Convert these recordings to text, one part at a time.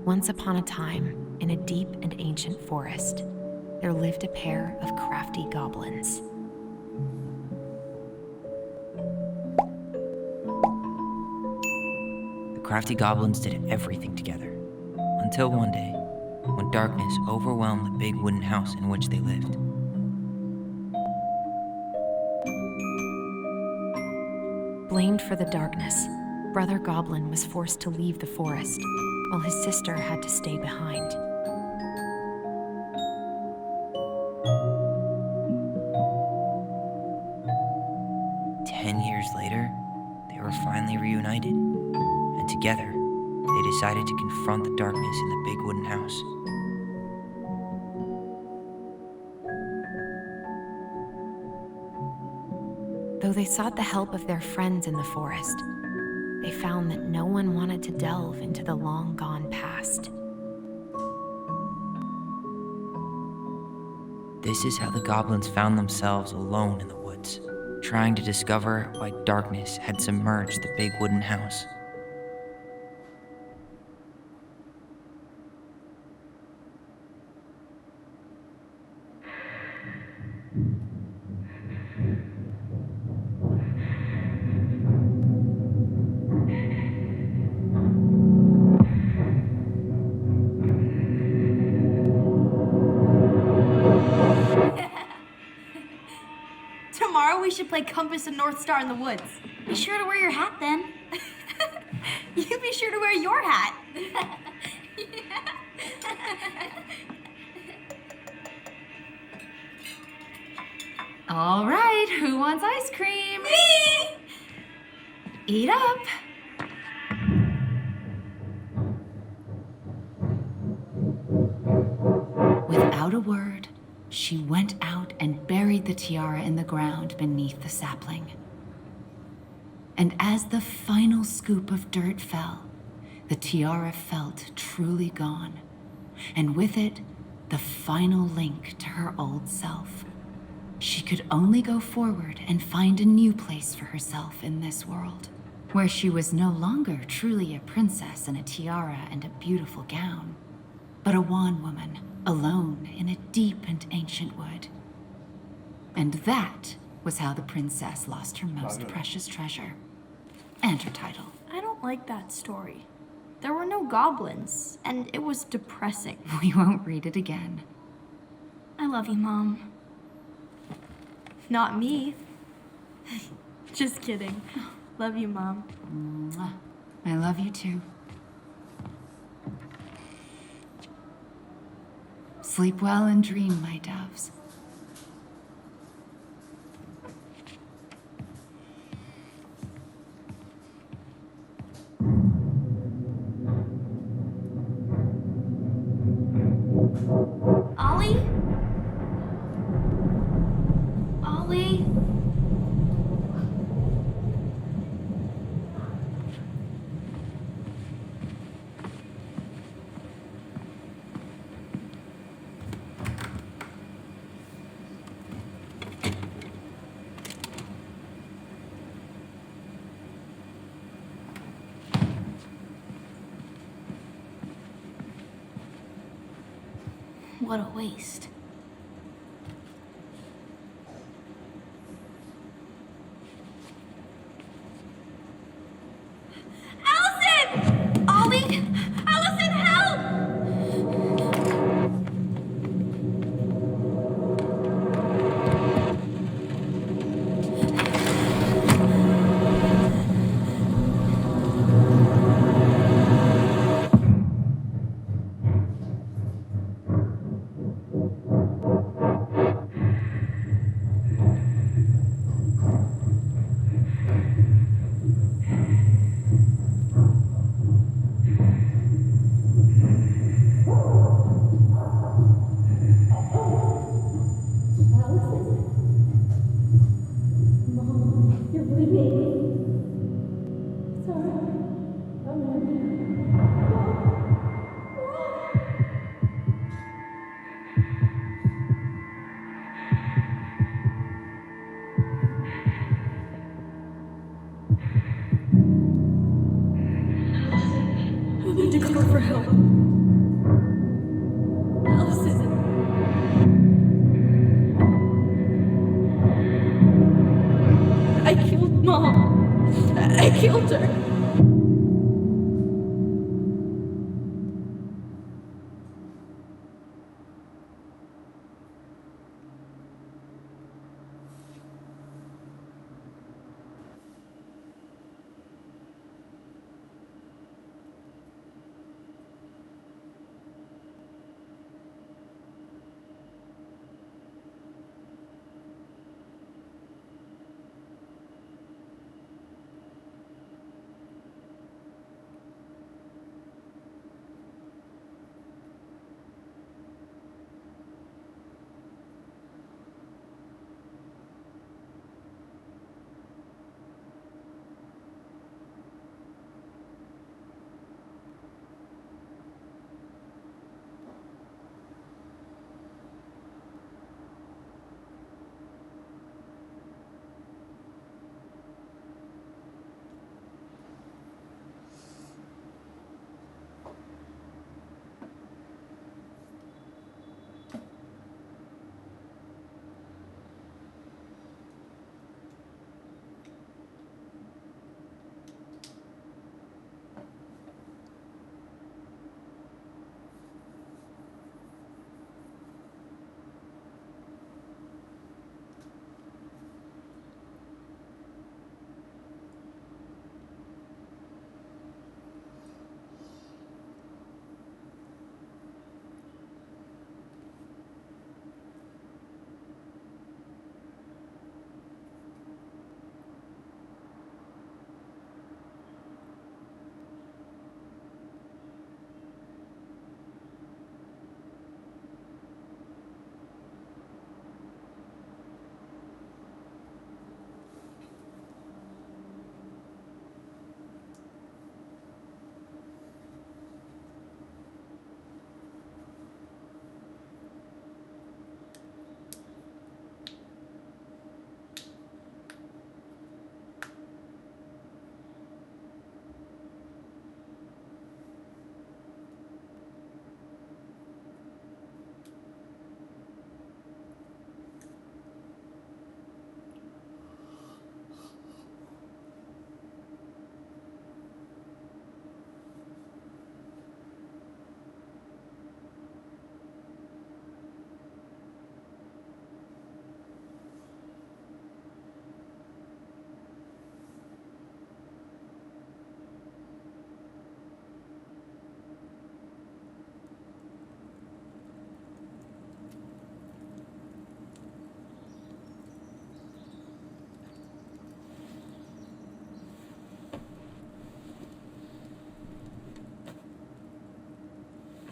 Once upon a time, in a deep and ancient forest, there lived a pair of crafty goblins. The crafty goblins did everything together, until one day, when darkness overwhelmed the big wooden house in which they lived. Blamed for the darkness, Brother Goblin was forced to leave the forest, while his sister had to stay behind. Years later, they were finally reunited, and together, they decided to confront the darkness in the big wooden house. Though they sought the help of their friends in the forest, they found that no one wanted to delve into the long-gone past. This is how the goblins found themselves alone in the woods, trying to discover why darkness had submerged the big wooden house. Tomorrow we should play Compass and North Star in the woods. Be sure to wear your hat then. You be sure to wear your hat. All right, who wants ice cream? Me! Eat up. Without a word, she went out and buried the tiara in the ground beneath the sapling. And as the final scoop of dirt fell, the tiara felt truly gone, and with it, the final link to her old self. She could only go forward and find a new place for herself in this world, where she was no longer truly a princess in a tiara and a beautiful gown, but a wan woman, alone in a deep and ancient wood. And that was how the princess lost her most precious treasure, and her title. I don't like that story. There were no goblins, and it was depressing. We won't read it again. I love you, Mom. Not me. Just kidding. Love you, Mom. Mwah. I love you too. Sleep well and dream, my doves. Ollie? Ollie? What a waste. Allison! Ollie! Allison, help! I need to call for help. Allison. I killed Mom. I killed her.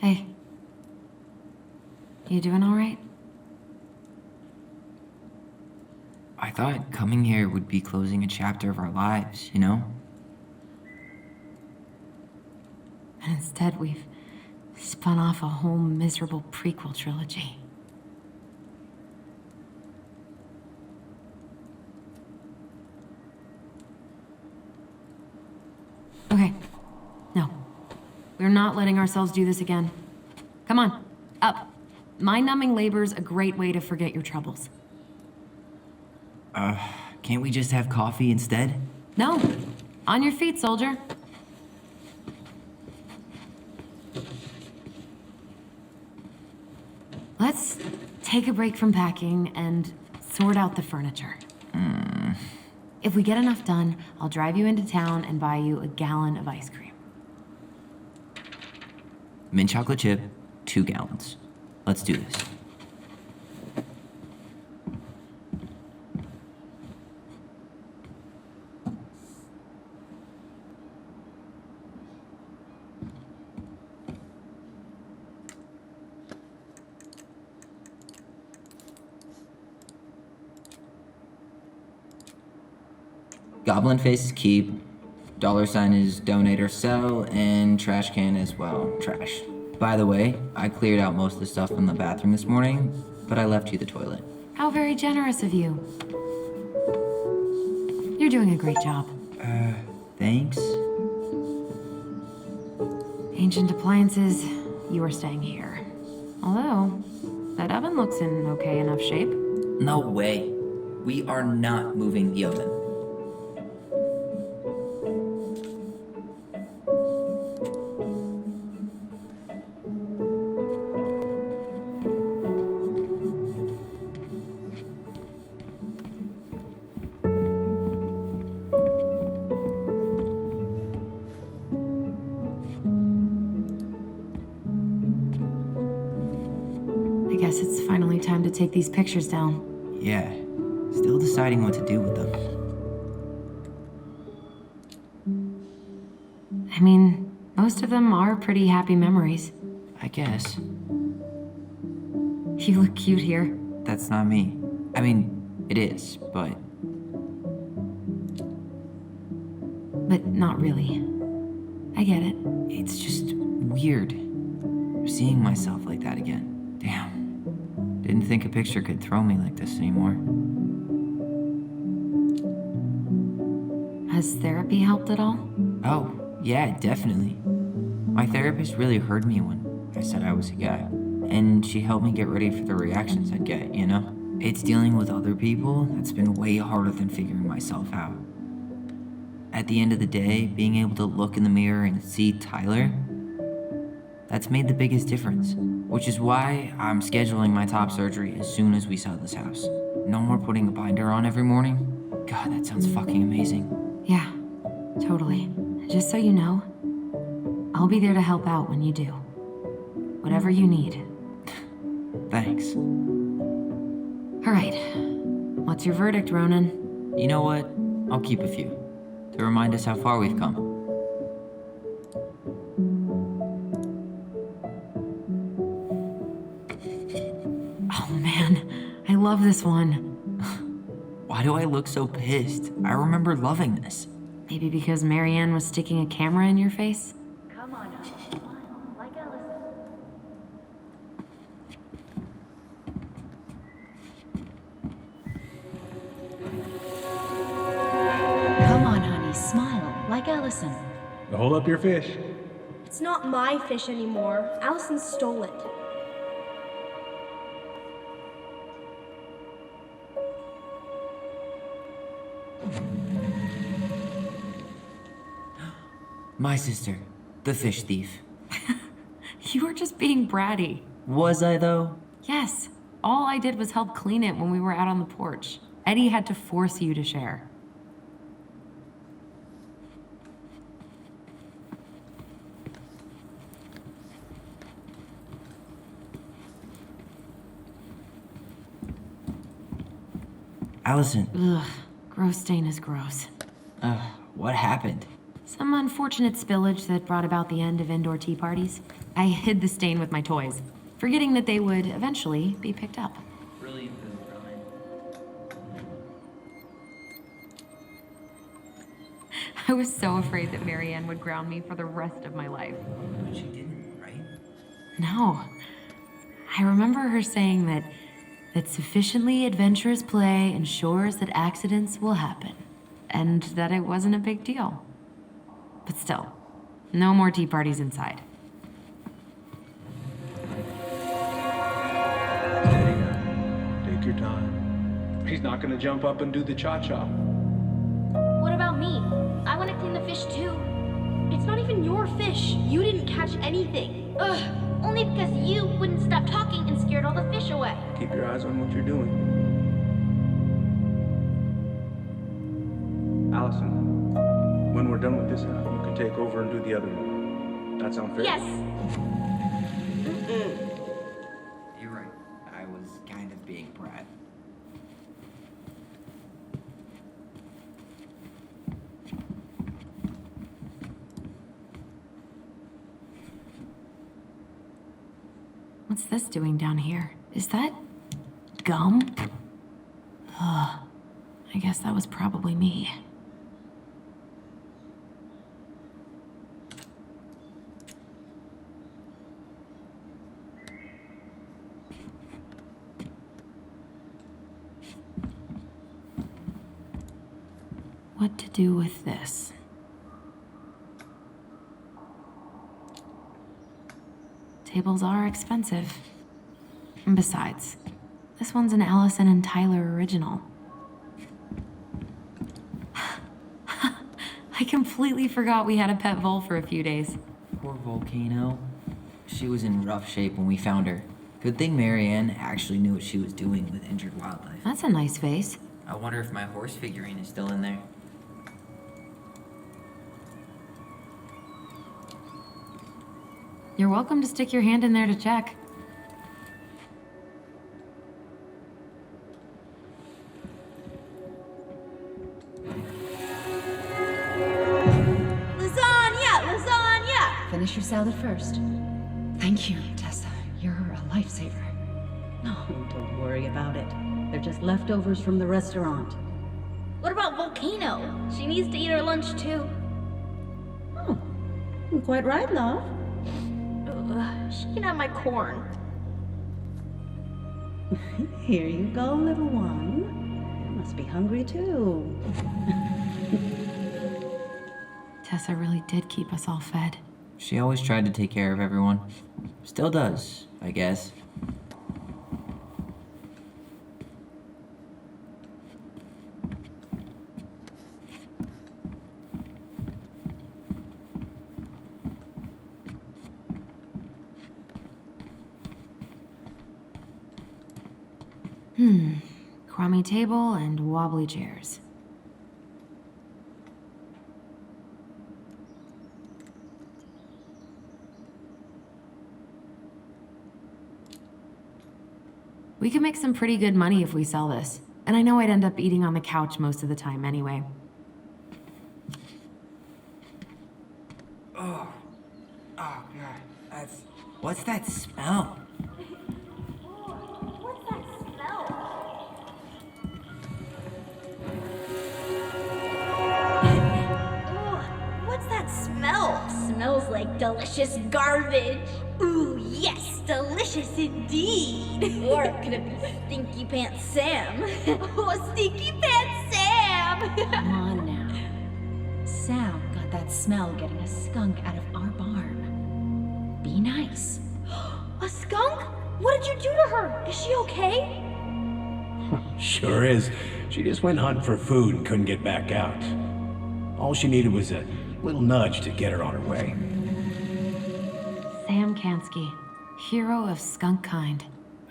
Hey. You doing all right? I thought coming here would be closing a chapter of our lives, you know? And instead, we've spun off a whole miserable prequel trilogy. Okay. No. We're not letting ourselves do this again. Come on, up. Mind-numbing labor's a great way to forget your troubles. Can't we just have coffee instead? No. On your feet, soldier. Let's take a break from packing and sort out the furniture. If we get enough done, I'll drive you into town and buy you a gallon of ice cream. Mint chocolate chip, 2 gallons. Let's do this. Goblin face is keep, $sign is donate or sell, and trash can as well, trash. By the way, I cleared out most of the stuff in the bathroom this morning, but I left you the toilet. How very generous of you. You're doing a great job. Thanks. Hey, Ancient appliances, you are staying here. Although, that oven looks in okay enough shape. No way. We are not moving the oven. I guess it's finally time to take these pictures down. Yeah, still deciding what to do with them. I mean, most of them are pretty happy memories. I guess. You look cute here. That's not me. I mean, it is, but But not really. I get it. it's just weird seeing myself like that again. Damn. Didn't think a picture could throw me like this anymore. Has therapy helped at all? Oh, yeah, definitely. My therapist really heard me when I said I was a guy. And she helped me get ready for the reactions I'd get, you know? It's dealing with other people that's been way harder than figuring myself out. At the end of the day, being able to look in the mirror and see Tyler, that's made the biggest difference. Which is why I'm scheduling my top surgery as soon as we sell this house. No more putting a binder on every morning. God, that sounds fucking amazing. Yeah, totally. Just so you know, I'll be there to help out when you do. Whatever you need. Thanks. All right. What's your verdict, Ronan? You know what? I'll keep a few. To remind us how far we've come. Oh man, I love this one. Why do I look so pissed? I remember loving this. Maybe because Marianne was sticking a camera in your face? Come on now, smile like Ellison. Come on, honey, smile like Ellison. Now hold up your fish. It's not my fish anymore. Allison stole it. My sister, the fish thief. You were just being bratty. Was I though? Yes, all I did was help clean it when we were out on the porch. Eddie had to force you to share. Allison, Ugh, gross stain is gross. what happened? Some unfortunate spillage that brought about the end of indoor tea parties. I hid the stain with my toys, forgetting that they would eventually be picked up. Brilliant move, Ryan. I was so afraid that Marianne would ground me for the rest of my life. But she didn't, right? No. I remember her saying that sufficiently adventurous play ensures that accidents will happen, and that it wasn't a big deal. But still, no more tea parties inside. Steady now. Take your time. He's not gonna jump up and do the cha-cha. What about me? I want to clean the fish too. It's not even your fish. You didn't catch anything. Ugh. Only because you wouldn't stop talking and scared all the fish away. Keep your eyes on what you're doing. Allison, when we're done with this half, you can take over and do the other one. That sound fair? Yes. You're right. I was kind of being Brad. What's this doing down here? Is that gum? Ugh. I guess that was probably me. What to do with this? Tables are expensive. And besides, this one's an Allison and Tyler original. I completely forgot we had a pet vole for a few days. Poor Volcano. She was in rough shape when we found her. Good thing Marianne actually knew what she was doing with injured wildlife. That's a nice face. I wonder if my horse figurine is still in there. You're welcome to stick your hand in there to check. Lasagna! Finish your salad first. Thank you, Tessa. You're a lifesaver. No, don't worry about it. They're just leftovers from the restaurant. What about Volcano? She needs to eat her lunch too. Oh, quite right, love. Ugh, she can have my corn. Here you go, little one. You must be hungry too. Tessa really did keep us all fed. She always tried to take care of everyone. Still does, I guess. Crummy table and wobbly chairs. We could make some pretty good money if we sell this. And I know I'd end up eating on the couch most of the time anyway. Oh God. What's that smell? What's that smell? Ugh, what's that smell? Smells like delicious garbage. Ooh, yes, delicious indeed. Or could it be Stinky Pants Sam? Oh, Stinky Pants Sam! Come on now. Sam got that smell getting a skunk out of our barn. Be nice. A skunk? What did you do to her? Is she okay? Sure is. She just went hunting for food and couldn't get back out. All she needed was a little nudge to get her on her way. Sam Kansky, hero of skunk kind.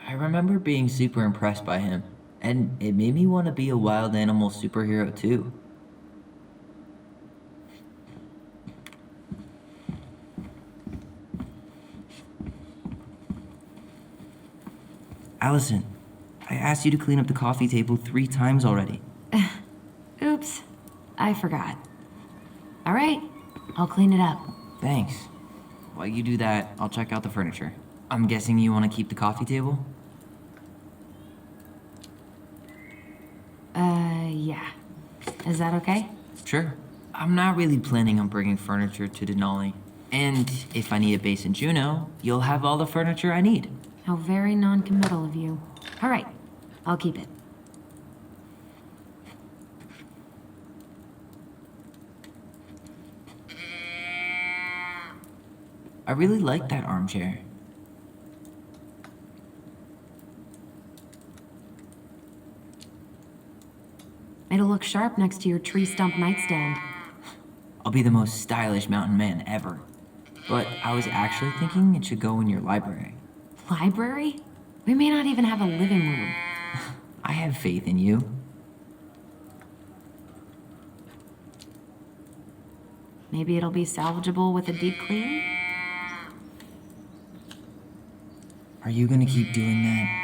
I remember being super impressed by him, and it made me want to be a wild animal superhero too. Allison, I asked you to clean up the coffee table 3 times already. Oops, I forgot. All right, I'll clean it up. Thanks. While you do that, I'll check out the furniture. I'm guessing you want to keep the coffee table? Yeah. Is that okay? Sure. I'm not really planning on bringing furniture to Denali. And if I need a base in Juneau, you'll have all the furniture I need. How very non-committal of you. All right, I'll keep it. I really like that armchair. It'll look sharp next to your tree stump nightstand. I'll be the most stylish mountain man ever. But I was actually thinking it should go in your library. Library? We may not even have a living room. I have faith in you. Maybe it'll be salvageable with a deep clean? Are you gonna keep doing that?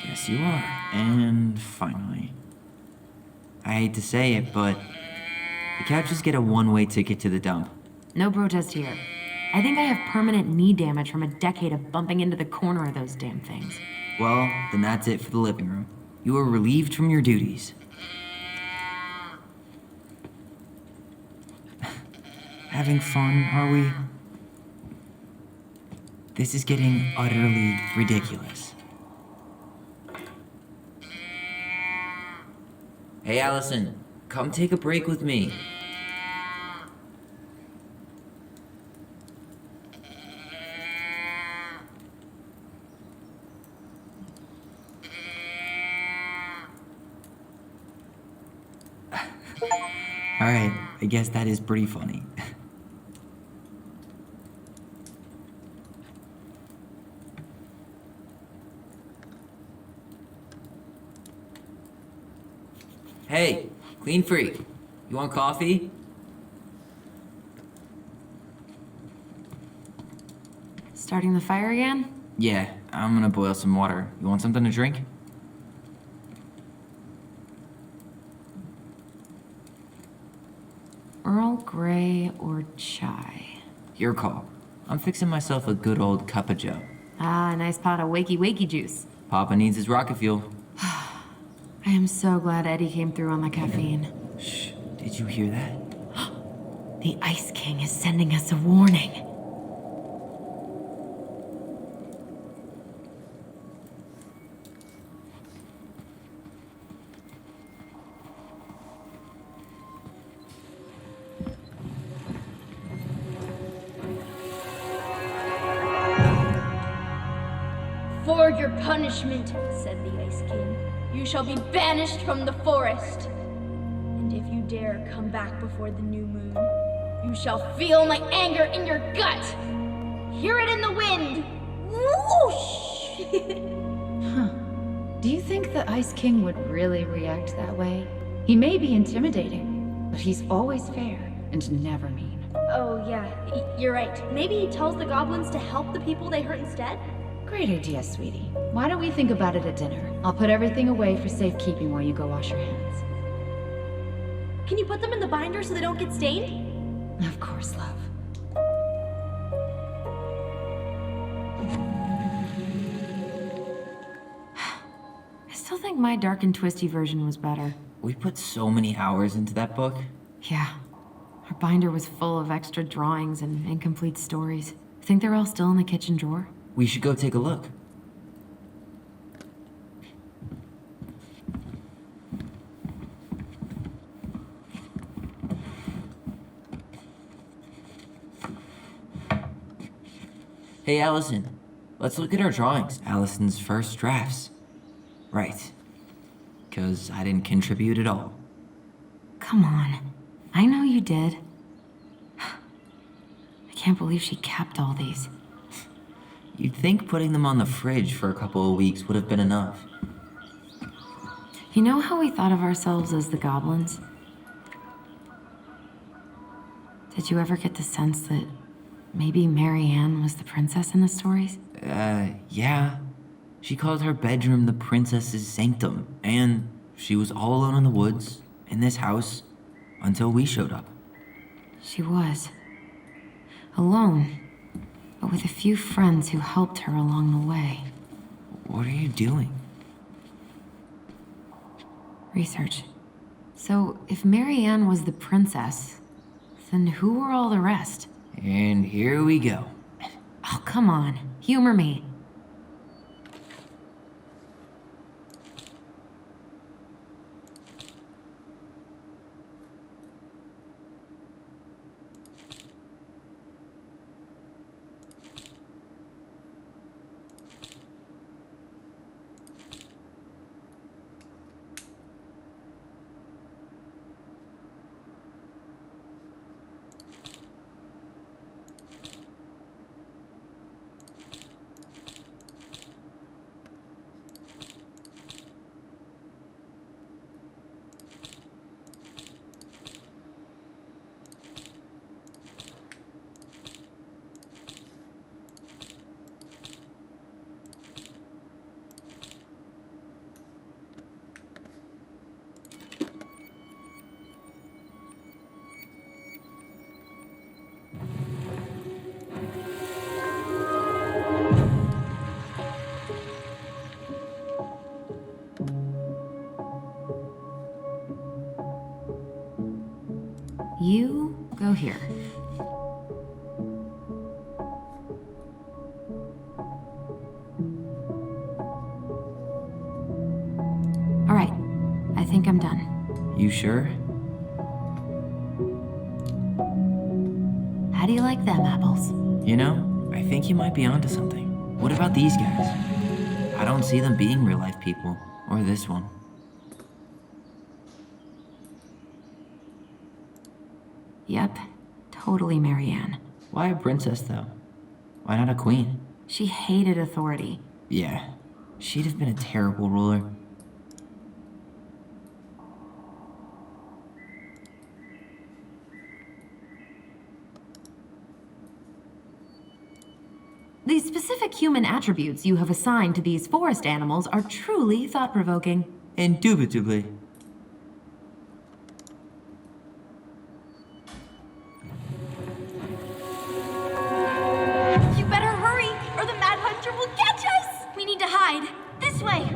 Yes, you are. And finally. I hate to say it, but the couches get a one-way ticket to the dump. No protest here. I think I have permanent knee damage from a decade of bumping into the corner of those damn things. Well, then that's it for the living room. You are relieved from your duties. Having fun, are we? This is getting utterly ridiculous. Hey, Allison, come take a break with me. Alright, I guess that is pretty funny. Hey, clean freak. You want coffee? Starting the fire again? Yeah, I'm gonna boil some water. You want something to drink? Earl Grey or chai? Your call. I'm fixing myself a good old cup of joe. Ah, a nice pot of wakey juice. Papa needs his rocket fuel. I am so glad Eddie came through on the caffeine. Shh, did you hear that? The Ice King is sending us a warning. For your punishment, said the Ice King, you shall be banished from the forest. And if you dare come back before the new moon, you shall feel my anger in your gut. Hear it in the wind. Whoosh! Do you think the Ice King would really react that way? He may be intimidating, but he's always fair and never mean. Oh yeah, you're right. Maybe he tells the goblins to help the people they hurt instead? Great idea, sweetie. Why don't we think about it at dinner? I'll put everything away for safekeeping while you go wash your hands. Can you put them in the binder so they don't get stained? Of course, love. I still think my dark and twisty version was better. We put so many hours into that book. Yeah. Our binder was full of extra drawings and incomplete stories. Think they're all still in the kitchen drawer? We should go take a look. Hey, Allison. Let's look at our drawings. Allison's first drafts. Right. 'Cause I didn't contribute at all. Come on. I know you did. I can't believe she kept all these. You'd think putting them on the fridge for a couple of weeks would have been enough. You know how we thought of ourselves as the goblins? Did you ever get the sense that maybe Mary Ann was the princess in the stories? Yeah. She called her bedroom the princess's sanctum, and she was all alone in the woods, in this house, until we showed up. She was. Alone, but with a few friends who helped her along the way. What are you doing? Research. So, if Mary Ann was the princess, then who were all the rest? And here we go. Oh, come on. Humor me. You go here. All right, I think I'm done. You sure? How do you like them apples? You know, I think you might be onto something. What about these guys? I don't see them being real-life people, or this one. Yep, totally Marianne. Why a princess, though? Why not a queen? She hated authority. Yeah, she'd have been a terrible ruler. The specific human attributes you have assigned to these forest animals are truly thought-provoking. Indubitably. You better hurry, or the Mad Hunter will catch us! We need to hide. This way.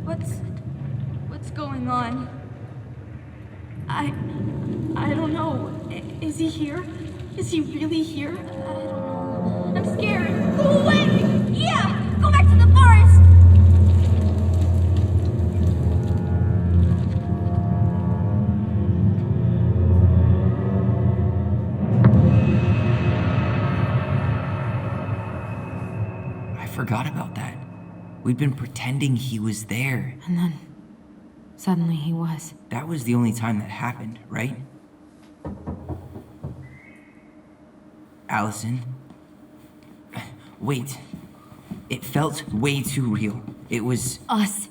What's going on? I don't know. Is he here? Is he really here? I don't know. I'm scared. Go away! Yeah! Go back to the forest! I forgot about that. We'd been pretending he was there. And then, suddenly he was. That was the only time that happened, right? Allison? Wait. It felt way too real. It was... Us.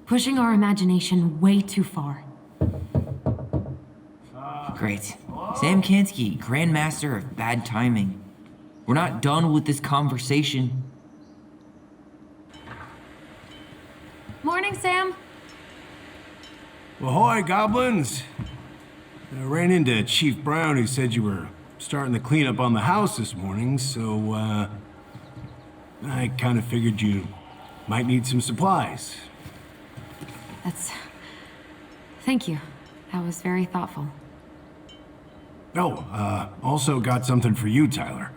Pushing our imagination way too far. Great. Sam Kansky, Grandmaster of Bad Timing. We're not done with this conversation. Morning, Sam. Ahoy Goblins! I ran into Chief Brown, who said you were starting the cleanup on the house this morning, so, I kind of figured you might need some supplies. Thank you. That was very thoughtful. Oh, also got something for you, Tyler.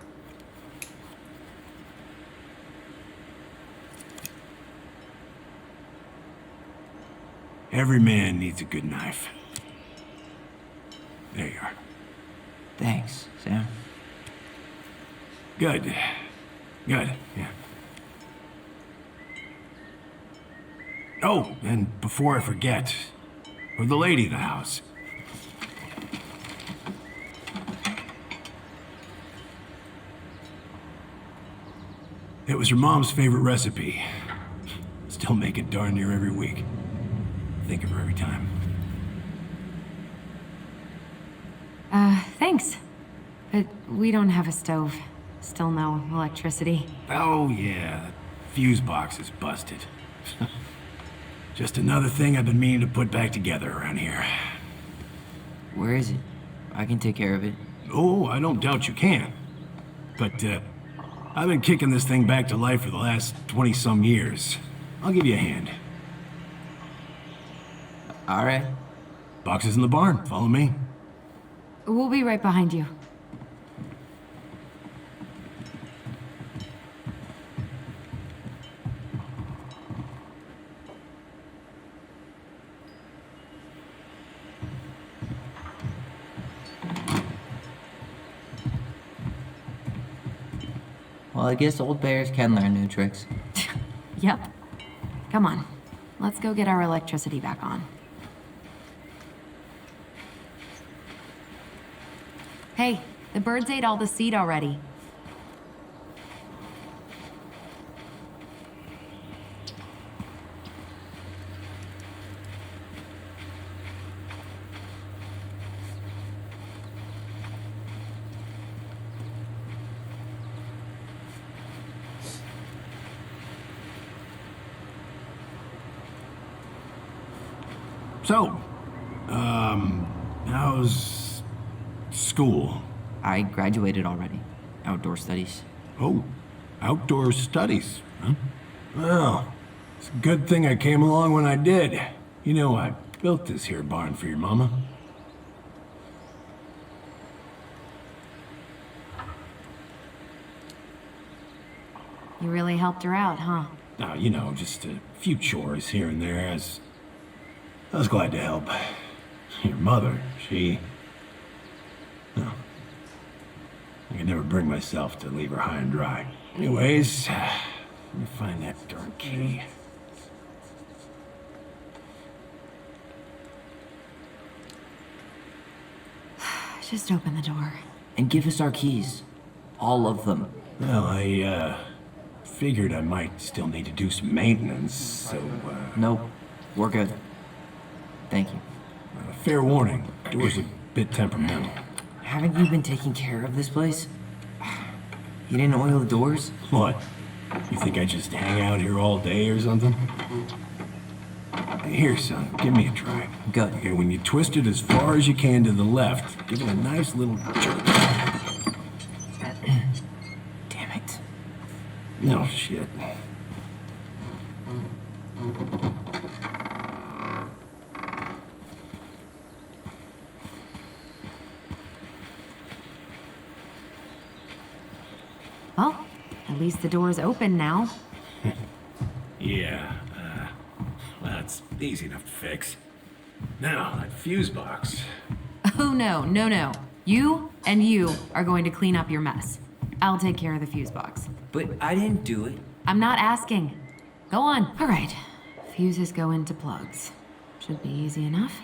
Every man needs a good knife. There you are. Thanks, Sam. Good. Good, yeah. Oh, and before I forget, for the lady of the house. It was her mom's favorite recipe. Still make it darn near every week. Think of her every time. Thanks. But we don't have a stove. Still no electricity. Oh, yeah. The fuse box is busted. Just another thing I've been meaning to put back together around here. Where is it? I can take care of it. Oh, I don't doubt you can. But, I've been kicking this thing back to life for the last 20-some years. I'll give you a hand. All right. Box is in the barn. Follow me. We'll be right behind you. Well, I guess old bears can learn new tricks. Yep. Come on. Let's go get our electricity back on. Hey, the birds ate all the seed already. So, how's school? I graduated already. Outdoor studies. Oh, outdoor studies, huh? Well, it's a good thing I came along when I did. You know, I built this here barn for your mama. You really helped her out, huh? Now, you know, just a few chores here and there. I was glad to help. Your mother, well, I could never bring myself to leave her high and dry. Anyways, let me find that darn key. Just open the door. And give us our keys. All of them. Well, I, figured I might still need to do some maintenance, so, Nope. We're good. Thank you. fair warning. Door's a bit temperamental. Haven't you been taking care of this place? You didn't oil the doors? What? You think I just hang out here all day or something? Here, son, give me a try. Good. Okay, when you twist it as far as you can to the left, give it a nice little jerk. Damn it. No shit. Well, at least the door's open now. Yeah, that's easy enough to fix. Now, that fuse box. Oh, no. You and you are going to clean up your mess. I'll take care of the fuse box. But I didn't do it. I'm not asking. Go on. All right. Fuses go into plugs. Should be easy enough.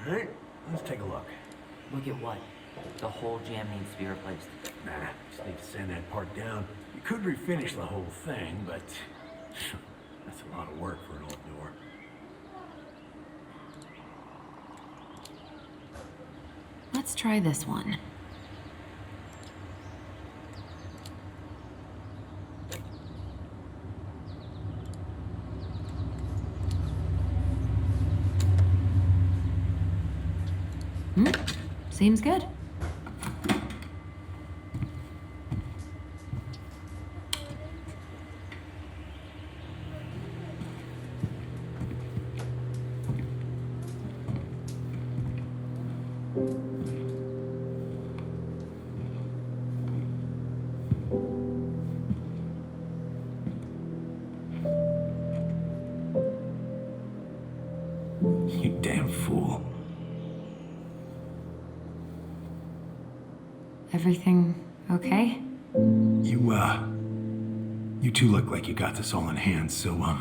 Alright, let's take a look. Look at what? The whole jam needs to be replaced. Nah, just need to sand that part down. You could refinish the whole thing, but that's a lot of work for an old door. Let's try this one. Seems good. You damn fool. Everything okay? You two look like you got this all in hand, so, Bye.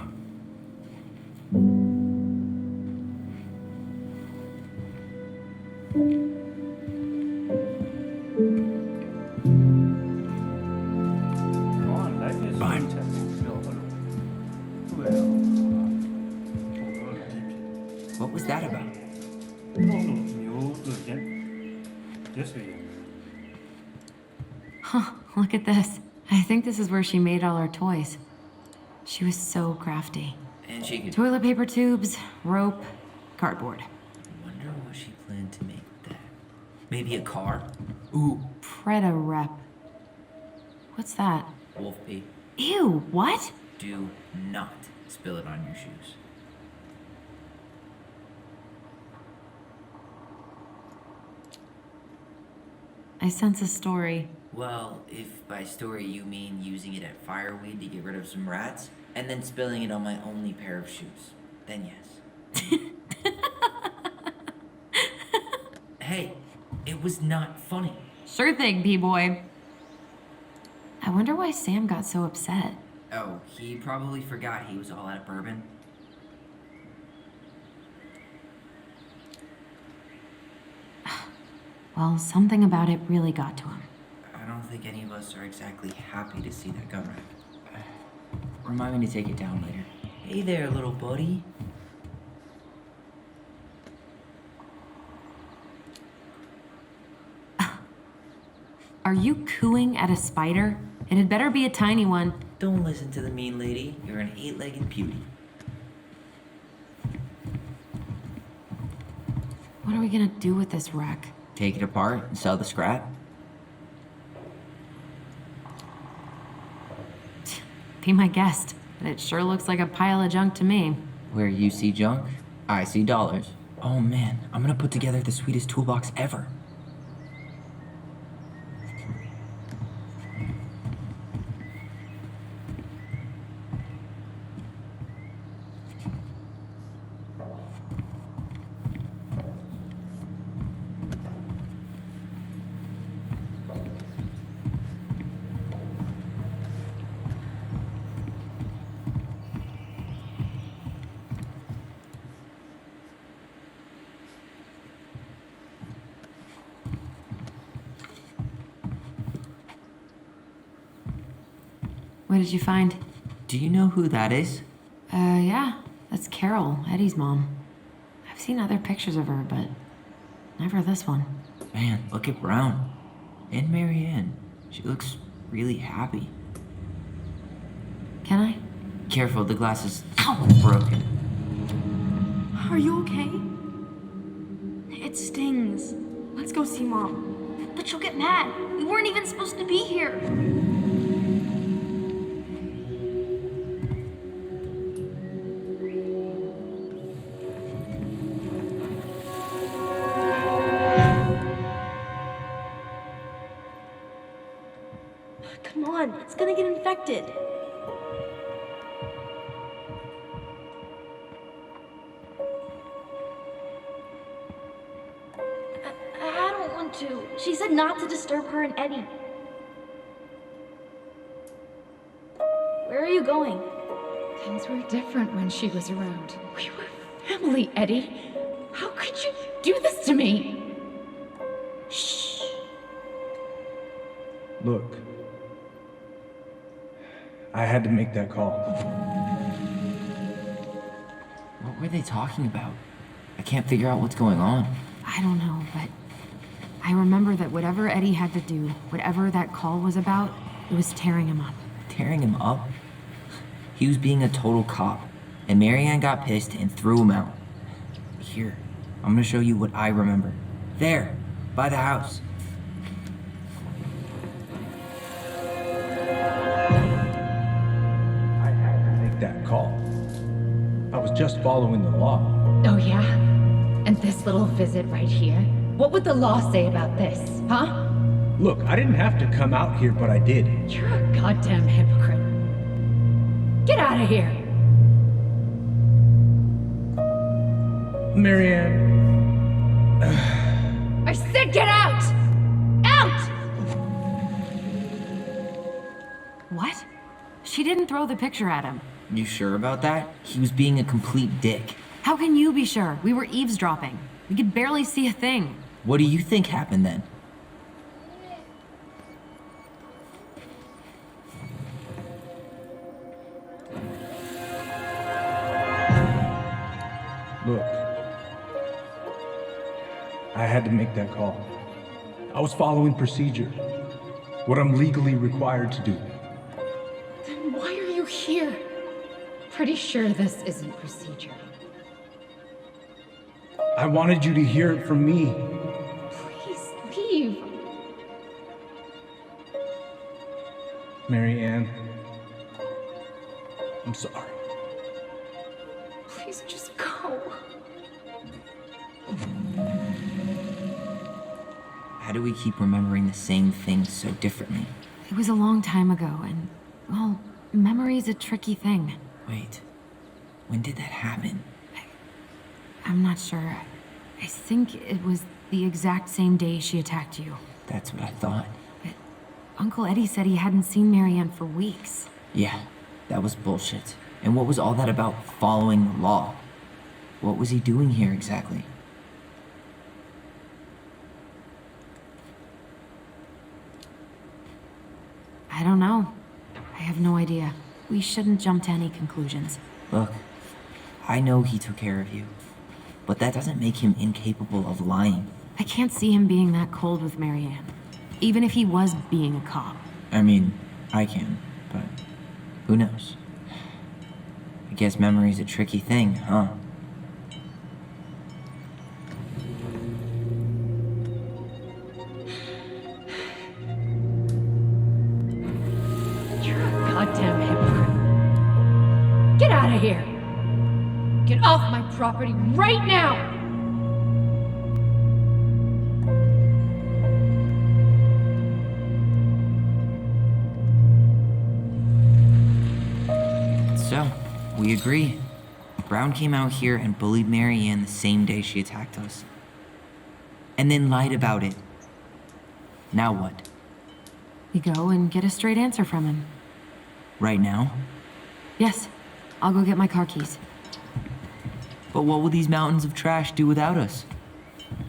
What was that about? Huh, look at this. I think this is where she made all her toys. She was so crafty. And she could... Toilet paper tubes, rope, cardboard. Wonder what she planned to make with that. Maybe a car? Ooh, Preda rep. What's that? wolf pee. Ew, what? Do not spill it on your shoes. I sense a story. Well, if by story you mean using it at fireweed to get rid of some rats, and then spilling it on my only pair of shoes, then yes. Hey, it was not funny. Sure thing, P-boy. I wonder why Sam got so upset. Oh, he probably forgot he was all out of bourbon. Well, something about it really got to him. I don't think any of us are exactly happy to see that gun rack. Remind me to take it down later. Hey there, little buddy. Are you cooing at a spider? It had better be a tiny one. Don't listen to the mean lady. You're an 8-legged beauty. What are we gonna do with this wreck? Take it apart and sell the scrap. Be my guest, but it sure looks like a pile of junk to me. Where you see junk, I see dollars. Oh man, I'm gonna put together the sweetest toolbox ever. What did you find? Do you know who that is? Yeah. That's Carol, Eddie's mom. I've seen other pictures of her, but never this one. Man, look at Brown. And Marianne. She looks really happy. Can I? Careful, the glass is broken. Are you okay? It stings. Let's go see Mom. But she'll get mad. We weren't even supposed to be here. Come on, it's gonna get infected. I don't want to. She said not to disturb her and Eddie. Where are you going? Things were different when she was around. We were family, Eddie. How could you do this to me? Shh. Look, I had to make that call. What were they talking about? I can't figure out what's going on. I don't know, but I remember that whatever Eddie had to do, whatever that call was about, it was tearing him up. Tearing him up? He was being a total cop, and Marianne got pissed and threw him out. Here, I'm gonna show you what I remember. There, by the house. I had to make that call. I was just following the law. Oh, yeah? And this little visit right here? What would the law say about this, huh? Look, I didn't have to come out here, but I did. You're a goddamn hypocrite. Get out of here! Marianne. I said get out! Out! What? She didn't throw the picture at him. You sure about that? He was being a complete dick. How can you be sure? We were eavesdropping. We could barely see a thing. What do you think happened then? Look, I had to make that call. I was following procedure, what I'm legally required to do. Then why are you here? Pretty sure this isn't procedure. I wanted you to hear it from me. Please leave. Marianne, I'm sorry. Please just go. How do we keep remembering the same things so differently? It was a long time ago, and, well, memory's a tricky thing. Wait, when did that happen? I'm not sure. I think it was the exact same day she attacked you. That's what I thought. But Uncle Eddie said he hadn't seen Marianne for weeks. Yeah, that was bullshit. And what was all that about following the law? What was he doing here exactly? I don't know. I have no idea. We shouldn't jump to any conclusions. Look, I know he took care of you, but that doesn't make him incapable of lying. I can't see him being that cold with Marianne, even if he was being a cop. I mean, I can, but who knows? I guess memory's a tricky thing, huh? You're a goddamn hypocrite. Get out of here! Get off my property right now! So, we agree. Brown came out here and bullied Marianne the same day she attacked us. And then lied about it. Now what? We go and get a straight answer from him. Right now? Yes, I'll go get my car keys. But what will these mountains of trash do without us?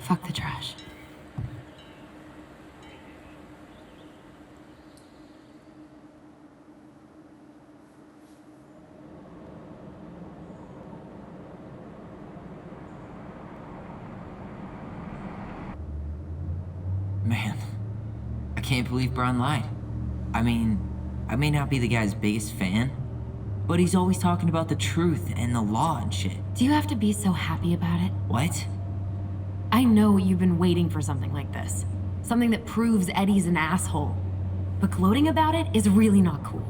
Fuck the trash. Man, I can't believe Braun lied. I mean, I may not be the guy's biggest fan, but he's always talking about the truth and the law and shit. Do you have to be so happy about it? What? I know you've been waiting for something like this. Something that proves Eddie's an asshole. But gloating about it is really not cool.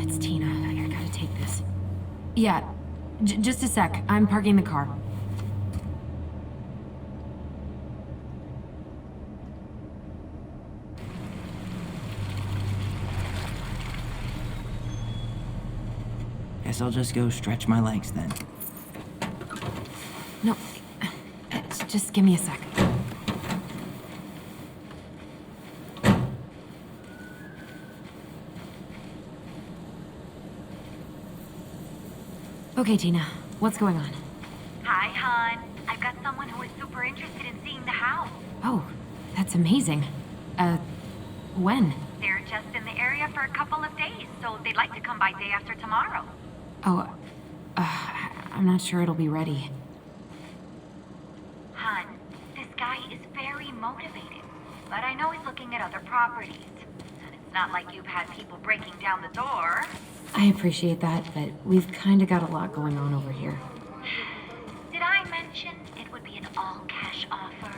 It's Tina. I gotta take this. Yeah, just a sec. I'm parking the car. Guess I'll just go stretch my legs then. No, just give me a sec. Okay, Tina, what's going on? Hi, hon. I've got someone who is super interested in seeing the house. Oh, that's amazing. When? They're just in the area for a couple of days, so they'd like to come by day after tomorrow. Oh, I'm not sure it'll be ready. Hun, this guy is very motivated, but I know he's looking at other properties. And it's not like you've had people breaking down the door. I appreciate that, but we've kind of got a lot going on over here. Did I mention it would be an all-cash offer?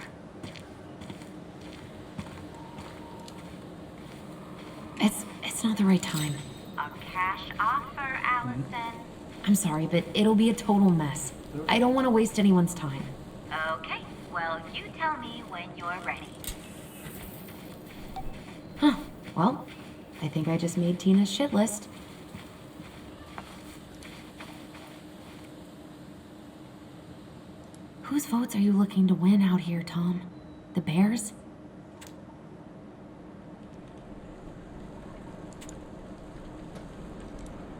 It's not the right time. A cash offer, Allison. I'm sorry, but it'll be a total mess. I don't want to waste anyone's time. Okay, well, you tell me when you're ready. Huh. Well, I think I just made Tina's shit list. Whose votes are you looking to win out here, Tom? The Bears?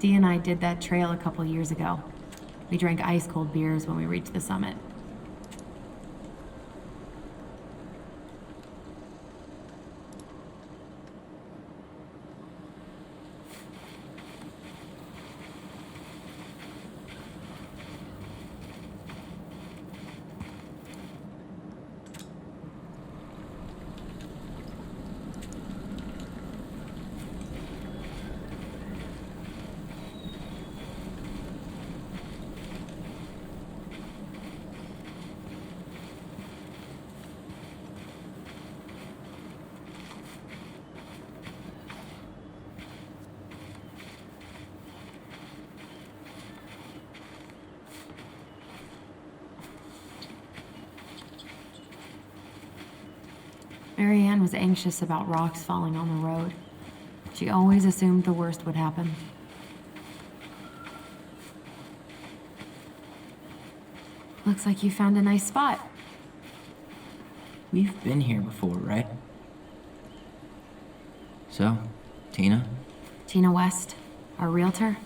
Dee and I did that trail a couple years ago. We drank ice-cold beers when we reached the summit. Marianne was anxious about rocks falling on the road. She always assumed the worst would happen. Looks like you found a nice spot. We've been here before, right? So, Tina? Tina West, our realtor?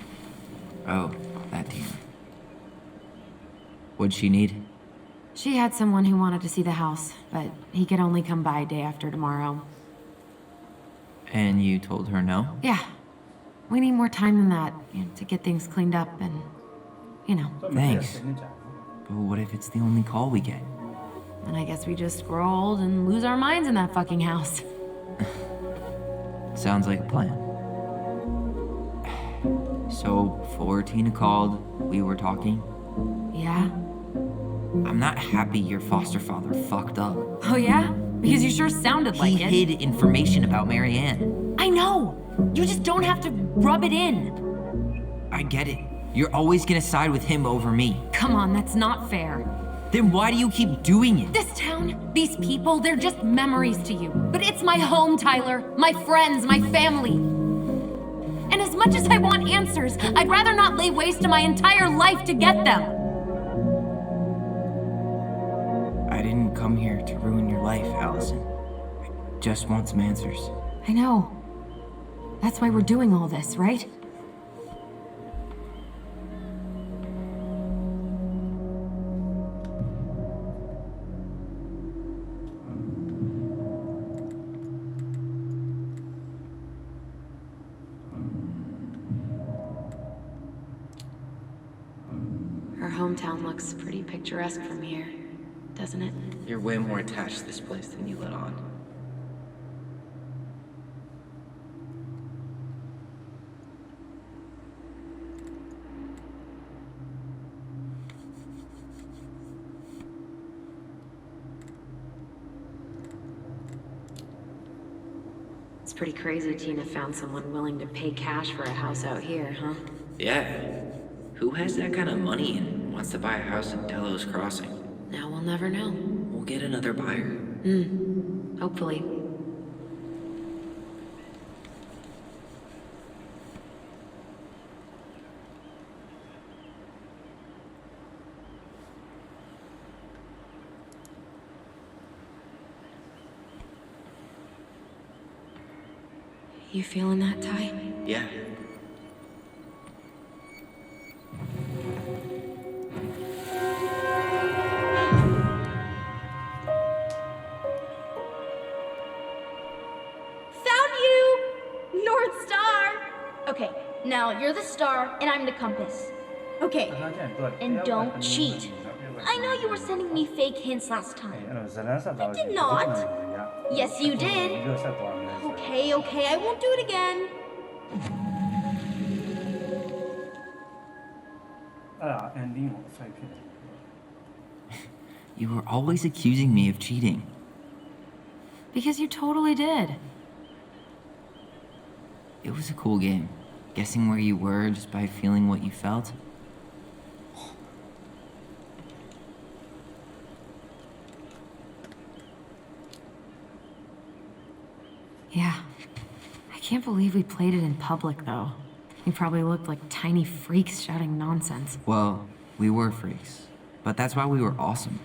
Oh, that Tina. What'd she need? She had someone who wanted to see the house, but he could only come by day after tomorrow. And you told her no? Yeah. We need more time than that, to get things cleaned up and, Thanks. But what if it's the only call we get? And I guess we just grow old and lose our minds in that fucking house. Sounds like a plan. So, before Tina called, we were talking. Yeah? I'm not happy your foster father fucked up. Oh yeah? Because you sure sounded like it. He hid information about Marianne. I know! You just don't have to rub it in. I get it. You're always gonna side with him over me. Come on, that's not fair. Then why do you keep doing it? This town, these people, they're just memories to you. But it's my home, Tyler. My friends, my family. And as much as I want answers, I'd rather not lay waste to my entire life to get them. I didn't come here to ruin your life, Allison. I just want some answers. I know. That's why we're doing all this, right? Her hometown looks pretty picturesque from here, doesn't it? You're way more attached to this place than you let on. It's pretty crazy Tina found someone willing to pay cash for a house out here, huh? Yeah. Who has that kind of money and wants to buy a house in Delos Crossing? Now we'll never know. We'll get another buyer. Hopefully. You feeling that, Ty? Yeah. Okay, now you're the star and I'm the compass. Okay, and don't cheat. I know you were sending me fake hints last time. I did not. Yes, you did. Okay, I won't do it again. You were always accusing me of cheating. Because you totally did. It was a cool game. Guessing where you were just by feeling what you felt. Yeah. I can't believe we played it in public, though. We probably looked like tiny freaks shouting nonsense. Well, we were freaks. But that's why we were awesome.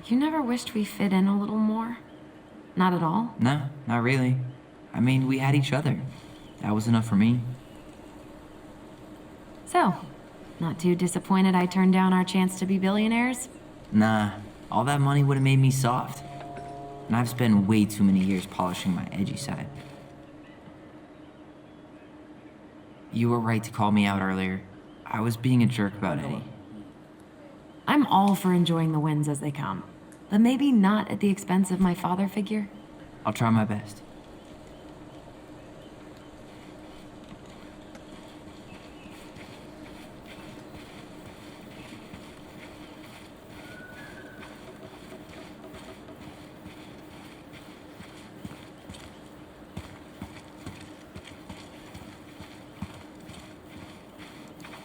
You never wished we fit in a little more? Not at all? No, not really. I mean, we had each other. That was enough for me. So, not too disappointed I turned down our chance to be billionaires? Nah, all that money would have made me soft. And I've spent way too many years polishing my edgy side. You were right to call me out earlier. I was being a jerk about Eddie. I'm all for enjoying the wins as they come, but maybe not at the expense of my father figure. I'll try my best.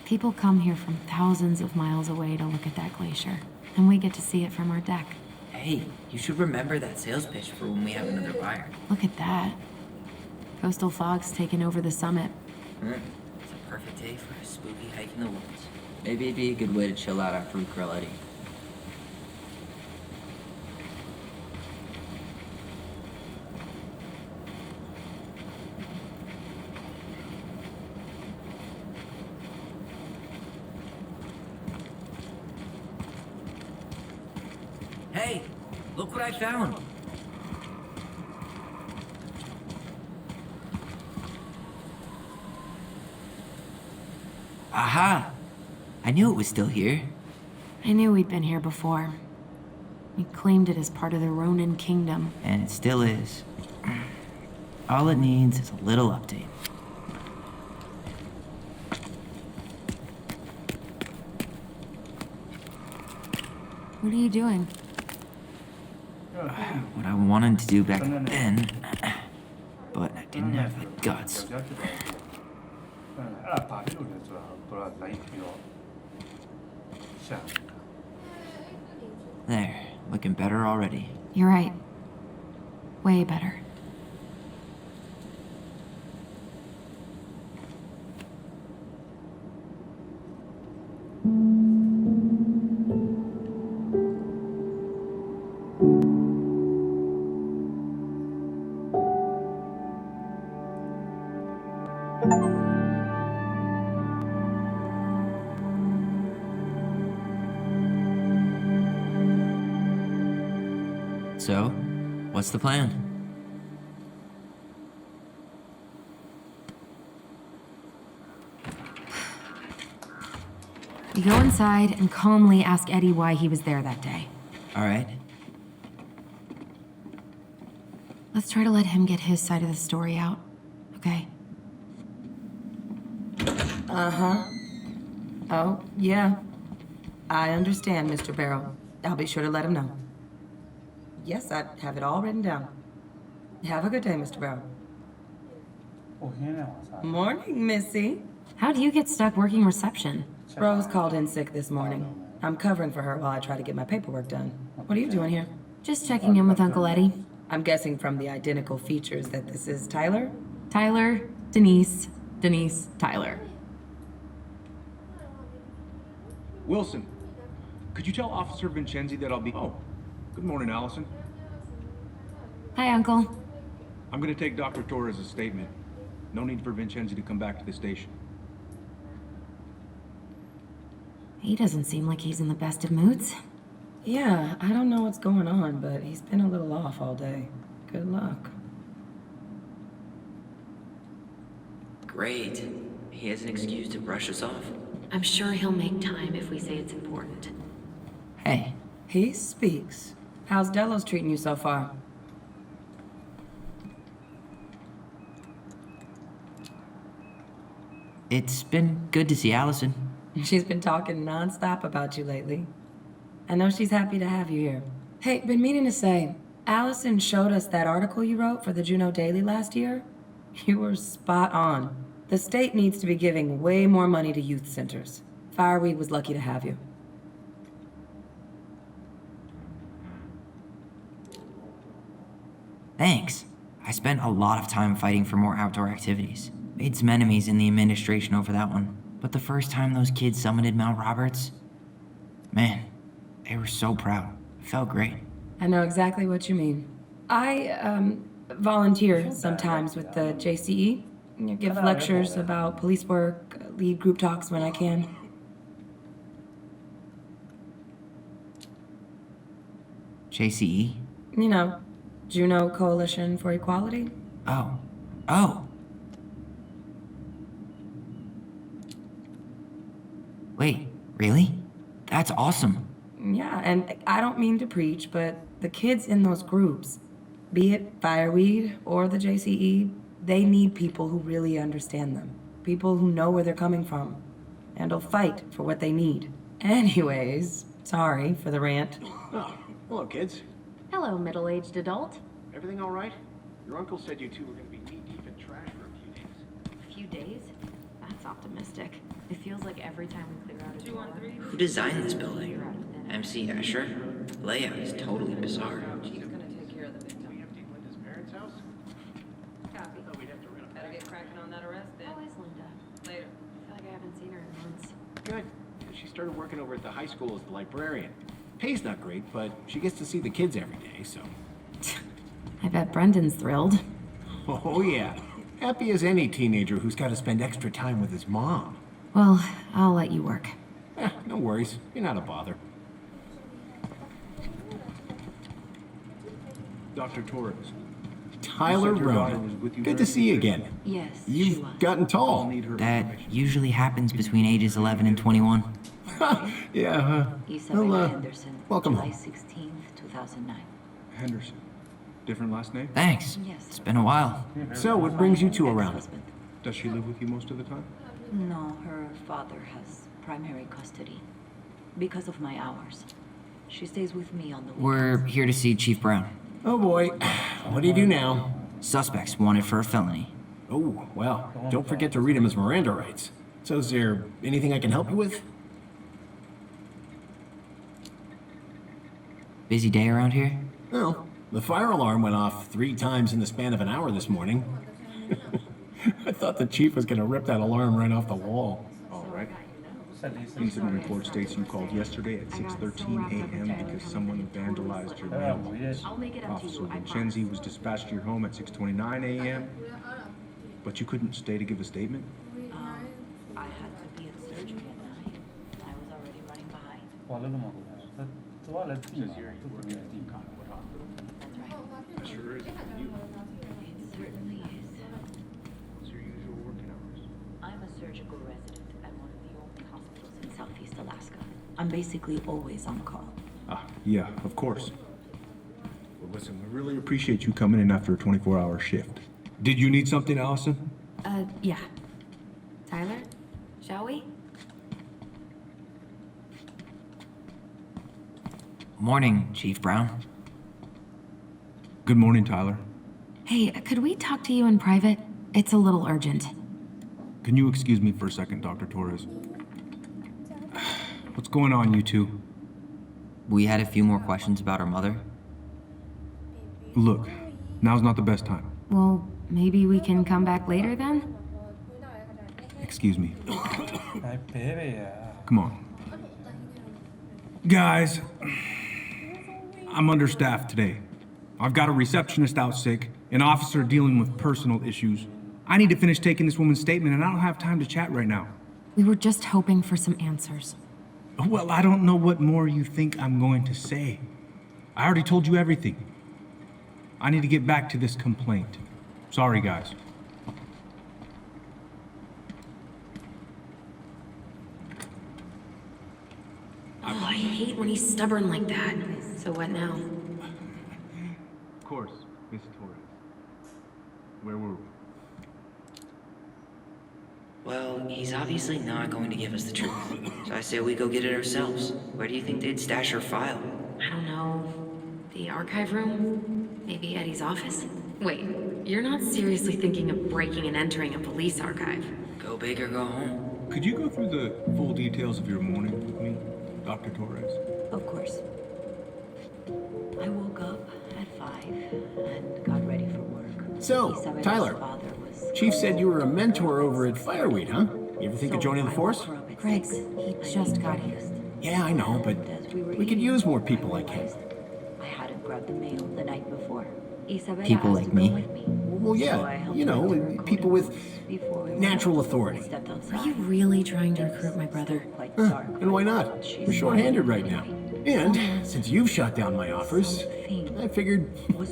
People come here from thousands of miles away to look at that glacier, and we get to see it from our deck. Hey, you should remember that sales pitch for when we have another buyer. Look at that. Coastal fog's taken over the summit. It's a perfect day for a spooky hike in the woods. Maybe it'd be a good way to chill out after we grill Eddie. Hey, look what I found. Aha! I knew it was still here. I knew we'd been here before. We claimed it as part of the Ronin kingdom. And it still is. All it needs is a little update. What are you doing? What I wanted to do back then, but I didn't have the guts. There, looking better already. You're right. Way better. So, what's the plan? We go inside and calmly ask Eddie why he was there that day. All right, Let's try to let him get his side of the story out, okay? Uh-huh. Oh, yeah. I understand, Mr. Barrow. I'll be sure to let him know. Yes, I have it all written down. Have a good day, Mr. Barrow. Morning, Missy. How do you get stuck working reception? Rose called in sick this morning. I'm covering for her while I try to get my paperwork done. What are you doing here? Just checking in with Uncle Eddie. I'm guessing from the identical features that this is Tyler? Tyler, Denise, Denise, Tyler. Wilson, could you tell Officer Vincenzi that I'll be... Oh, good morning, Allison. Hi, Uncle. I'm gonna take Dr. Torres' statement. No need for Vincenzi to come back to the station. He doesn't seem like he's in the best of moods. Yeah, I don't know what's going on, but he's been a little off all day. Good luck. Great. He has an excuse to brush us off. I'm sure he'll make time if we say it's important. Hey, He speaks. How's Delos treating you so far? it's been good to see Allison. She's been talking nonstop about you lately. I know she's happy to have you here. Hey, been meaning to say, Allison showed us that article you wrote for the Juneau Daily last year. You were spot on. The state needs to be giving way more money to youth centers. Fireweed was lucky to have you. Thanks. I spent a lot of time fighting for more outdoor activities. Made some enemies in the administration over that one. But the first time those kids summited Mount Roberts, man, they were so proud. It felt great. I know exactly what you mean. I, volunteer sometimes with the JCE. Give lectures about police work, lead group talks when I can. JCE? You know, Juneau Coalition for Equality. Oh. Wait, really? That's awesome. Yeah, and I don't mean to preach, but the kids in those groups, be it Fireweed or the JCE, they need people who really understand them. People who know where they're coming from and will fight for what they need. Anyways, sorry for the rant. Oh, hello, kids. Hello, middle-aged adult. Everything all right? Your uncle said you two were going to be knee-deep in trash for a few days. A few days? That's optimistic. It feels like every time we clear out a door... Who designed this building? MC Escher? Layout is totally bizarre. We have Linda's parents' house? Copy. Oh, we'd have to rent a Better get cracking on that arrest then. How is Linda? Later. I feel like I haven't seen her in months. Good. She started working over at the high school as the librarian. Pay's not great, but she gets to see the kids every day, so... I bet Brendan's thrilled. Oh, yeah. Happy as any teenager who's got to spend extra time with his mom. Well, I'll let you work. No worries. You're not a bother. Dr. Torres. Tyler You said your daughter was Ronan. with you Good there? to see you again. Yes, she You've was. gotten I'll tall. need her That information. usually happens between ages 11 and 21. Yeah, Isabella well, Henderson, welcome July home. 16th, 2009. Henderson. Different last name? Thanks. Yes. It's been a while. So, what brings you two around? Ex-husband. Does she live with you most of the time? No, her father has primary custody. Because of my hours. She stays with me on the We're weekends. here to see Chief Brown. Oh boy, what do you do now? Suspects wanted for a felony. Oh, well, don't forget to read him his Miranda rights. So is there anything I can help you with? Busy day around here? Well, the fire alarm went off 3 times in the span of an hour this morning. I thought the chief was gonna rip that alarm right off the wall. All right. Incident report states you called yesterday at 6:13 a.m. because someone vandalized your mailbox. I'll make it up to Officer you, I Vincenzi was dispatched to your home at 6:29 a.m. But you couldn't stay to give a statement? I had to be at surgery at 9. I was already running behind. Says here you work at Conwood Hospital. That's right. That sure is. You. It certainly is. What's your usual working hours? I'm a surgical resident at one of the only hospitals in Southeast Alaska. I'm basically always on call. Ah, yeah, of course. What was Listen, we really appreciate you coming in after a 24-hour shift. Did you need something, Allison? Yeah. Tyler, shall we? Morning, Chief Brown. Good morning, Tyler. Hey, could we talk to you in private? It's a little urgent. Can you excuse me for a second, Dr. Torres? What's going on, you two? We had a few more questions about our mother. Look, now's not the best time. Well, maybe we can come back later then? Excuse me. My baby, Come on. Guys, I'm understaffed today. I've got a receptionist out sick, an officer dealing with personal issues. I need to finish taking this woman's statement, and I don't have time to chat right now. We were just hoping for some answers. Well, I don't know what more you think I'm going to say. I already told you everything. I need to get back to this complaint. Sorry, guys. Oh, I hate when he's stubborn like that. So what now? Of course, Miss Torres. Where were we? Well, he's obviously not going to give us the truth. So I say we go get it ourselves. Where do you think they'd stash her file? I don't know. The archive room? Maybe Eddie's office? Wait, you're not seriously thinking of breaking and entering a police archive? Go big or go home. Could you go through the full details of your morning with me, Dr. Torres? Of course. I woke up at 5 and got ready for work. So, Isabella's Tyler, father was Chief said you were a mentor over at Fireweed, huh? You ever think of joining the force? Greg, he just got here. Yeah, I know, but we could use more people like him. I hadn't grabbed the mail the night before. Isabella People asked like to me? go with me. Well, So I yeah, helped you her know, to record people a with voice before we went natural out. authority. I stepped outside. Are you really trying to recruit my brother? Quite Huh, dark. and why not? She's We're short-handed right now. fine. And since you've shot down my offers, I figured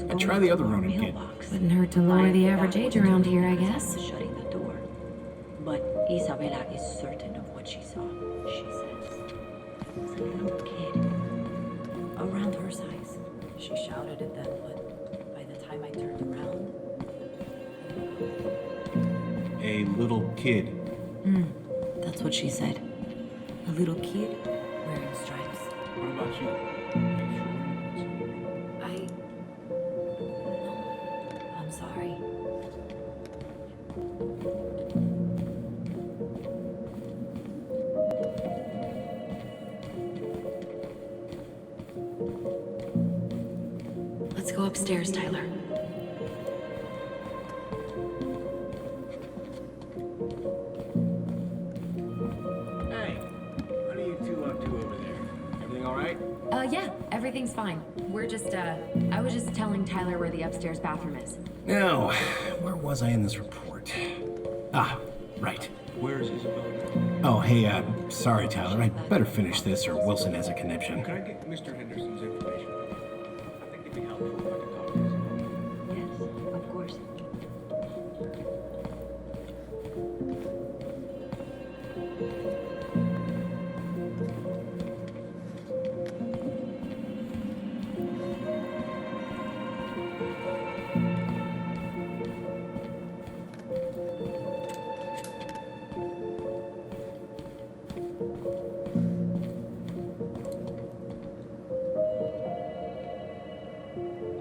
I'd try the other Ronin kid. Wouldn't hurt to lower the average age around here, I guess. Shutting the door. But Isabella is certain of what she saw. She says it was a little kid around her size. She shouted at them, but by the time I turned around, A little kid. that's what she said. A little kid wearing stripes. What about you? I'm sorry. Let's go upstairs, Tyler. Hey, what are you two up to over there? Everything all right? Yeah, everything's fine. We're just, I was just telling Tyler where the upstairs bathroom is. Now, where was I in this report? Ah, right. Where's Isabella? Oh, hey, sorry, Tyler. I better finish this or Wilson has a conniption. Can I get Mr. Henderson's information? I think it'd be helpful if I could talk to Isabella. Yes, of course.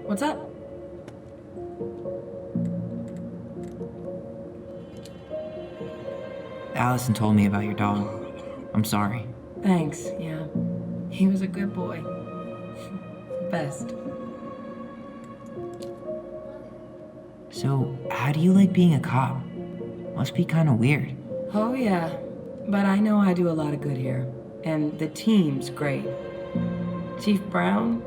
What's up? Allison told me about your dog. I'm sorry. Thanks, yeah. He was a good boy. Best. So, how do you like being a cop? Must be kind of weird. Oh, yeah. But I know I do a lot of good here. And the team's great. Chief Brown,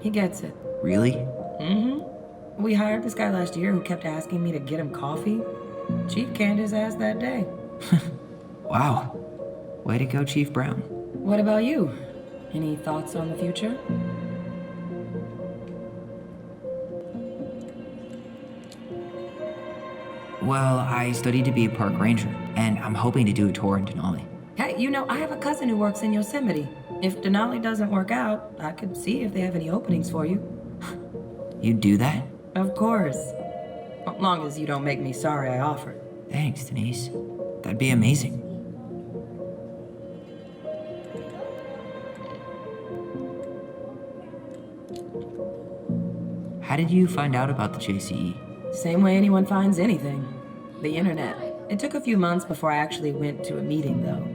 he gets it. Really? Mm-hmm. We hired this guy last year who kept asking me to get him coffee. Chief canned his ass that day. Wow. Way to go, Chief Brown. What about you? Any thoughts on the future? Well, I studied to be a park ranger, and I'm hoping to do a tour in Denali. Hey, you know, I have a cousin who works in Yosemite. If Denali doesn't work out, I could see if they have any openings for you. You'd do that? Of course. As long as you don't make me sorry I offered. Thanks, Denise. That'd be amazing. How did you find out about the JCE? Same way anyone finds anything. The internet. It took a few months before I actually went to a meeting, though.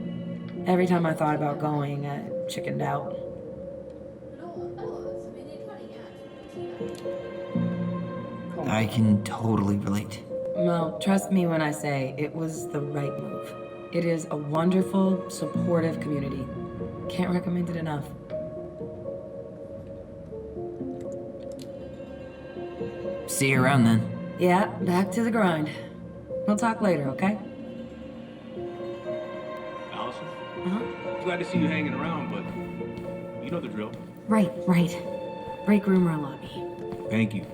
Every time I thought about going, I chickened out. I can totally relate. Well, trust me when I say it was the right move. It is a wonderful, supportive community. Can't recommend it enough. See you around then. Yeah, back to the grind. We'll talk later, okay? Allison? Uh-huh. Glad to see you hanging around, but you know the drill. Right. Break room or lobby. Thank you.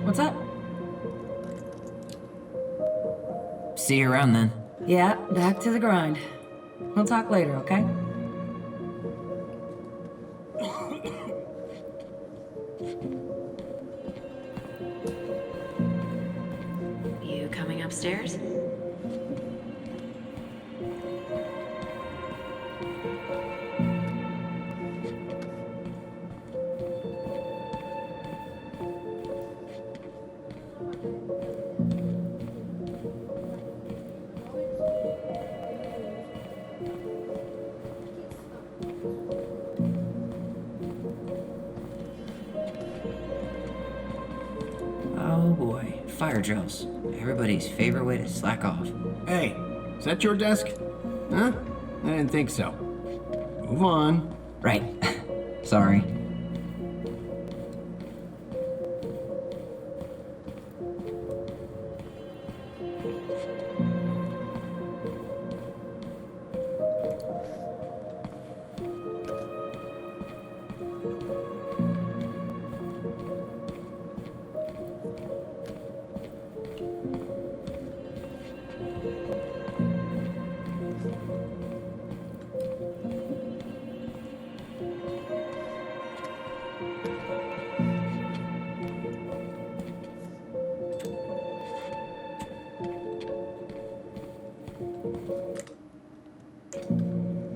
What's up? See you around then. Yeah, back to the grind. We'll talk later, okay? You coming upstairs? Oh boy, fire drills. Everybody's favorite way to slack off. Hey, is that your desk? Huh? I didn't think so. Move on. Right. Sorry.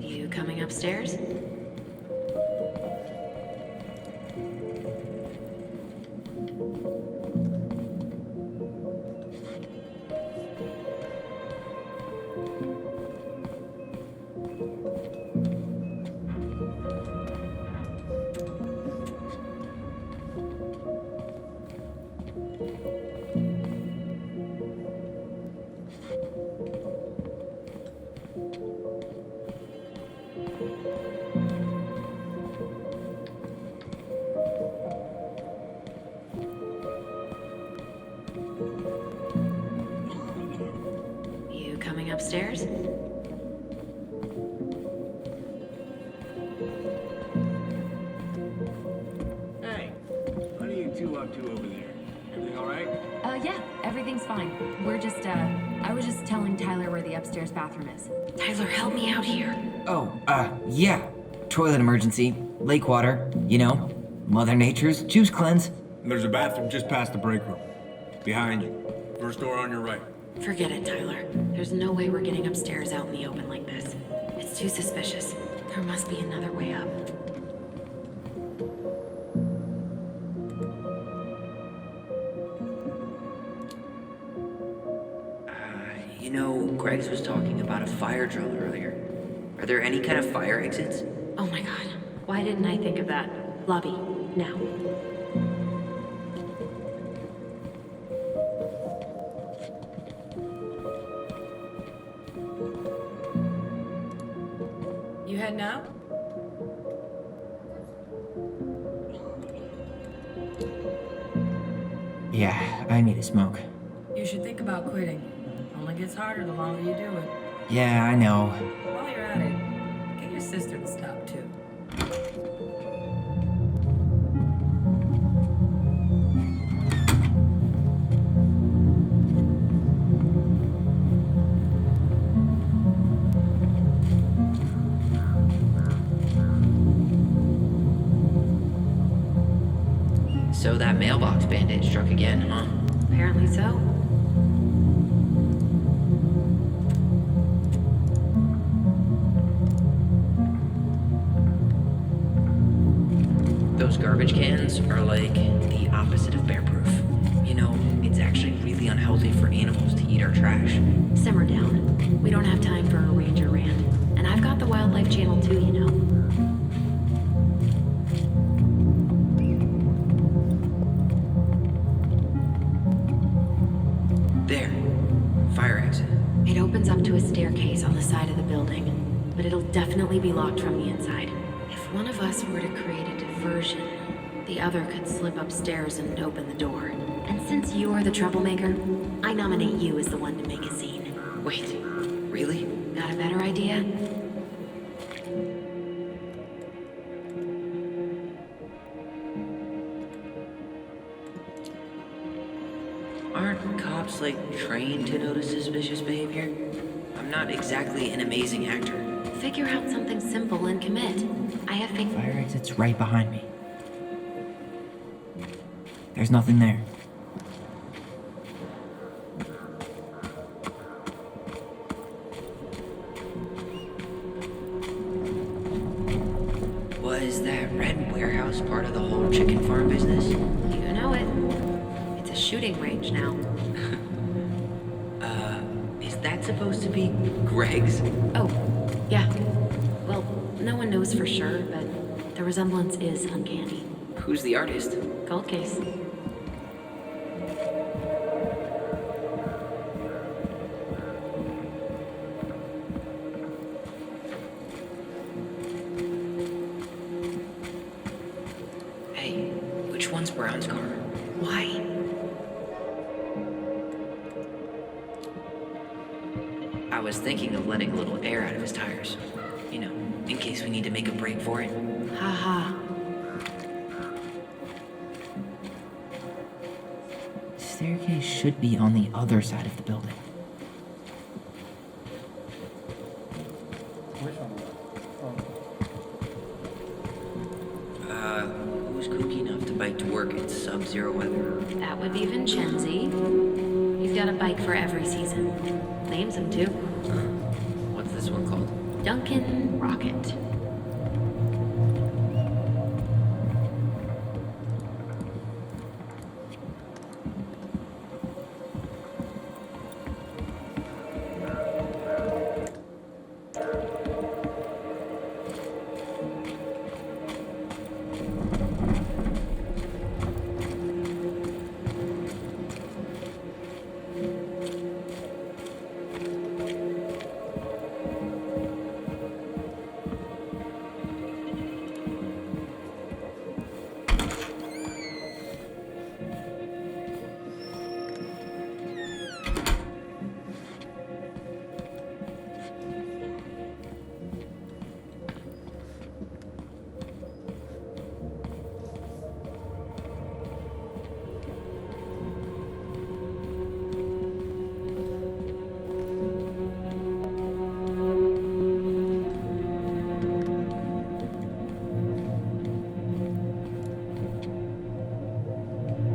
You coming upstairs? You coming upstairs? Hey, what are you two up to over there? Everything all right? Yeah, everything's fine. We're just, I was just telling Tyler where the upstairs bathroom is. Tyler, help me out here. Oh, yeah. Toilet emergency. Lake water. You know, Mother Nature's juice cleanse. There's a bathroom just past the break room. Behind you. First door on your right. Forget it, Tyler. There's no way we're getting upstairs out in the open like this. It's too suspicious. There must be another way up. You know, Greggs was talking about a fire drill earlier. Are there any kind of fire exits? Oh my god. Why didn't I think of that? Lobby, now. You heading out? Yeah, I need a smoke. You should think about quitting. Only gets harder the longer you do it. Yeah, I know. While you're at it, get your sister to stop too. So that mailbox bandit struck again, huh? Apparently so. Those garbage cans are like the opposite of bear-proof. You know, it's actually really unhealthy for animals to eat our trash. Simmer down. We don't have time for a ranger rant. And I've got the Wildlife Channel too, you know. There. Fire exit. It opens up to a staircase on the side of the building, but it'll definitely be locked from the inside. If one of us were to create a diversion, the other could slip upstairs and open the door. And since you're the troublemaker, I nominate you as the one to make a scene. Wait, really? Got a better idea? Aren't cops, like, trained to notice suspicious behavior? I'm not exactly an amazing actor. Figure out something simple and commit. I have faith. Fire exit's right behind me. There's nothing there. Was that red warehouse part of the whole chicken farm business? You know it. It's a shooting range now. Is that supposed to be Greg's? Oh, yeah. Well, no one knows for sure, but the resemblance is uncanny. Who's the artist? Cold case. Hey, which one's Brown's car? Why? I was thinking of letting a little air out of his tires. You know, in case we need to make a break for it. Haha. The staircase should be on the other side of the building. Which one? Who's kooky enough to bike to work in sub-zero weather? That would be Vincenzi. He's got a bike for every season. Names him too. What's this one called? Duncan Rocket.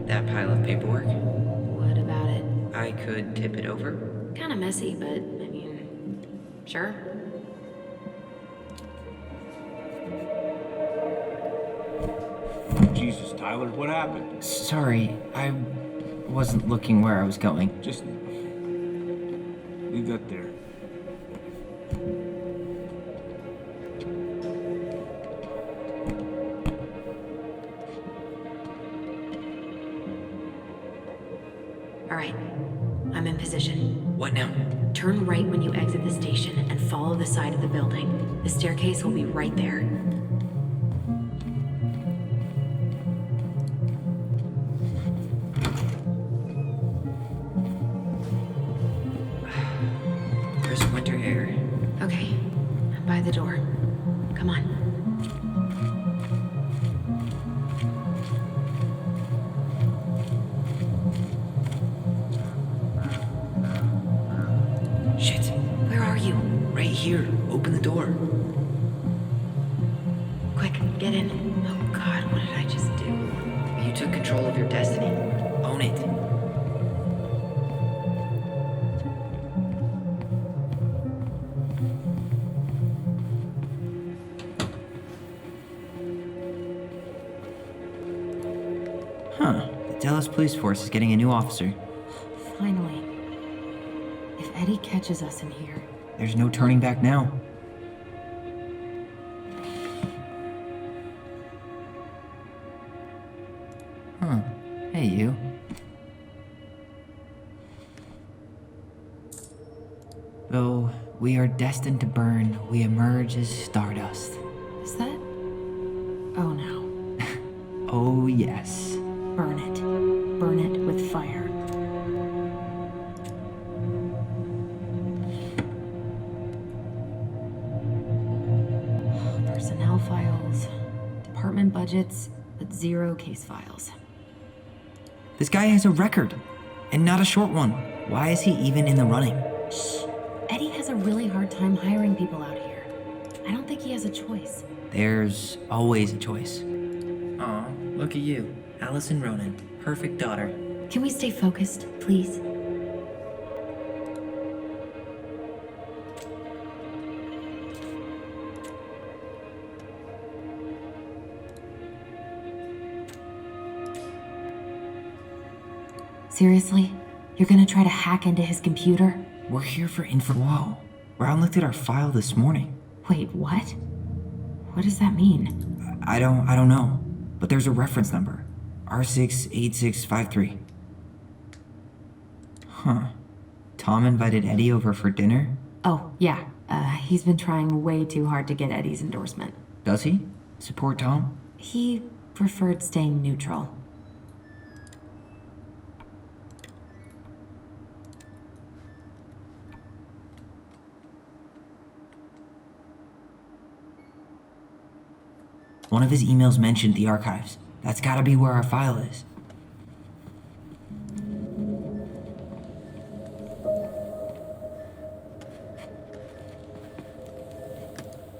That pile of paperwork? What about it? I could tip it over. Kinda messy, but I mean, sure. Jesus, Tyler, what happened? Sorry, I wasn't looking where I was going. Just leave that there. All right, I'm in position. What now? Turn right when you exit the station and follow the side of the building. The staircase will be right there. crisp winter air. Okay, I'm by the door. Come on. Shit. Where are you? Right here. Open the door. Quick, get in. Oh God, what did I just do? You took control of your destiny. Own it. Huh. The Dallas Police Force is getting a new officer. Finally. If Eddie catches us in here. There's no turning back now. Huh. Hey, you. Though we are destined to burn, we emerge as stardust. Is that? Oh no. Oh, yes. Burn it. Burn it with fire. Personnel files, department budgets, but 0 case files. This guy has a record, and not a short one. Why is he even in the running? Shh. Eddie has a really hard time hiring people out here. I don't think he has a choice. There's always a choice. Aw, look at you. Allison Ronan. Perfect daughter. Can we stay focused, please? Seriously? You're gonna try to hack into his computer? We're here for info. Whoa. Brown looked at our file this morning. Wait, what? What does that mean? I don't know. But there's a reference number. R68653. Huh. Tom invited Eddie over for dinner? Oh, yeah. He's been trying way too hard to get Eddie's endorsement. Does he? Support Tom? He preferred staying neutral. One of his emails mentioned the archives. That's gotta be where our file is.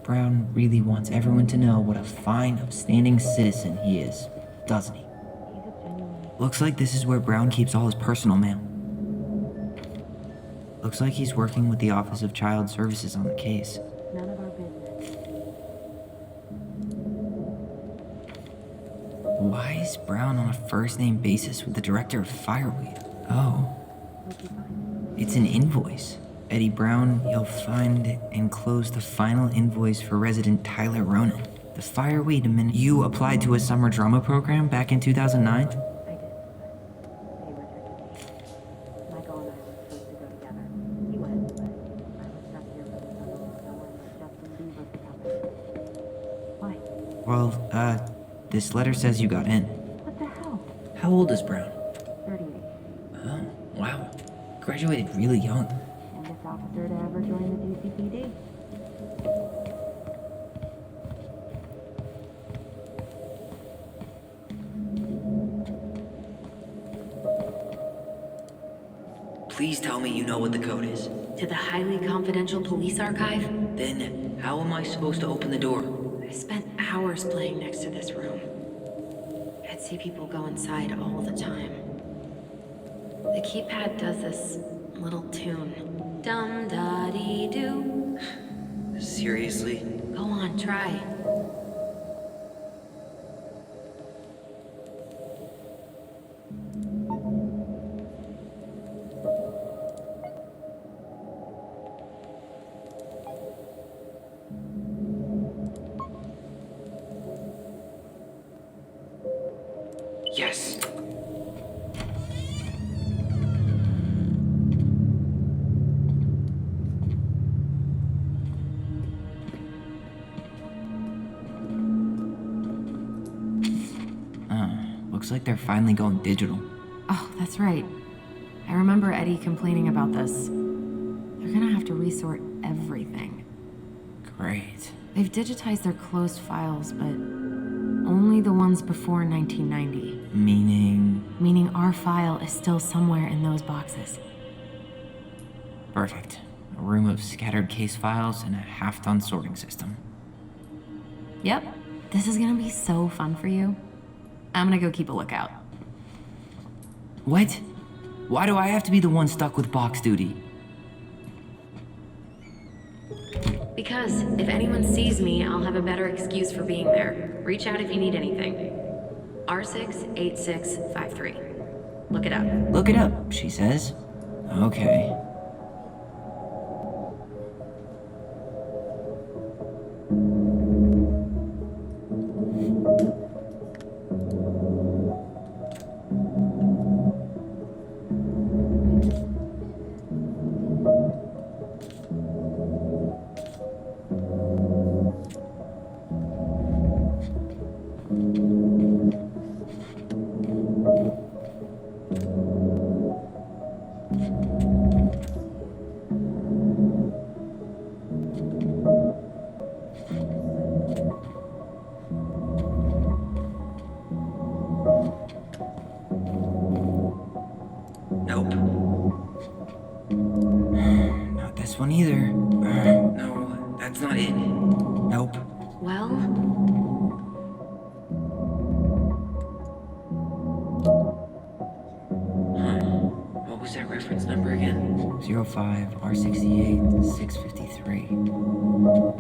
Brown really wants everyone to know what a fine, upstanding citizen he is, doesn't he? Looks like this is where Brown keeps all his personal mail. Looks like he's working with the Office of Child Services on the case. None of our business. Why is Brown on a first-name basis with the director of Fireweed? Oh. It's an invoice. Eddie Brown, you'll find enclosed the final invoice for resident Tyler Ronan. The Fireweed You applied to a summer drama program back in 2009? I did, but they rejected me. Michael and I were supposed to go together. He went, but I was stuck here for the summer with no one but Justin Beaver to cover. Why? Well, this letter says you got in. What the hell? How old is Brown? 38. Oh, wow. Graduated really young. Youngest officer to ever join the DCPD. Please tell me you know what the code is. To the highly confidential police archive? Then, how am I supposed to open the door? I spent hours playing next to this room. I'd see people go inside all the time. The keypad does this little tune. Dum-da-dee-doo. Seriously? Go on, try. Yes. Looks like they're finally going digital. Oh, that's right. I remember Eddie complaining about this. They're gonna have have to resort everything. Great. They've digitized their closed files, but only the ones before 1990. Meaning Meaning our file is still somewhere in those boxes. perfect. A room of scattered case files and a half-done sorting system. Yep. This is gonna be so fun for you. I'm gonna go keep a lookout. What? Why do I have to be the one stuck with box duty? Because if anyone sees me, I'll have a better excuse for being there. Reach out if you need anything. R68653. Look it up. Look it up, she says. Okay. Nope. Not this one either. No, that's not it. Nope. Well, What was that reference number again? 05 R68 653.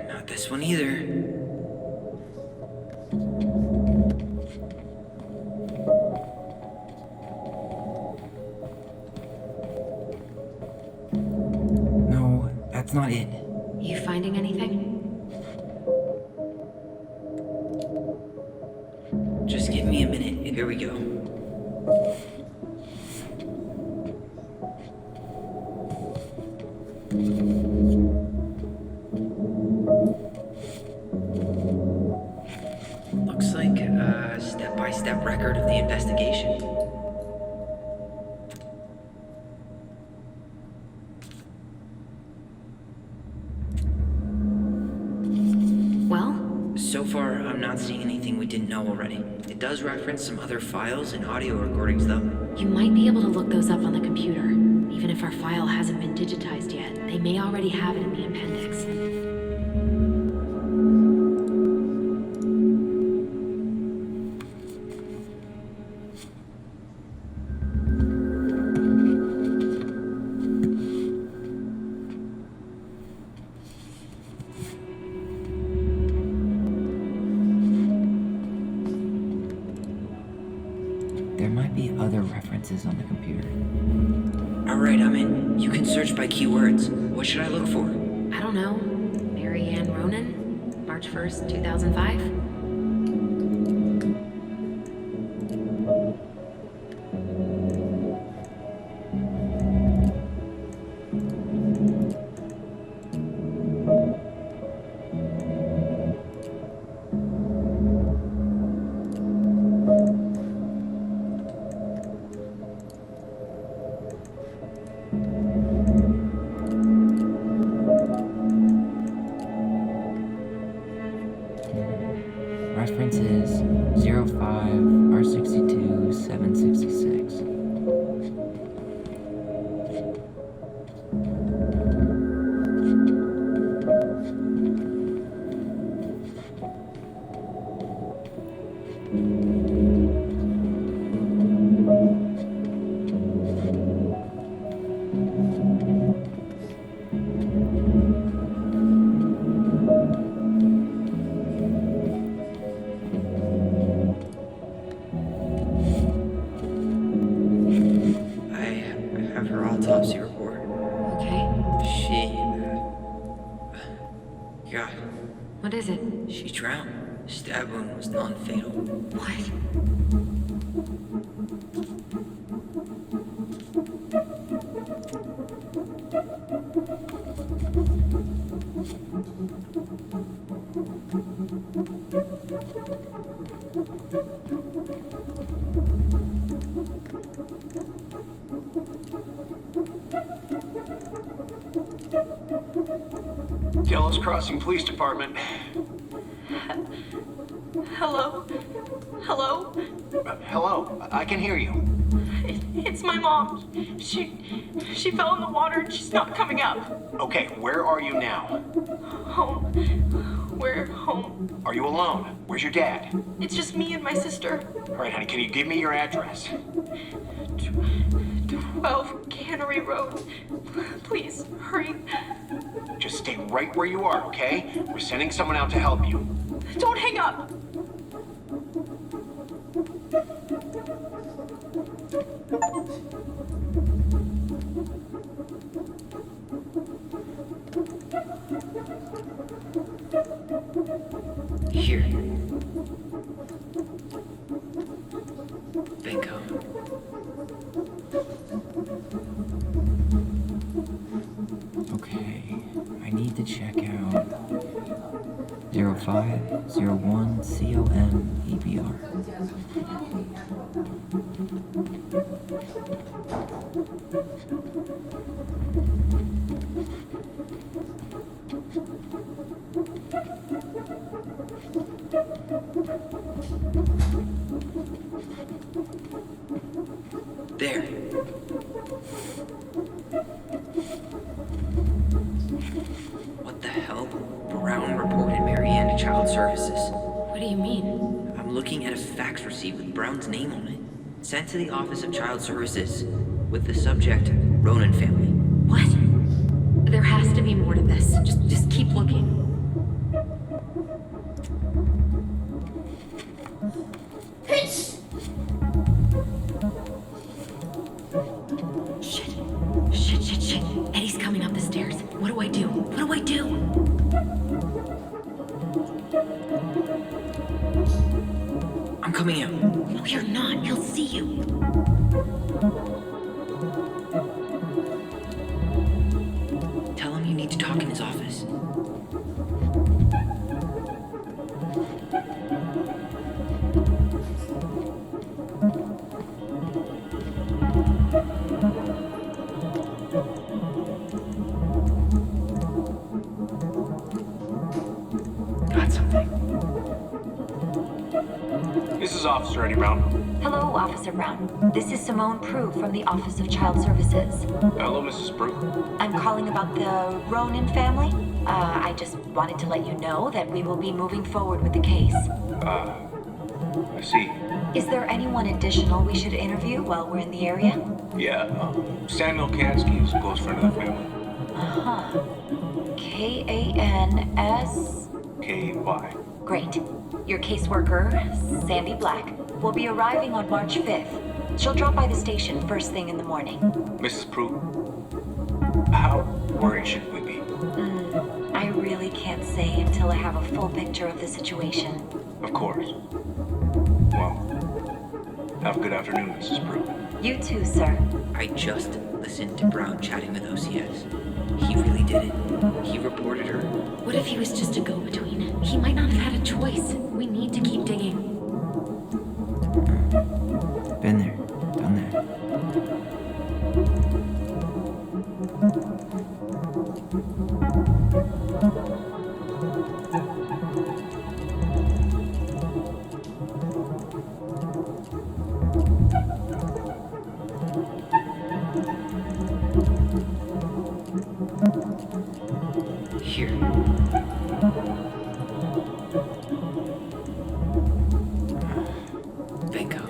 Not this one either. No, that's not it. you finding anything? Just give me a minute. Here we go. Looks like a step-by-step record of the investigation. Well, So far, I'm not seeing anything we didn't know already. It does reference some other files and audio recordings, though. you might be able to look those up on the computer. Even if our file hasn't been digitized yet, they may already have it in the appendix. There might be other references on the computer. Alright, I'm in. You can search by keywords. What should I look for? I don't know. Mary Ann Ronan? March 1st, 2005? References 05 R62 766. Autopsy report. Okay. God. What is it? She drowned. Stab wound was non-fatal. What? Dallas Crossing Police Department. Hello? Hello? Hello, I can hear you. It's my mom. She fell in the water and she's not coming up. Okay, where are you now? Home. We're home. Are you alone? Where's your dad? It's just me and my sister. All right, honey, can you give me your address? 12 Cannery Road. Please, hurry. Just stay right where you are, okay? We're sending someone out to help you. Don't hang up. Here. Bingo. Okay, I need to check out 0501 COM EBR. There. What the hell? Brown reported Marianne to Child Services. What do you mean? I'm looking at a fax receipt with Brown's name on it. Sent to the Office of Child Services with the subject, Ronan family. What? There has to be more to this. Just keep looking. Shit. Eddie's coming up the stairs. What do I do? I'm coming out. No, you're not. He'll see you. Tell him you need to talk in his office. Got something. This is Officer Eddie Brown. Hello, Officer Brown. This is Simone Prue from the Office of Child Services. Hello, Mrs. Prue. I'm calling about the Ronan family. I just wanted to let you know that we will be moving forward with the case. I see. Is there anyone additional we should interview while we're in the area? Yeah, Samuel Kansky is a close friend of the family. Uh-huh. K-A-N-S... K-Y. Great. Your caseworker, Sandy Black, will be arriving on March 5th. She'll drop by the station first thing in the morning. Mrs. Prue, how worried should we be? I really can't say until I have a full picture of the situation. Of course. Well, have a good afternoon, Mrs. Prue. You too, sir. I just listened to Brown chatting with OCS. He really did it. He reported her. What if he was just a go-between? He might not have had a choice. We need to keep digging. Been there, done that. Here. Bingo.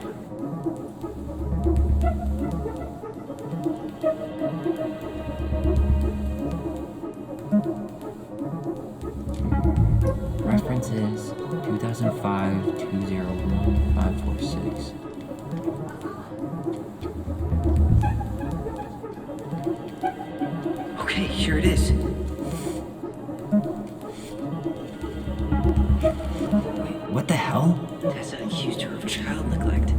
Reference is 2005-201-546. Okay, here it is. Wait, what the hell? Tessa accused her of child neglect.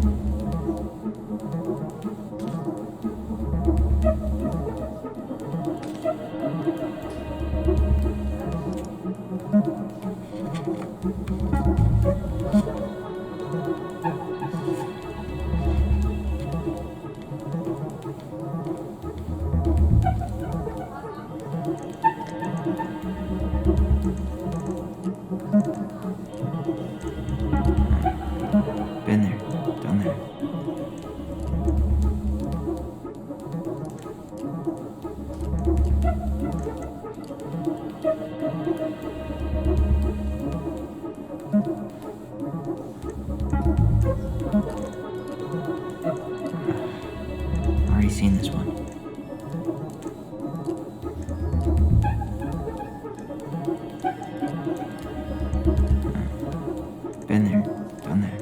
seen this one. Been there, done that.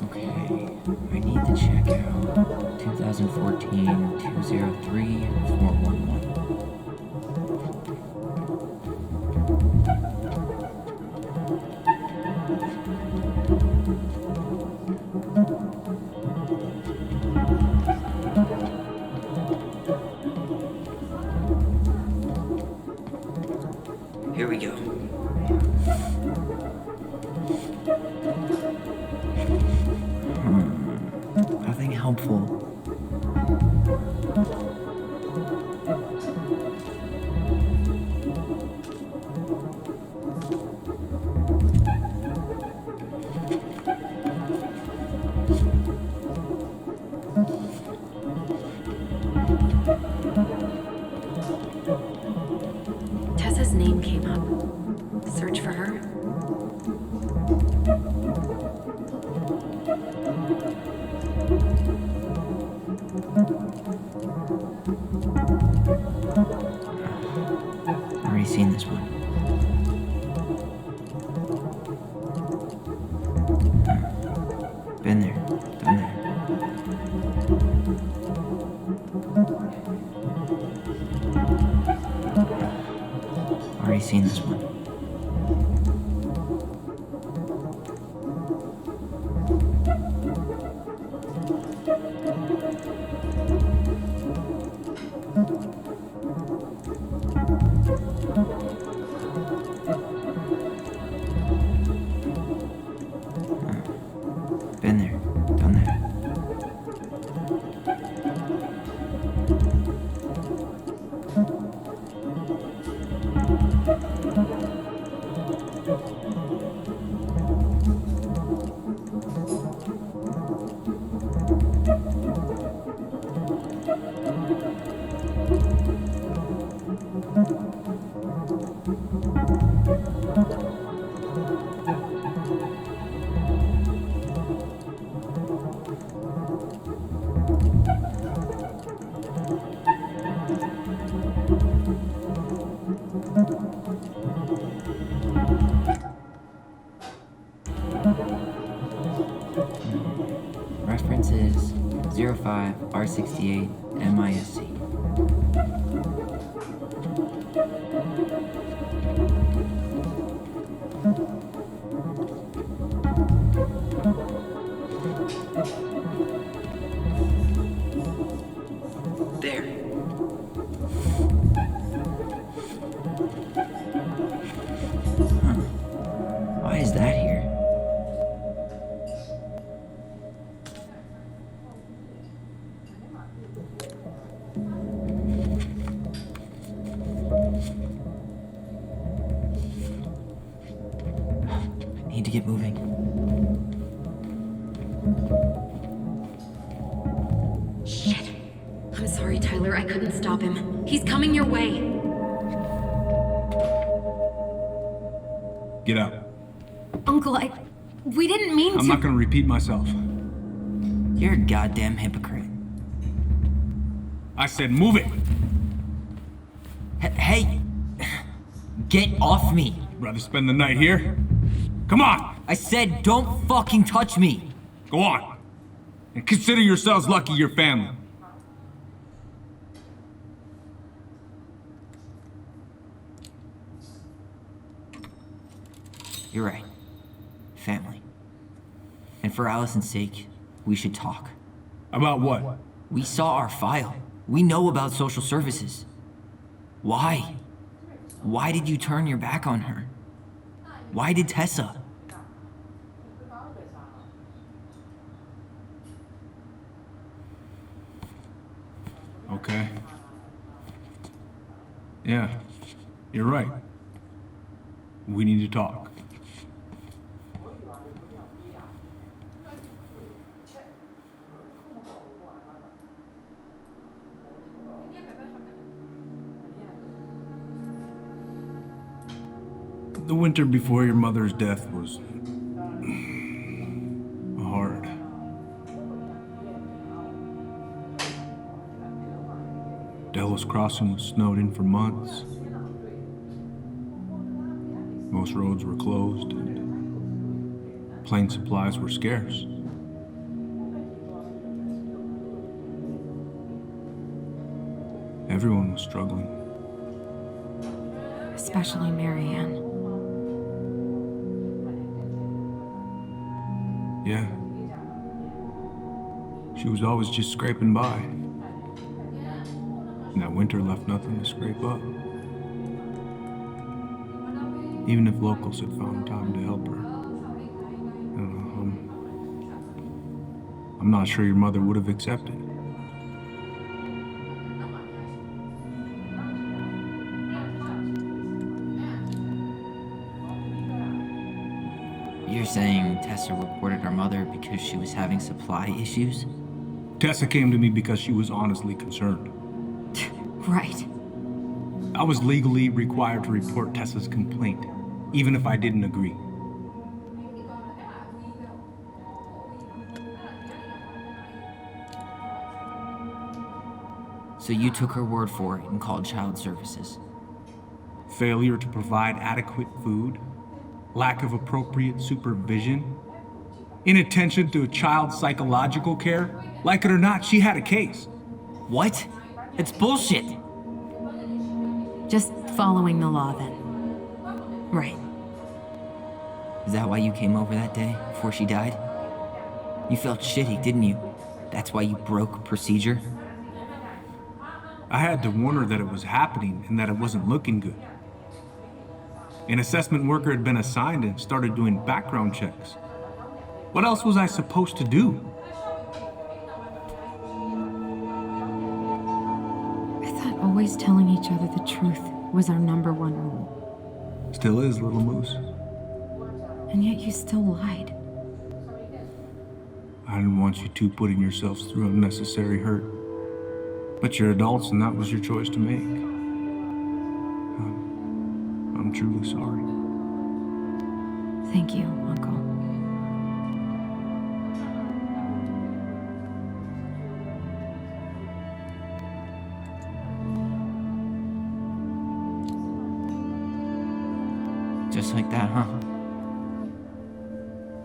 Okay, I need to check out 2014-203-411. Here we go. Nothing helpful. Tessa's name came up. Search for her? Already seen this one. Been there, done that. Already seen this one. Been there, done that. Reference is 05R68 MISC. There. Huh. Why is that here? Need to get moving. Shit. I'm sorry, Tyler. I couldn't stop him. He's coming your way. Get out. Uncle, we didn't mean to. I'm not gonna repeat myself. You're a goddamn hypocrite. I said move it. Hey! Get off me! Rather spend the night here? Come on! I said don't fucking touch me! Go on. And consider yourselves lucky you're family. You're right. Family. And for Allison's sake, we should talk. About what? We saw our file. We know about social services. Why? Why did you turn your back on her? Why did Tessa? Okay. Yeah, you're right. We need to talk. The winter before your mother's death was hard. Delos Crossing was snowed in for months. Most roads were closed and plane supplies were scarce. Everyone was struggling. Especially Marianne. Yeah. She was always just scraping by. And that winter left nothing to scrape up. Even if locals had found time to help her. I don't know, I'm not sure your mother would have accepted. You're saying Tessa reported her mother because she was having supply issues? Tessa came to me because she was honestly concerned. Right. I was legally required to report Tessa's complaint, even if I didn't agree. So you took her word for it and called child services? Failure to provide adequate food, lack of appropriate supervision, inattention to a child's psychological care. Like it or not, she had a case. What? It's bullshit! Just following the law then. Right. Is that why you came over that day, before she died? You felt shitty, didn't you? That's why you broke procedure? I had to warn her that it was happening and that it wasn't looking good. An assessment worker had been assigned and started doing background checks. What else was I supposed to do? I thought always telling each other the truth was our number one rule. Still is, little moose. And yet you still lied. I didn't want you two putting yourselves through unnecessary hurt. But you're adults and that was your choice to make. I'm truly sorry. Thank you, Uncle. Just like that, huh?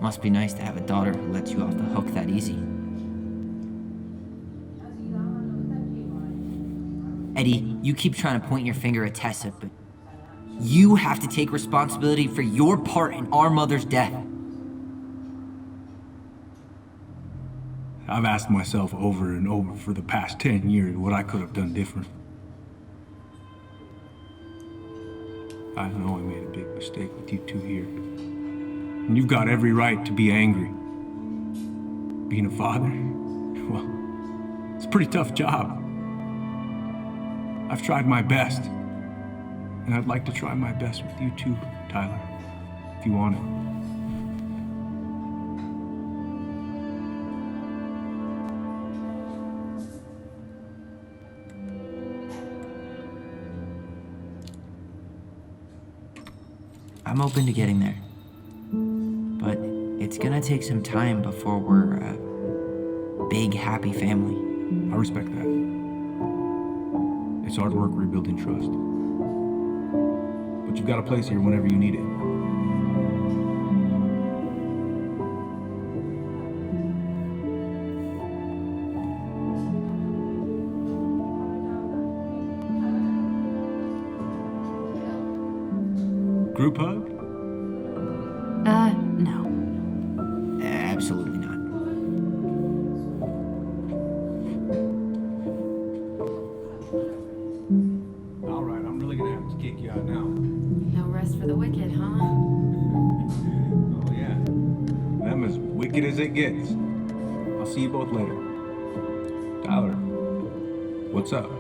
Must be nice to have a daughter who lets you off the hook that easy. Eddie, you keep trying to point your finger at Tessa, but you have to take responsibility for your part in our mother's death. I've asked myself over and over for the past 10 years what I could have done different. I know I made a big mistake with you two here. And you've got every right to be angry. Being a father, well, it's a pretty tough job. I've tried my best. And I'd like to try my best with you too, Tyler, if you want it. I'm open to getting there. But it's gonna take some time before we're a big, happy family. I respect that. It's hard work rebuilding trust. But you've got a place here whenever you need it. Group hug? No. Absolutely not. All right, I'm really gonna have to kick you out now. No rest for the wicked, huh? Oh yeah. I'm as wicked as it gets. I'll see you both later. Tyler, what's up?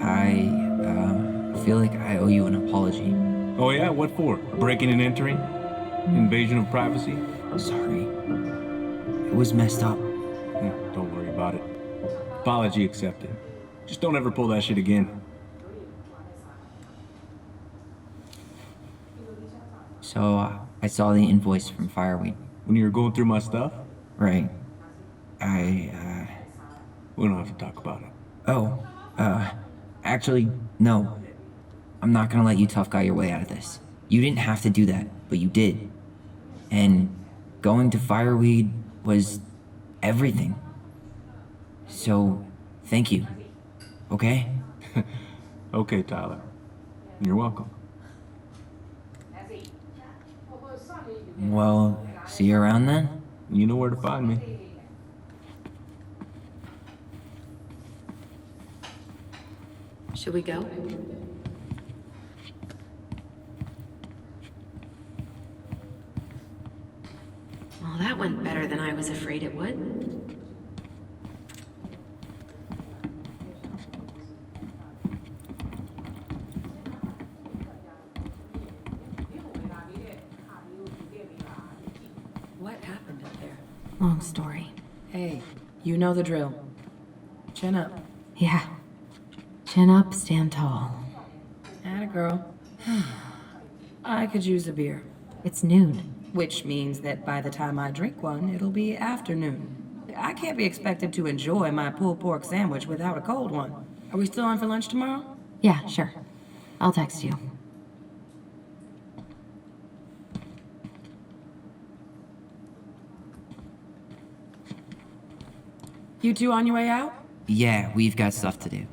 I feel like I owe you an apology. Oh yeah, what for? Breaking and entering? Invasion of privacy? Sorry. It was messed up. Don't worry about it. Apology accepted. Just don't ever pull that shit again. So, I saw the invoice from Fireweed. When you were going through my stuff? Right. We don't have to talk about it. Oh, actually, no. I'm not gonna let you tough guy your way out of this. You didn't have to do that, but you did. And going to Fireweed was everything. So, thank you. Okay? Okay, Tyler. You're welcome. Well, see you around then? You know where to find me. Should we go? Well, that went better than I was afraid it would. What happened up there? Long story. Hey, you know the drill. Chin up. Yeah. Chin up, stand tall. Atta girl. I could use a beer. It's noon. Which means that by the time I drink one, it'll be afternoon. I can't be expected to enjoy my pulled pork sandwich without a cold one. Are we still on for lunch tomorrow? Yeah, sure. I'll text you. You two on your way out? Yeah, we've got stuff to do.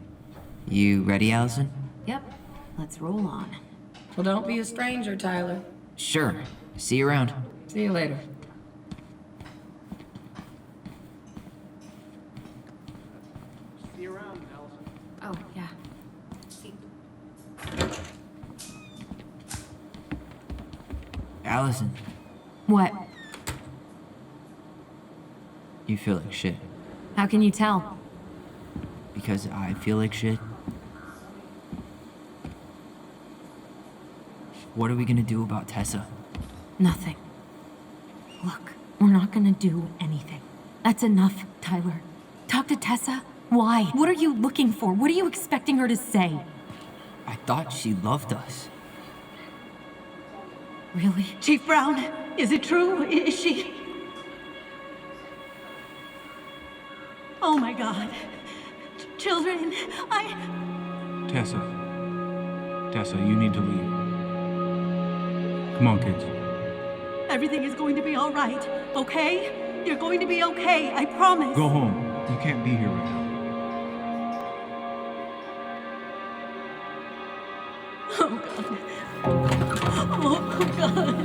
You ready, Allison? Yep. Let's roll on. Well, don't be a stranger, Tyler. Sure. See you around. See you later. See you around, Allison. Oh, yeah. Allison, What? you feel like shit. How can you tell? Because I feel like shit. What are we gonna do about Tessa? Nothing. Look, we're not gonna do anything. That's enough, Tyler. Talk to Tessa? Why? What are you looking for? What are you expecting her to say? I thought she loved us. Really? Chief Brown, is it true? Is she... Oh my God. Children, Tessa. Tessa, you need to leave. Come on, kids. Everything is going to be all right, okay? You're going to be okay, I promise. Go home. You can't be here right now. Oh, God. Oh, God.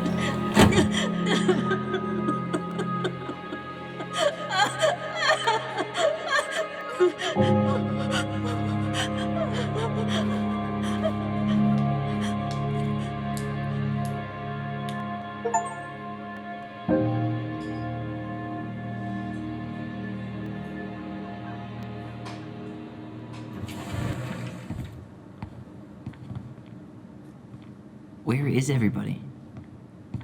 Where is everybody?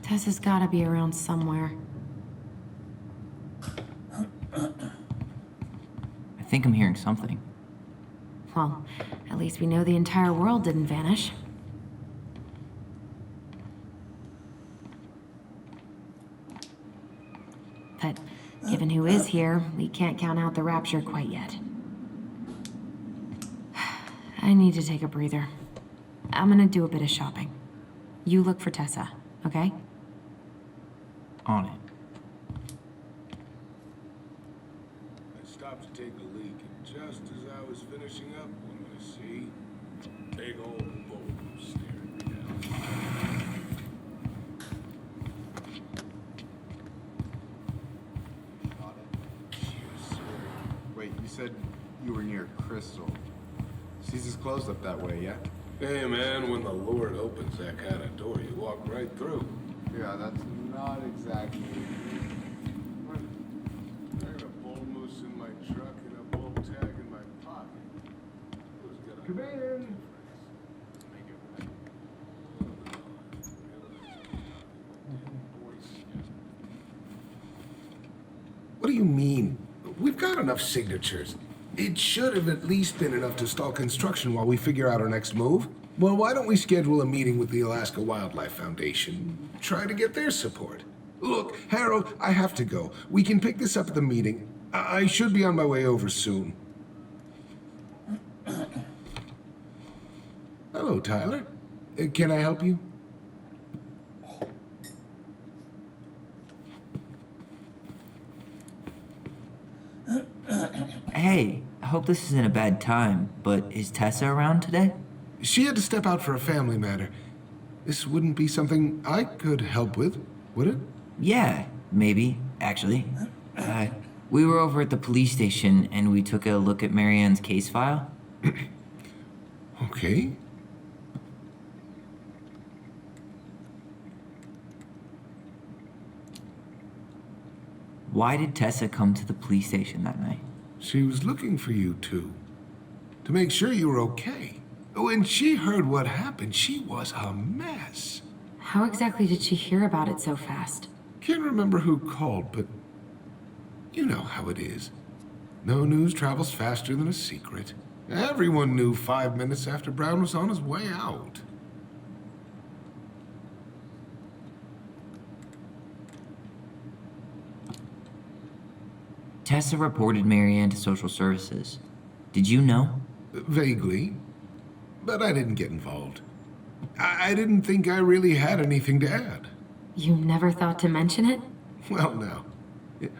Tessa's gotta be around somewhere. I think I'm hearing something. Well, at least we know the entire world didn't vanish. But given who is here, we can't count out the rapture quite yet. I need to take a breather. I'm gonna do a bit of shopping. You look for Tessa, okay? On it. I stopped to take a leak, and just as I was finishing up, what do I see? Big old boat staring me down. Wait, you said you were near Crystal. Caesar's closed up that way, yeah? Hey man, when the Lord opens that kind of door, you walk right through. Yeah, that's not exactly. I got a bull moose in my truck and a bull tag in my pocket. Who's gonna come in? What do you mean? We've got enough signatures. It should have at least been enough to stall construction while we figure out our next move. Well, why don't we schedule a meeting with the Alaska Wildlife Foundation? Try to get their support. Look, Harold, I have to go. We can pick this up at the meeting. I should be on my way over soon. Hello, Tyler. Can I help you? Hey, I hope this isn't a bad time, but is Tessa around today? She had to step out for a family matter. This wouldn't be something I could help with, would it? Yeah, maybe, actually. We were over at the police station and we took a look at Marianne's case file. Okay. Why did Tessa come to the police station that night? She was looking for you two. To make sure you were okay. When she heard what happened, she was a mess. How exactly did she hear about it so fast? Can't remember who called, but you know how it is. No news travels faster than a secret. Everyone knew 5 minutes after Brown was on his way out. Tessa reported Marianne to social services. Did you know? Vaguely, but I didn't get involved. I didn't think I really had anything to add. You never thought to mention it? Well, now,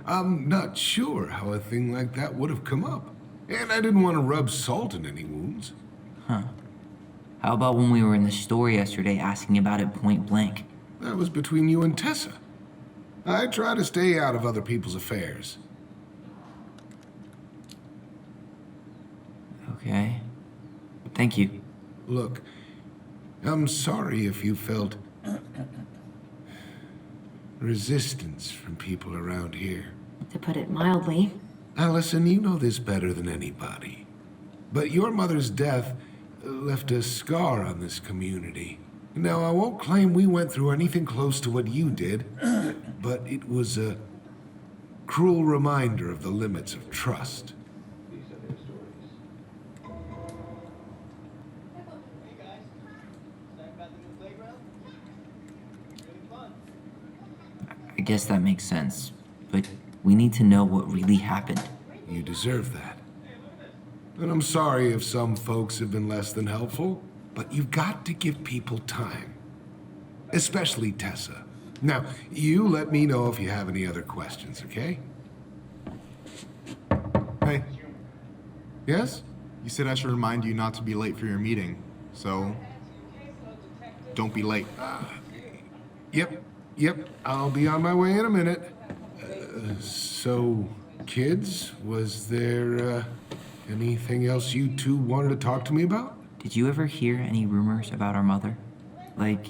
I'm not sure how a thing like that would have come up. And I didn't want to rub salt in any wounds. Huh. How about when we were in the store yesterday asking about it point blank? That was between you and Tessa. I try to stay out of other people's affairs. Okay. Thank you. Look, I'm sorry if you felt resistance from people around here. To put it mildly. Allison, you know this better than anybody. But your mother's death left a scar on this community. Now, I won't claim we went through anything close to what you did, but it was a cruel reminder of the limits of trust. I guess that makes sense, but we need to know what really happened. You deserve that. And I'm sorry if some folks have been less than helpful, but you've got to give people time. Especially Tessa. Now, you let me know if you have any other questions, okay? Hey, Yes? you said I should remind you not to be late for your meeting, so don't be late. Yep, I'll be on my way in a minute. So, kids, was there anything else you two wanted to talk to me about? Did you ever hear any rumors about our mother? Like,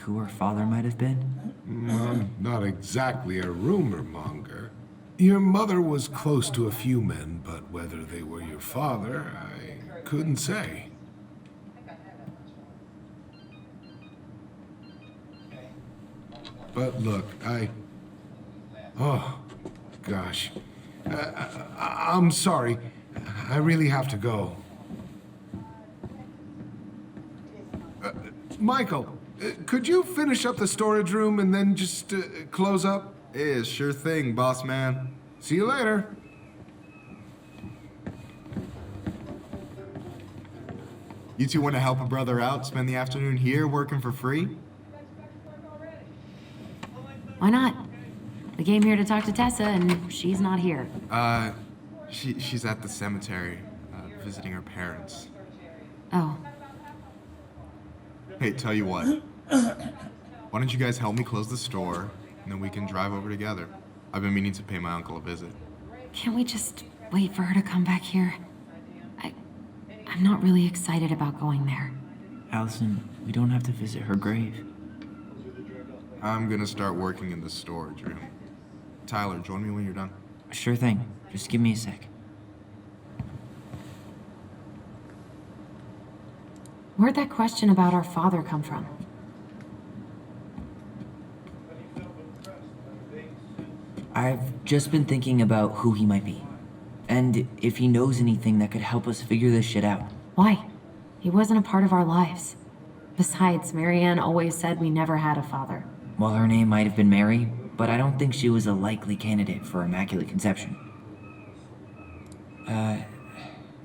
who her father might have been? I'm not exactly a rumor monger. Your mother was close to a few men, but whether they were your father, I couldn't say. But look, oh, gosh. I'm sorry. I really have to go. Michael, could you finish up the storage room and then just close up? Yeah, sure thing, boss man. See you later. You two want to help a brother out, spend the afternoon here working for free? Why not? We came here to talk to Tessa, and she's not here. She's at the cemetery, visiting her parents. Oh. Hey, tell you what. Why don't you guys help me close the store, and then we can drive over together? I've been meaning to pay my uncle a visit. Can't we just wait for her to come back here? I'm not really excited about going there. Allison, we don't have to visit her grave. I'm gonna start working in the storage room. Tyler, join me when you're done. Sure thing. Just give me a sec. Where'd that question about our father come from? I've just been thinking about who he might be. And if he knows anything that could help us figure this shit out. Why? He wasn't a part of our lives. Besides, Marianne always said we never had a father. Well, her name might have been Mary, but I don't think she was a likely candidate for Immaculate Conception.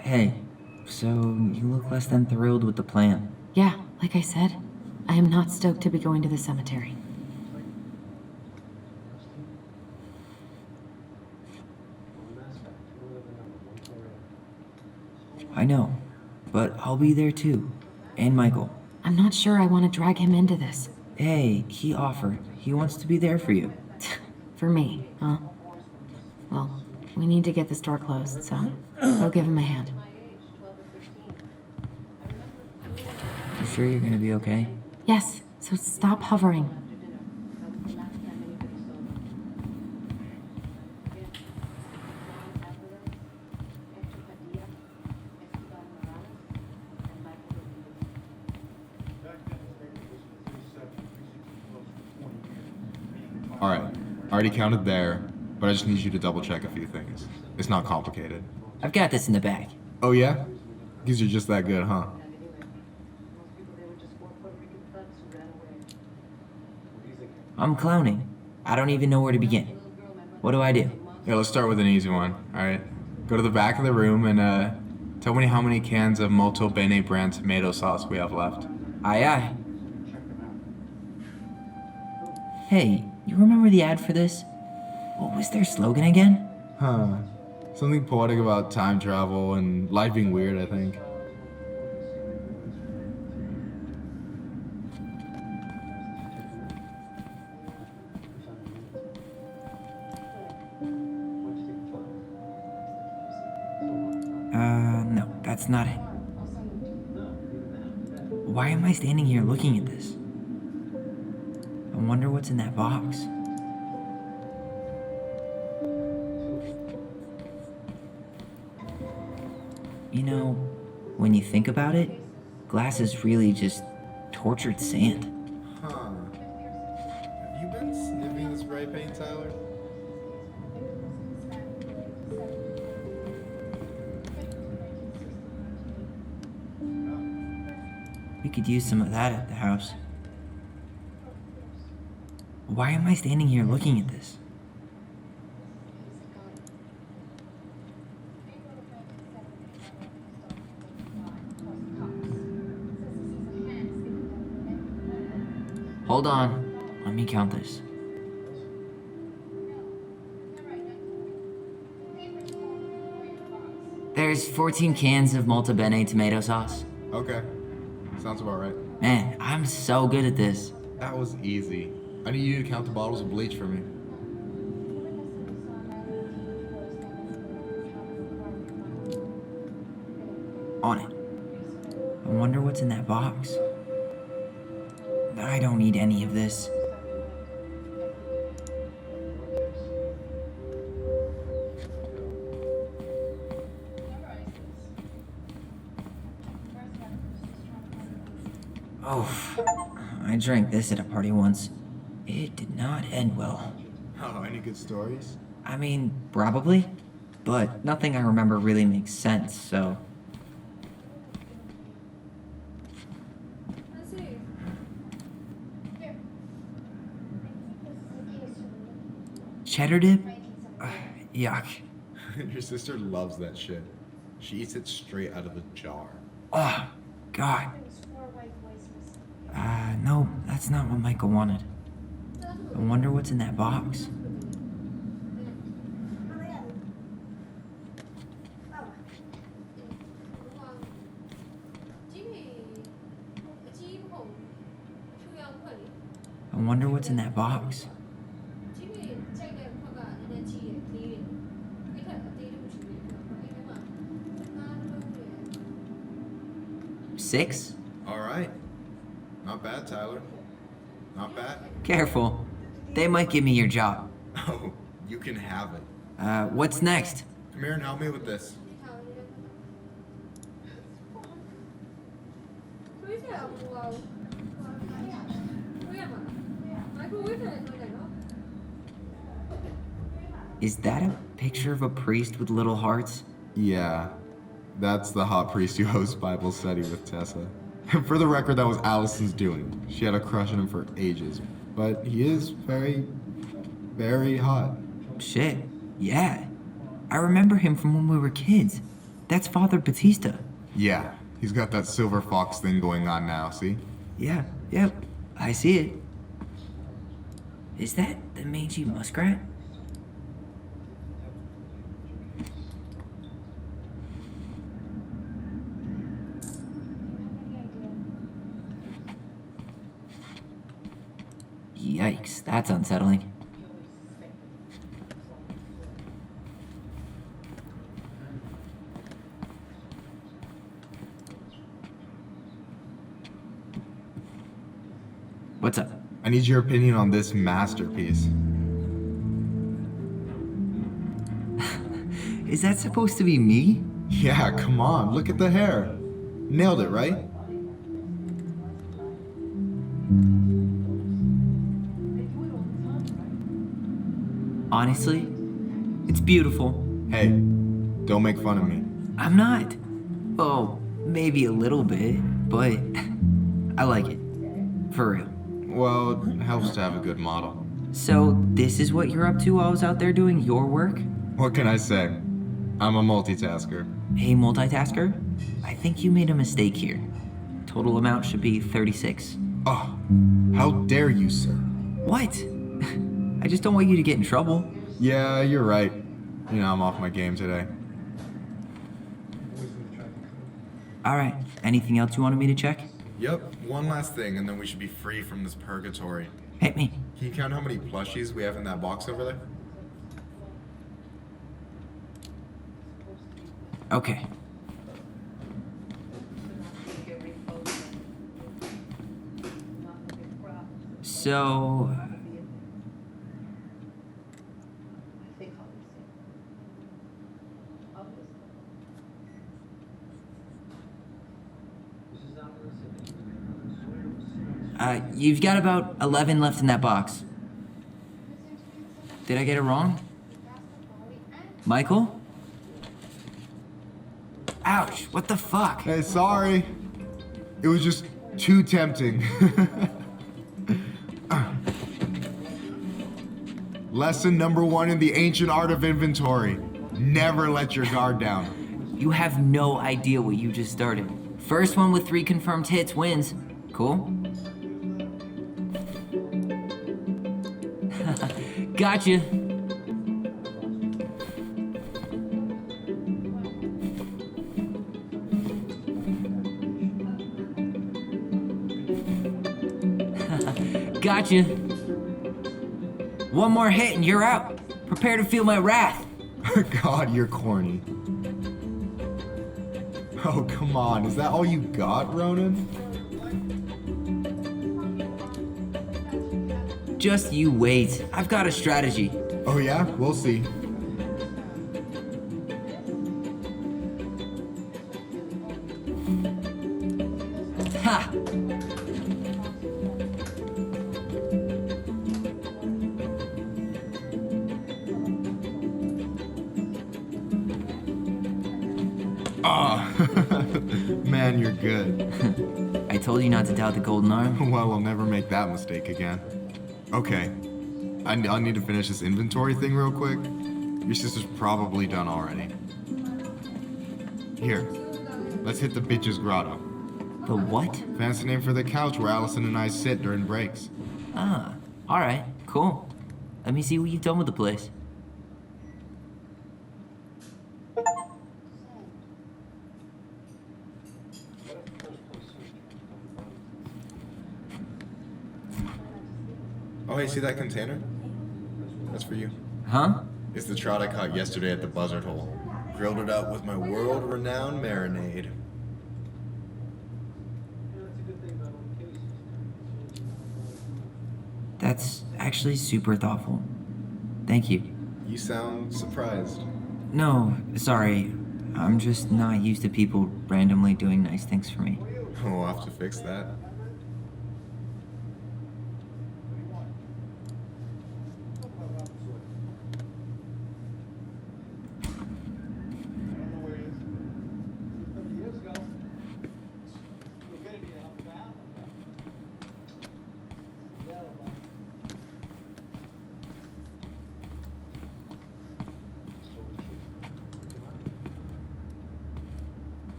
Hey, so you look less than thrilled with the plan. Yeah, like I said, I am not stoked to be going to the cemetery. I know, but I'll be there too. And Michael. I'm not sure I want to drag him into this. Hey, he offered. He wants to be there for you. For me, huh? Well, we need to get the store closed, so go give him a hand. You sure you're gonna be okay? Yes, so stop hovering. Alright, I already counted there, but I just need you to double check a few things. It's not complicated. I've got this in the bag. Oh yeah? Because you're just that good, huh? I'm clowning. I don't even know where to begin. What do I do? Yeah, let's start with an easy one, alright? Go to the back of the room and tell me how many cans of Molto Bene brand tomato sauce we have left. Aye aye. Hey, you remember the ad for this? What was their slogan again? Huh. Something poetic about time travel and life being weird, I think. No, that's not it. Why am I standing here looking at this? I wonder what's in that box. You know, when you think about it, glass is really just tortured sand. Huh. Have you been sniffing the spray paint, Tyler? We could use some of that at the house. Why am I standing here looking at this? Hold on. Let me count this. There's 14 cans of Molto Bene tomato sauce. Okay. Sounds about right. Man, I'm so good at this. That was easy. I need you to count the bottles of bleach for me. On it. I wonder what's in that box. I don't need any of this. Oh, I drank this at a party once. It did not end well. Oh, any good stories? I mean, probably, but nothing I remember really makes sense, so... Cheddar dip? Yuck. Your sister loves that shit. She eats it straight out of the jar. Oh, God. No, that's not what Michael wanted. I wonder what's in that box. I wonder what's in that box. Six? All right. Not bad, Tyler. Not bad. Careful. They might give me your job. Oh, you can have it. What's next? Come here and help me with this. Is that a picture of a priest with little hearts? Yeah, that's the hot priest who hosts Bible study with Tessa. And for the record, that was Allison's doing. She had a crush on him for ages. But he is very, very hot. Shit, yeah. I remember him from when we were kids. That's Father Batista. Yeah, he's got that silver fox thing going on now, see? Yeah, yep, I see it. Is that the mangy muskrat? Yikes, that's unsettling. What's up? I need your opinion on this masterpiece. Is that supposed to be me? Yeah, come on, look at the hair. Nailed it, right? Honestly, it's beautiful. Hey, don't make fun of me. I'm not. Oh, maybe a little bit, but I like it. For real. Well, it helps to have a good model. So, this is what you're up to while I was out there doing your work? What can I say? I'm a multitasker. Hey, multitasker? I think you made a mistake here. Total amount should be 36. Oh, how dare you, sir? What? I just don't want you to get in trouble. Yeah, you're right. You know, I'm off my game today. Alright, anything else you wanted me to check? Yep, one last thing, and then we should be free from this purgatory. Hit me. Can you count how many plushies we have in that box over there? Okay. So... you've got about 11 left in that box. Did I get it wrong? Michael? Ouch, what the fuck? Hey, sorry. It was just too tempting. Lesson number 1 in the ancient art of inventory. Never let your guard down. You have no idea what you just started. First one with 3 confirmed hits wins. Cool? Gotcha. Gotcha. One more hit and you're out. Prepare to feel my wrath. God, you're corny. Oh, come on. Is that all you got, Ronan? Just you wait. I've got a strategy. Oh yeah? We'll see. Ha! Ah, man, you're good. I told you not to doubt the golden arm. Well, I'll never make that mistake again. Okay, I need to finish this inventory thing real quick. Your sister's probably done already. Here, let's hit the bitch's grotto. The what? Fancy name for the couch where Allison and I sit during breaks. Ah, alright, cool. Let me see what you've done with the place. Oh, hey, see that container? That's for you. Huh? It's the trout I caught yesterday at the buzzard hole. Grilled it up with my world-renowned marinade. That's actually super thoughtful. Thank you. You sound surprised. No, sorry. I'm just not used to people randomly doing nice things for me. We'll have to fix that.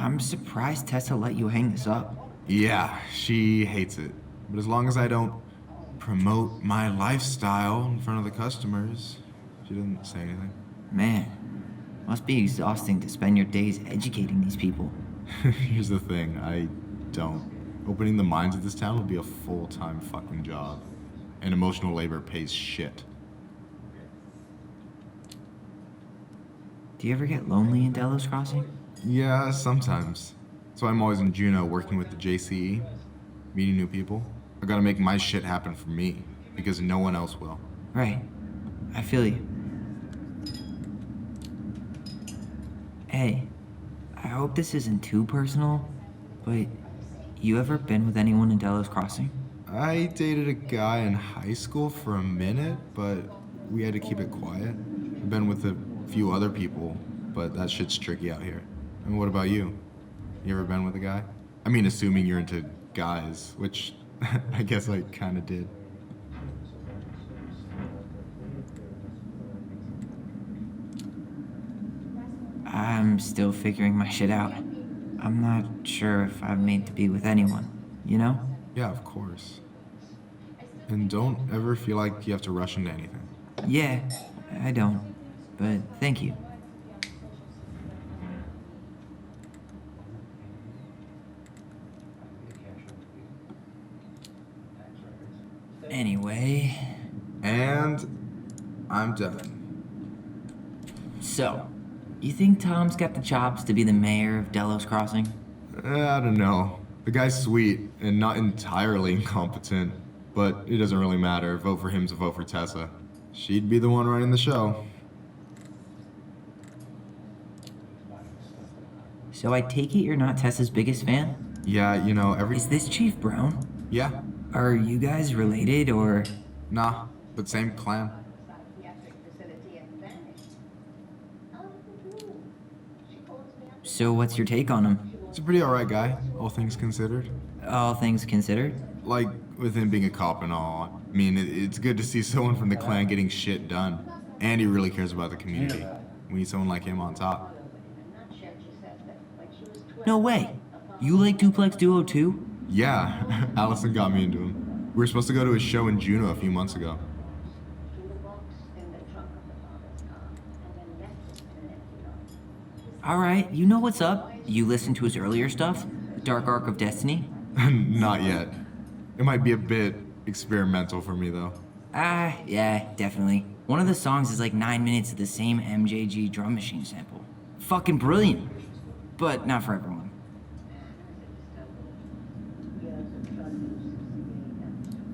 I'm surprised Tessa let you hang this up. Yeah, she hates it. But as long as I don't promote my lifestyle in front of the customers, she doesn't say anything. Man, must be exhausting to spend your days educating these people. Here's the thing, I don't. Opening the mines of this town will be a full-time fucking job. And emotional labor pays shit. Do you ever get lonely in Delos Crossing? Yeah, sometimes. So I'm always in Juneau working with the JCE, meeting new people. I gotta make my shit happen for me, because no one else will. Right. I feel you. Hey, I hope this isn't too personal, but you ever been with anyone in Delos Crossing? I dated a guy in high school for a minute, but we had to keep it quiet. I've been with a few other people, but that shit's tricky out here. And what about you? You ever been with a guy? I mean, assuming you're into guys, which I guess I kinda did. I'm still figuring my shit out. I'm not sure if I'm made to be with anyone, you know? Yeah, of course. And don't ever feel like you have to rush into anything. Yeah, I don't. But thank you. Anyway. And I'm done. So, you think Tom's got the chops to be the mayor of Delos Crossing? I don't know. The guy's sweet and not entirely incompetent, but it doesn't really matter. Vote for him's a vote for Tessa. She'd be the one running the show. So I take it you're not Tessa's biggest fan? Yeah, you know, Is this Chief Brown? Yeah. Are you guys related, or...? Nah, but same clan. So what's your take on him? He's a pretty alright guy, all things considered. All things considered? Like, with him being a cop and all. I mean, it's good to see someone from the clan getting shit done. And he really cares about the community. We need someone like him on top. No way. You like Duplex Duo too? Yeah, Allison got me into him. We were supposed to go to a show in Juneau a few months ago. Alright, you know what's up. You listened to his earlier stuff? Dark Arc of Destiny? Not yet. It might be a bit experimental for me, though. Yeah, definitely. One of the songs is like 9 minutes of the same MJG drum machine sample. Fucking brilliant. But not for everyone.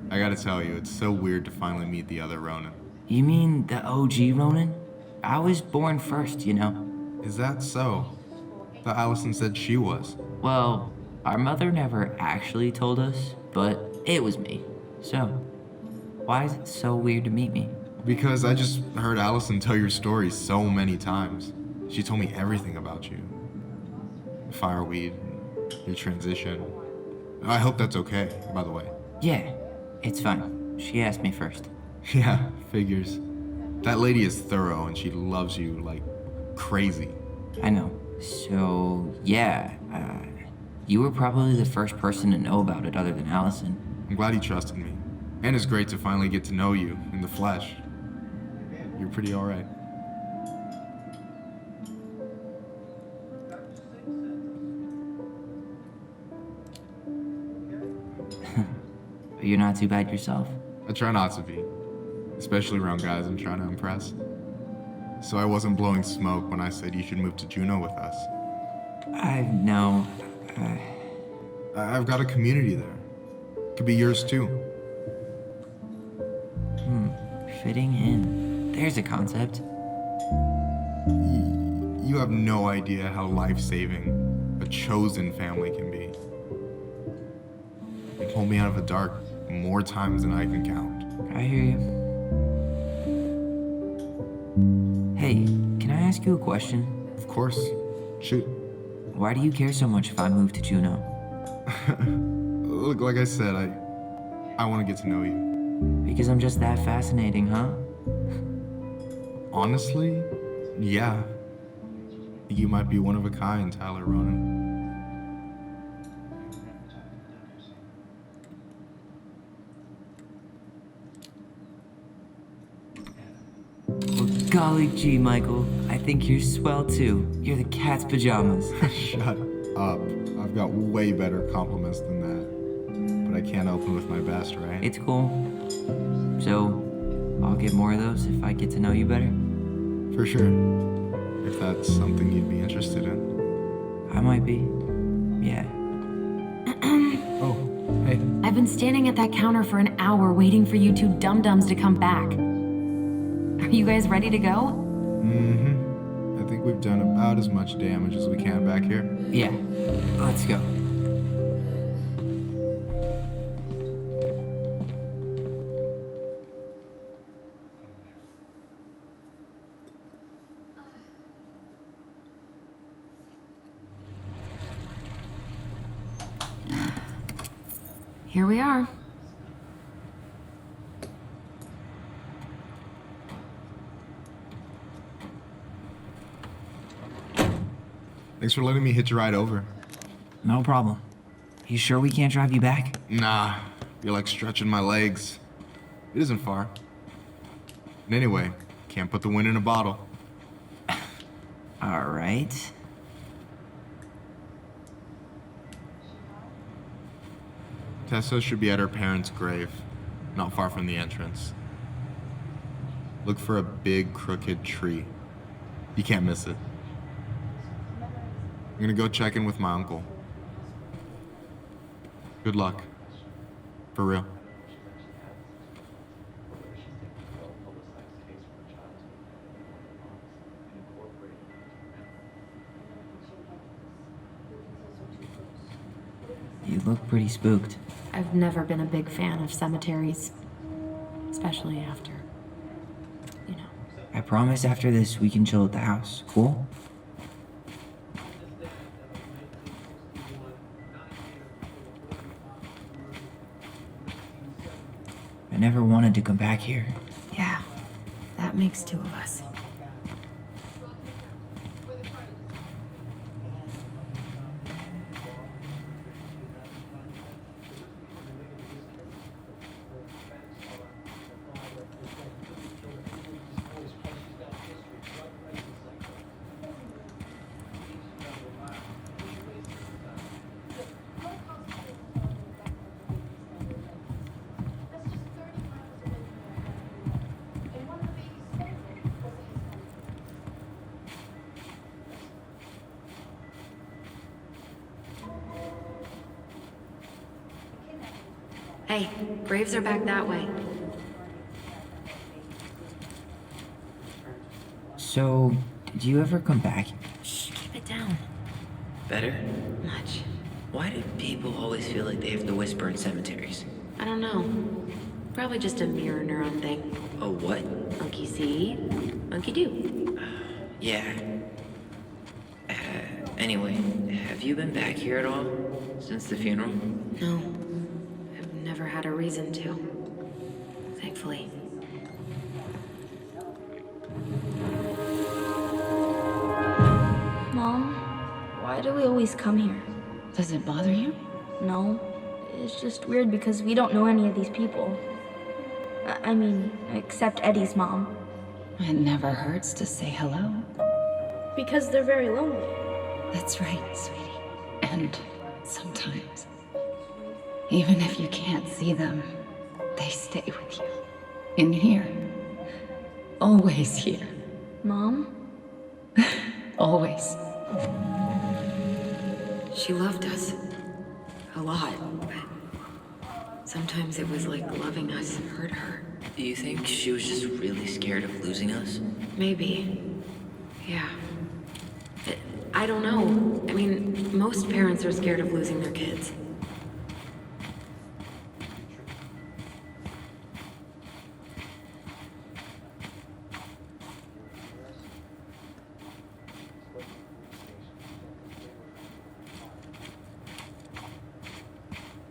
I gotta tell you, it's so weird to finally meet the other Ronin. You mean the OG Ronin? I was born first, you know. Is that so? Thought Allison said she was. Well, our mother never actually told us, but it was me. So, why is it so weird to meet me? Because I just heard Allison tell your story so many times. She told me everything about you. Fireweed, your transition. I hope that's okay, by the way. Yeah, it's fine. She asked me first. Yeah, figures. That lady is thorough and she loves you like crazy. I know. So, yeah, you were probably the first person to know about it other than Allison. I'm glad he trusted me. And it's great to finally get to know you in the flesh. You're pretty alright. You're not too bad yourself. I try not to be. Especially around guys I'm trying to impress. So I wasn't blowing smoke when I said you should move to Juneau with us. I've got a community there. Could be yours too. Fitting in. There's a concept. You have no idea how life-saving a chosen family can be. They pulled me out of the dark more times than I can count. I hear you. Hey, can I ask you a question? Of course. Shoot. Why do you care so much if I move to Juneau? Look, like I said, I want to get to know you. Because I'm just that fascinating, huh? Honestly, yeah. You might be one of a kind, Tyler Ronan. Golly gee, Michael. I think you're swell too. You're the cat's pajamas. Shut up. I've got way better compliments than that. But I can't open with my best, right? It's cool. So, I'll get more of those if I get to know you better? For sure. If that's something you'd be interested in. I might be. Yeah. Oh, hey. I've been standing at that counter for an hour waiting for you two dum-dums to come back. Are you guys ready to go? Mm-hmm. I think we've done about as much damage as we can back here. Yeah. Let's go. Here we are. Thanks for letting me hitch a ride over. No problem. You sure we can't drive you back? Nah, you're like stretching my legs. It isn't far. And anyway, can't put the wind in a bottle. All right. Tessa should be at her parents' grave, not far from the entrance. Look for a big crooked tree. You can't miss it. I'm gonna go check in with my uncle. Good luck. For real. You look pretty spooked. I've never been a big fan of cemeteries, especially after, you know. I promise after this we can chill at the house. Cool? I never wanted to come back here. Yeah, that makes two of us. Hey, graves are back that way. So, did you ever come back? Shh, keep it down. Better? Much. Why do people always feel like they have to whisper in cemeteries? I don't know. Probably just a mirror neuron thing. Oh, what? Monkey see, monkey do. Yeah. Anyway, have you been back here at all? Since the funeral? No. I've never had a reason to. Thankfully. Mom, why do we always come here? Does it bother you? No. It's just weird because we don't know any of these people. I mean, except Eddie's mom. It never hurts to say hello. Because they're very lonely. That's right, sweetie. And sometimes, even if you can't see them, they stay with you. In here. Always here. Mom? Always. She loved us. A lot. But sometimes it was like loving us hurt her. Do you think she was just really scared of losing us? Maybe. Yeah. I don't know. I mean, most parents are scared of losing their kids.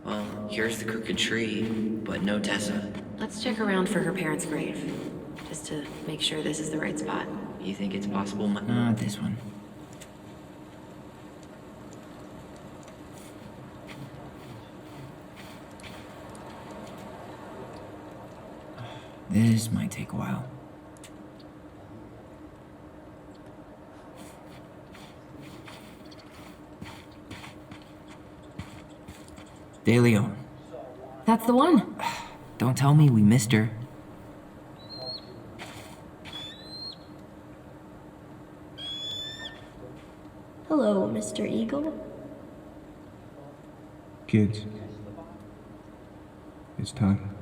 Well, here's the crooked tree, but no Tessa. Let's check around for her parents' grave, just to make sure this is the right spot. You think it's possible? Not this one. This might take a while. De Leon. That's the one. Don't tell me we missed her. Hello, Mr. Eagle. Kids. It's time.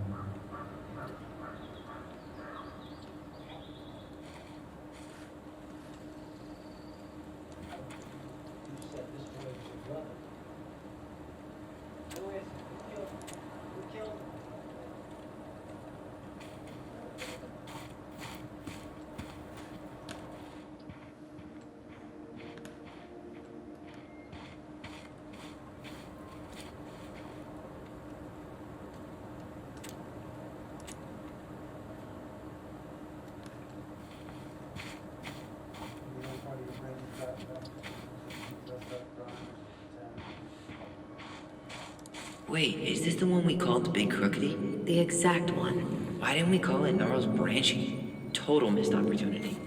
Wait, is this the one we called the Big Crookedy? The exact one. Why didn't we call it Gnarls Branchy? Total missed opportunity.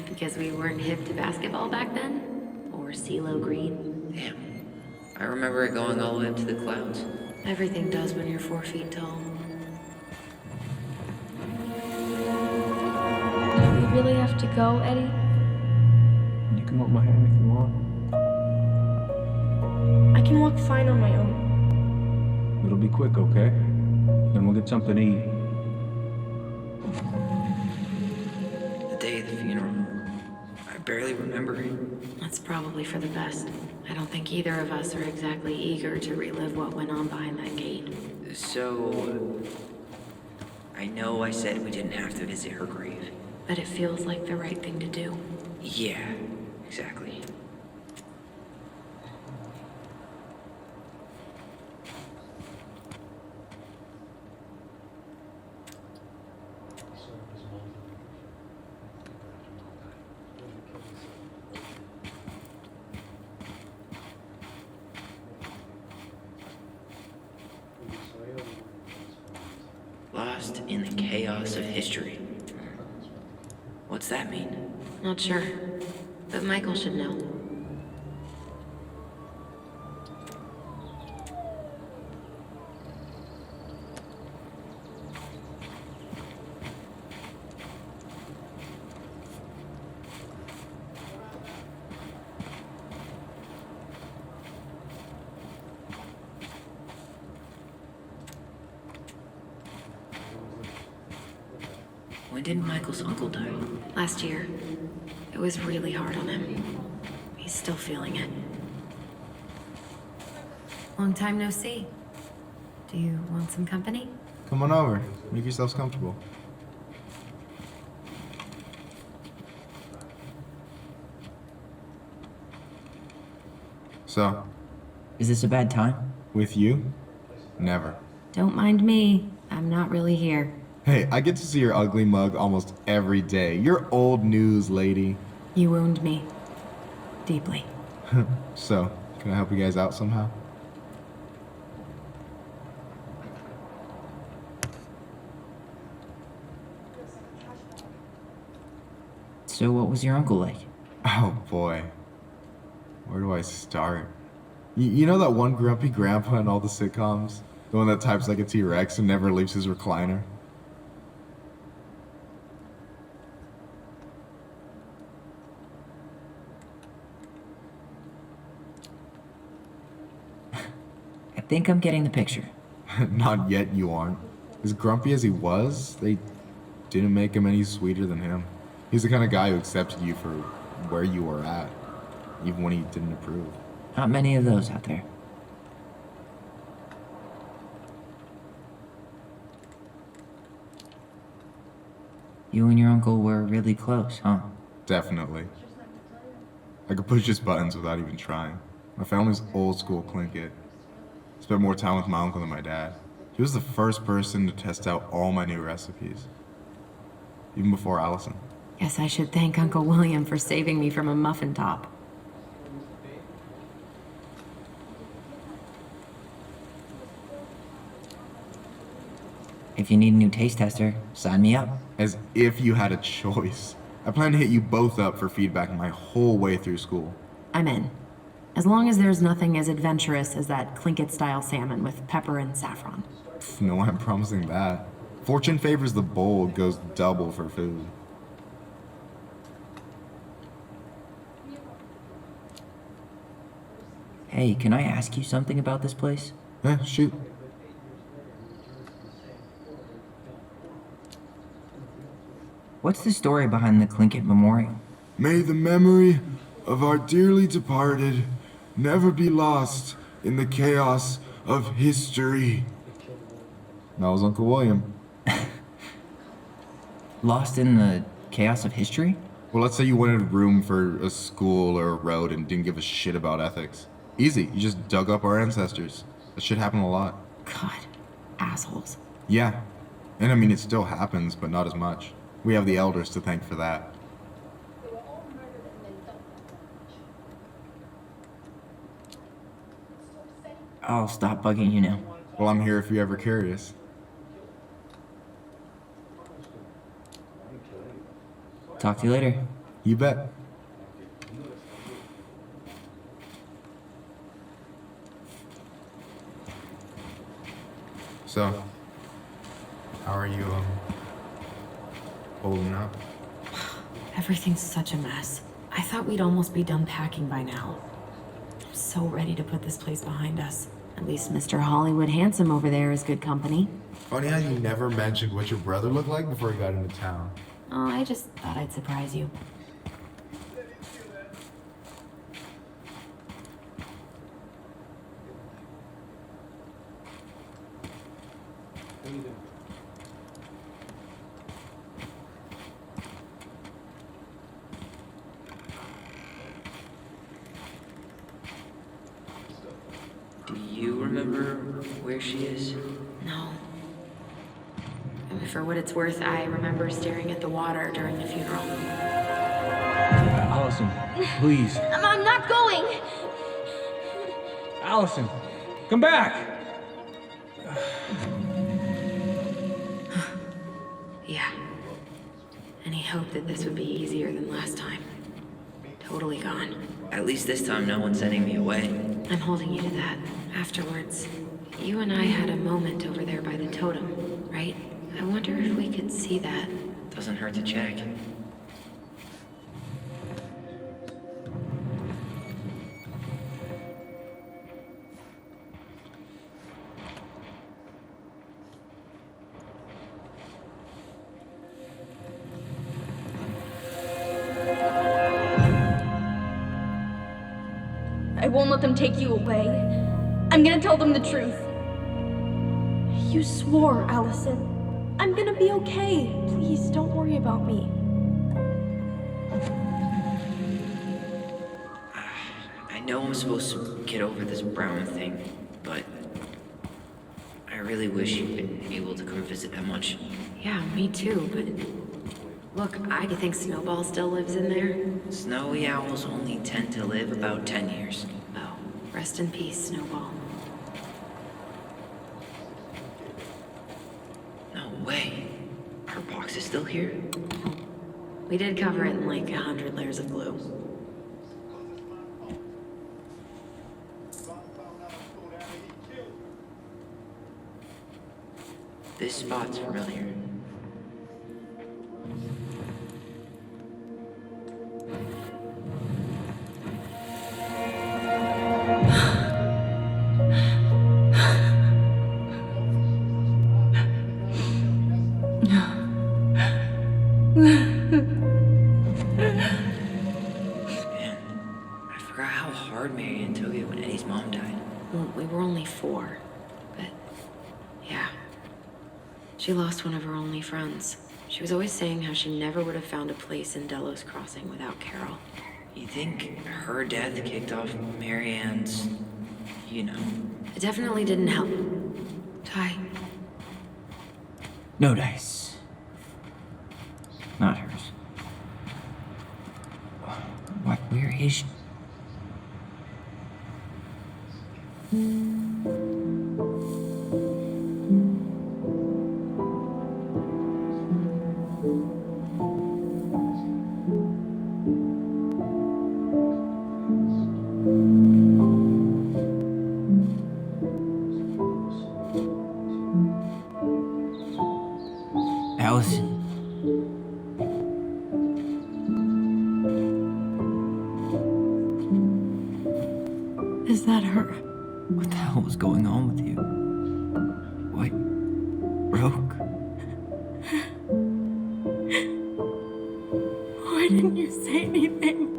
Because we weren't hip to basketball back then? Or CeeLo Green? Damn. I remember it going all the way up to the clouds. Everything does when you're 4 feet tall. Do we really have to go, Eddie? You can hold my hand if you want. I can walk fine on my own. It'll be quick, okay? Then we'll get something to eat. The day of the funeral. I barely remember it. That's probably for the best. I don't think either of us are exactly eager to relive what went on behind that gate. So... I know I said we didn't have to visit her grave. But it feels like the right thing to do. Yeah, exactly. Lost in the chaos of history. What's that mean? Not sure. But Michael should know. When did Michael's uncle die? Last year. It was really hard on him. He's still feeling it. Long time no see. Do you want some company? Come on over. Make yourselves comfortable. So, is this a bad time? With you? Never. Don't mind me. I'm not really here. Hey, I get to see your ugly mug almost every day. You're old news, lady. You wound me. Deeply. So, can I help you guys out somehow? So what was your uncle like? Oh boy. Where do I start? You know that one grumpy grandpa in all the sitcoms? The one that types like a T-Rex and never leaves his recliner? I think I'm getting the picture. Not yet, you aren't. As grumpy as he was, they didn't make him any sweeter than him. He's the kind of guy who accepted you for where you were at, even when he didn't approve. Not many of those out there. You and your uncle were really close, huh? Definitely. I could push his buttons without even trying. My family's old school Tlingit. Spent more time with my uncle than my dad. He was the first person to test out all my new recipes. Even before Allison. Guess I should thank Uncle William for saving me from a muffin top. If you need a new taste tester, sign me up. As if you had a choice. I plan to hit you both up for feedback my whole way through school. I'm in. As long as there's nothing as adventurous as that Tlingit-style salmon with pepper and saffron. No, I'm promising that. Fortune favors the bold, goes double for food. Hey, can I ask you something about this place? Yeah, shoot. What's the story behind the Tlingit Memorial? May the memory of our dearly departed never be lost in the chaos of history. That was Uncle William. Lost in the chaos of history? Well, let's say you wanted room for a school or a road and didn't give a shit about ethics. Easy, you just dug up our ancestors. That shit happened a lot. God, assholes. Yeah, and I mean, it still happens, but not as much. We have the elders to thank for that. I'll stop bugging you now. Well, I'm here if you're ever curious. Talk to you later. You bet. So, how are you, holding up? Everything's such a mess. I thought we'd almost be done packing by now. I'm so ready to put this place behind us. At least Mr. Hollywood Handsome over there is good company. Funny how you never mentioned what your brother looked like before he got into town. Oh, I just thought I'd surprise you. Do you remember where she is? No. For what it's worth, I remember staring at the water during the funeral. Allison, please. I'm not going! Allison, come back! Yeah. Any hope that this would be easier than last time? Totally gone. At least this time no one's sending me away. I'm holding you to that. Afterwards, you and I had a moment over there by the totem, right? I wonder if we could see that. Doesn't hurt to check. I won't let them take you away. I'm gonna tell them the truth. You swore, Allison. I'm gonna be okay. Please, don't worry about me. I know I'm supposed to get over this Brown thing, but I really wish you'd been able to come visit that much. Yeah, me too, but look, I think Snowball still lives in there. Snowy owls only tend to live about 10 years. Oh, rest in peace, Snowball. No way. Her box is still here? We did cover it in like 100 layers of glue. This spot's familiar. We were only 4, but yeah. She lost one of her only friends. She was always saying how she never would have found a place in Delos Crossing without Carol. You think her death kicked off Marianne's, you know? It definitely didn't help. Ty. No dice. Not hers. What? Where is she? Is that her? What the hell was going on with you? What? Broke? Why didn't you say anything?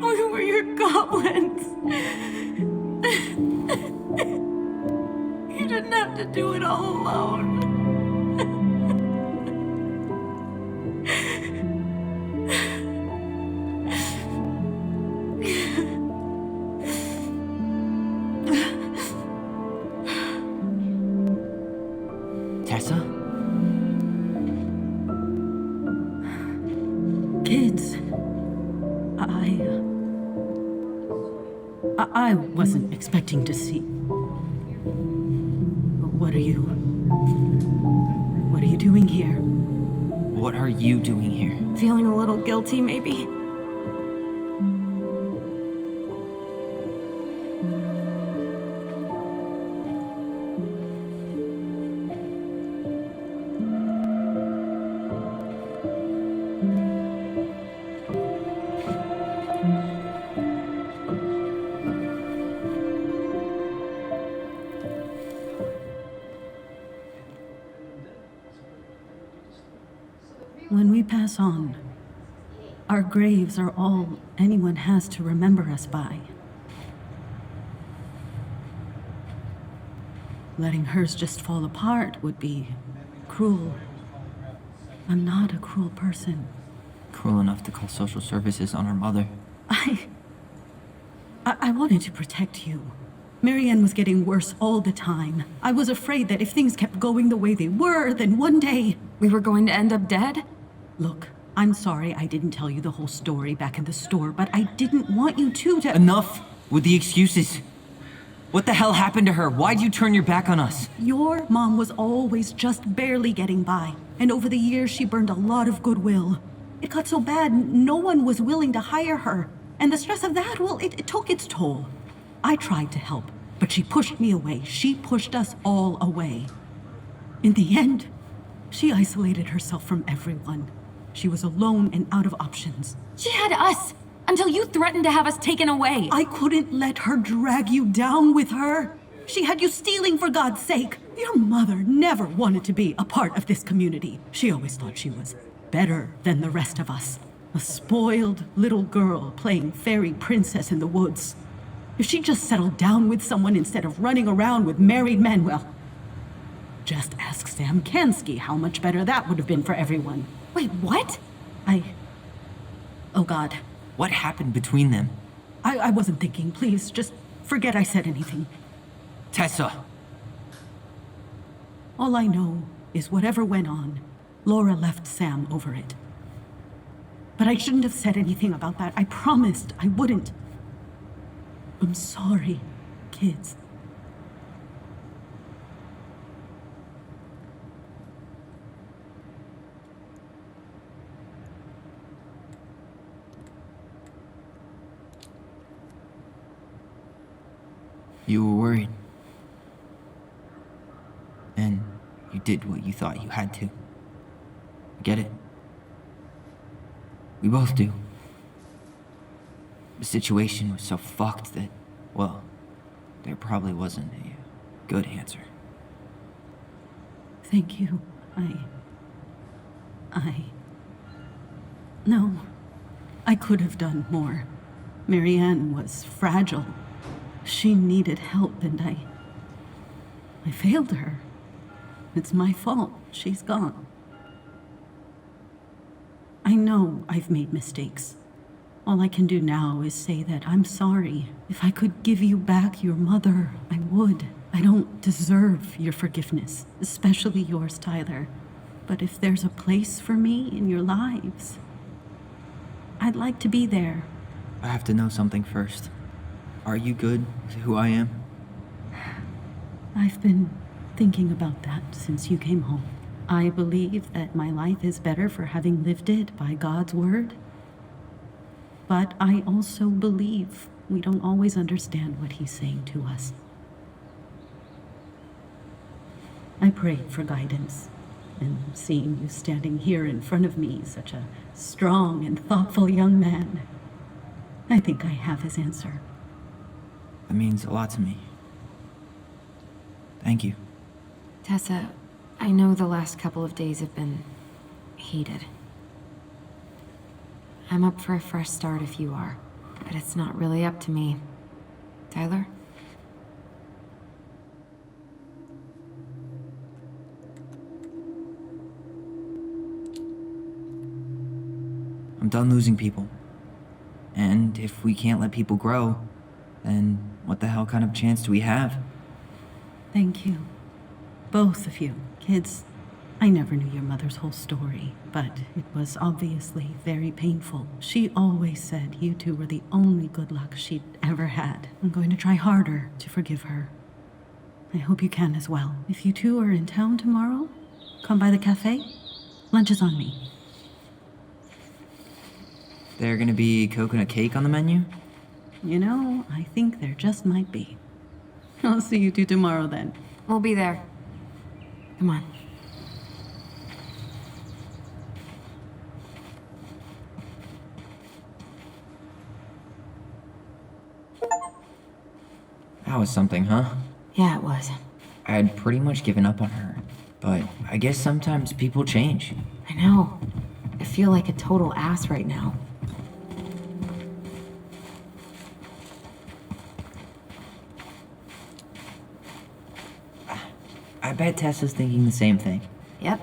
We were your goblins. You didn't have to do it all alone. Tessa? Kids, I wasn't expecting to see. What are you doing here? What are you doing here? Feeling a little guilty, maybe? When we pass on, our graves are all anyone has to remember us by. Letting hers just fall apart would be cruel. I'm not a cruel person. Cruel enough to call social services on our mother. I wanted to protect you. Marianne was getting worse all the time. I was afraid that if things kept going the way they were, then one day... We were going to end up dead? Look, I'm sorry I didn't tell you the whole story back in the store, but I didn't want you to... Enough with the excuses. What the hell happened to her? Why'd you turn your back on us? Your mom was always just barely getting by, and over the years she burned a lot of goodwill. It got so bad, no one was willing to hire her. And the stress of that, well, it took its toll. I tried to help, but she pushed me away. She pushed us all away. In the end, she isolated herself from everyone. She was alone and out of options. She had us, until you threatened to have us taken away. I couldn't let her drag you down with her. She had you stealing, for God's sake. Your mother never wanted to be a part of this community. She always thought she was better than the rest of us. A spoiled little girl playing fairy princess in the woods. If she just settled down with someone instead of running around with married men, well, just ask Sam Kansky how much better that would have been for everyone. Wait, what? Oh God. What happened between them? I wasn't thinking. Please, just forget I said anything. Tessa! All I know is whatever went on, Laura left Sam over it. But I shouldn't have said anything about that. I promised I wouldn't. I'm sorry, kids. You were worried. And you did what you thought you had to. Get it? We both do. The situation was so fucked that, well, there probably wasn't a good answer. Thank you. No, I could have done more. Marianne was fragile. She needed help, and I failed her. It's my fault. She's gone. I know I've made mistakes. All I can do now is say that I'm sorry. If I could give you back your mother, I would. I don't deserve your forgiveness, especially yours, Tyler. But if there's a place for me in your lives, I'd like to be there. I have to know something first. Are you good with who I am? I've been thinking about that since you came home. I believe that my life is better for having lived it by God's word. But I also believe we don't always understand what he's saying to us. I prayed for guidance, and seeing you standing here in front of me, such a strong and thoughtful young man, I think I have his answer. That means a lot to me. Thank you. Tessa, I know the last couple of days have been heated. I'm up for a fresh start if you are, but it's not really up to me. Tyler? I'm done losing people. And if we can't let people grow, then what the hell kind of chance do we have? Thank you. Both of you. Kids, I never knew your mother's whole story, but it was obviously very painful. She always said you two were the only good luck she'd ever had. I'm going to try harder to forgive her. I hope you can as well. If you two are in town tomorrow, come by the cafe. Lunch is on me. There gonna be coconut cake on the menu? You know, I think there just might be. I'll see you two tomorrow then. We'll be there. Come on. That was something, huh? Yeah, it was. I had pretty much given up on her, but I guess sometimes people change. I know. I feel like a total ass right now. I bet Tessa's thinking the same thing. Yep.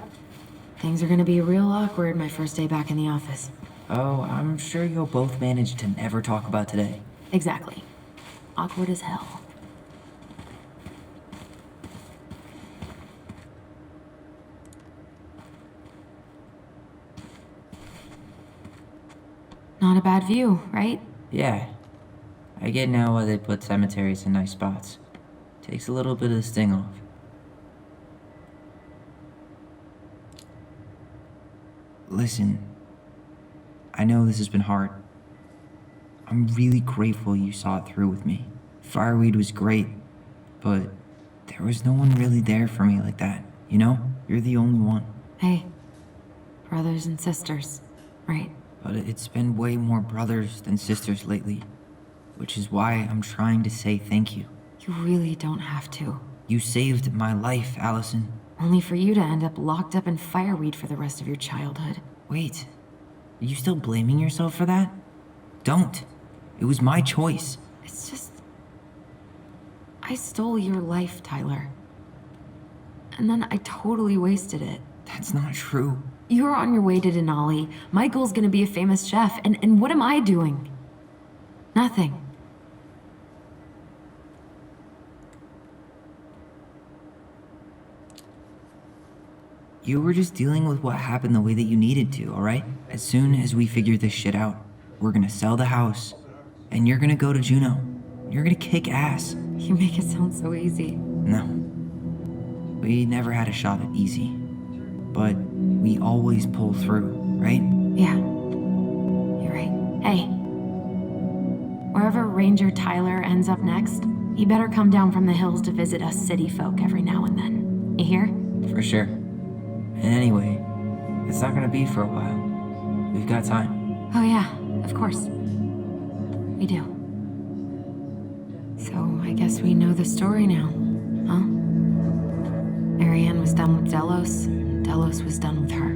Things are gonna be real awkward my first day back in the office. Oh, I'm sure you'll both manage to never talk about today. Exactly. Awkward as hell. Not a bad view, right? Yeah. I get now why they put cemeteries in nice spots. Takes a little bit of the sting off. Listen, I know this has been hard. I'm really grateful you saw it through with me. Fireweed was great, but there was no one really there for me like that, you know? You're the only one. Hey, brothers and sisters, right? But it's been way more brothers than sisters lately, which is why I'm trying to say thank you. You really don't have to. You saved my life, Allison. Only for you to end up locked up in fireweed for the rest of your childhood. Wait, are you still blaming yourself for that? Don't. It was my choice. It's just... I stole your life, Tyler. And then I totally wasted it. That's not true. You're on your way to Denali. Michael's gonna be a famous chef, and what am I doing? Nothing. You were just dealing with what happened the way that you needed to, alright? As soon as we figure this shit out, we're gonna sell the house, and you're gonna go to Juneau. You're gonna kick ass. You make it sound so easy. No. We never had a shot at easy. But we always pull through, right? Yeah. You're right. Hey. Wherever Ranger Tyler ends up next, he better come down from the hills to visit us city folk every now and then. You hear? For sure. And anyway, it's not gonna be for a while. We've got time. Oh yeah, of course. We do. So I guess we know the story now, huh? Marianne was done with Delos, and Delos was done with her.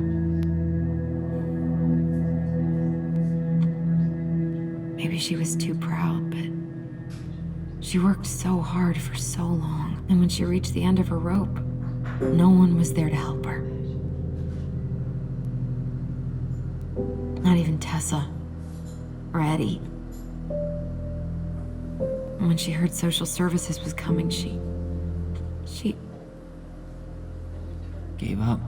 Maybe she was too proud, but she worked so hard for so long, and when she reached the end of her rope, no one was there to help her. Not even Tessa or Eddie. And when she heard social services was coming, she gave up.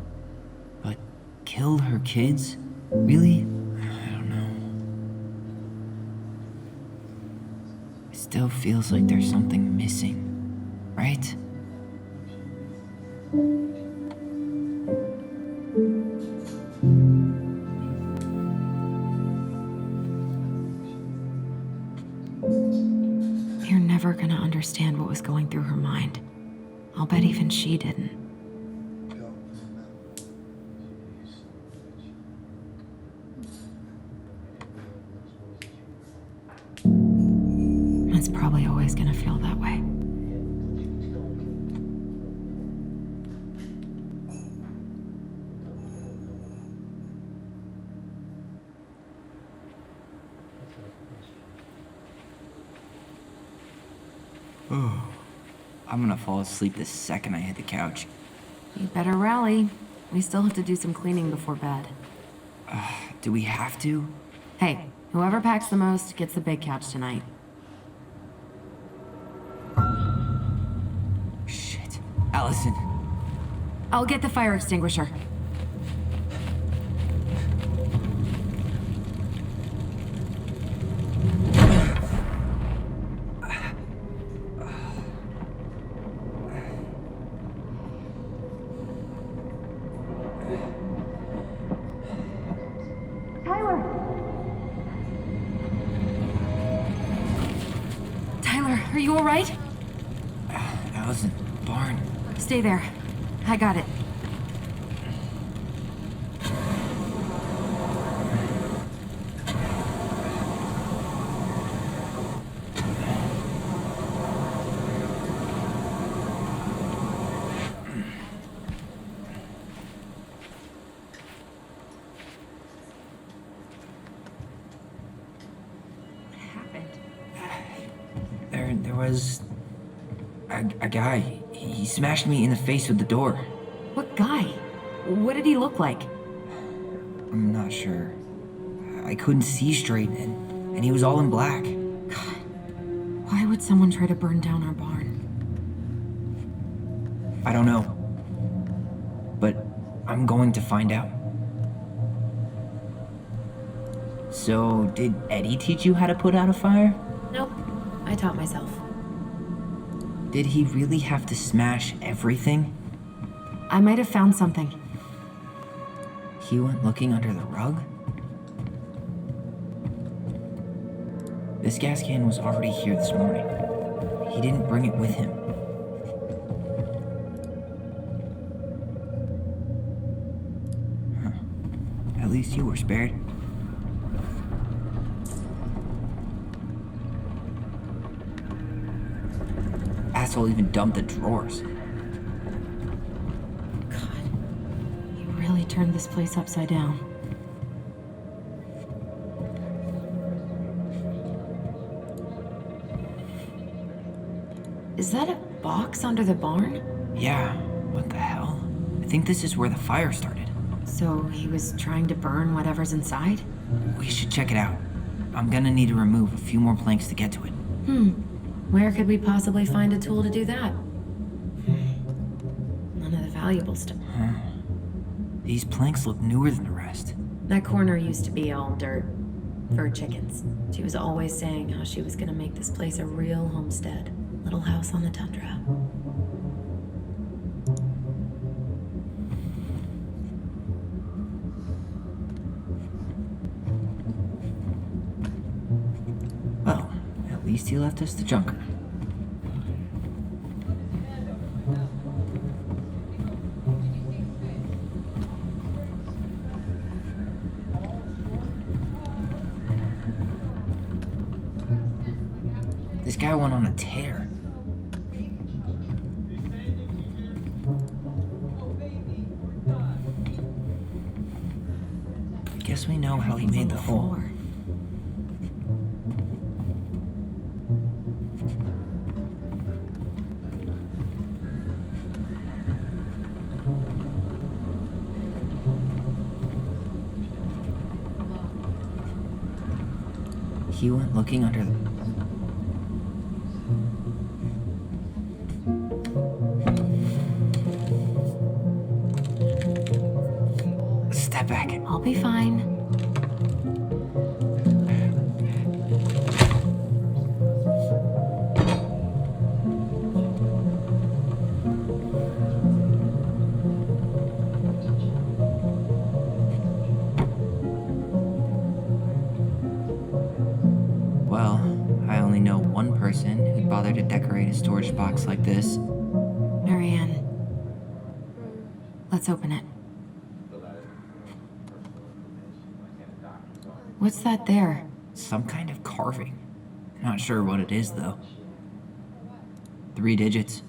But killed her kids? Really? I don't know. It still feels like there's something missing, right? You're never gonna understand what was going through her mind. I'll bet even she didn't. It's probably always gonna feel that way. I'm gonna fall asleep the second I hit the couch. You better rally. We still have to do some cleaning before bed. Do we have to? Hey, whoever packs the most gets the big couch tonight. Shit. Allison. I'll get the fire extinguisher. Tyler, are you all right? Allison, barn. Stay there. I got it. There was a guy. He smashed me in the face with the door. What guy? What did he look like? I'm not sure. I couldn't see straight, and he was all in black. God, why would someone try to burn down our barn? I don't know. But I'm going to find out. So, did Eddie teach you how to put out a fire? Nope. I taught myself. Did he really have to smash everything? I might have found something. He went looking under the rug? This gas can was already here this morning. He didn't bring it with him. Huh. At least you were spared. Asshole even dumped the drawers. God, you really turned this place upside down. Is that a box under the barn? Yeah, what the hell? I think this is where the fire started. So he was trying to burn whatever's inside? We should check it out. I'm gonna need to remove a few more planks to get to it. Where could we possibly find a tool to do that? None of the valuable stuff. Huh. These planks look newer than the rest. That corner used to be all dirt for chickens. She was always saying how she was gonna make this place a real homestead. Little house on the tundra. Well, at least he left us the junker. This guy went on a tear. Guess we know how he made the hole. He went looking under the... Step back. I'll be fine. Well, I only know one person who'd bother to decorate a storage box like this. Marianne. Let's open it. What's that there? Some kind of carving. Not sure what it is, though. 3 digits.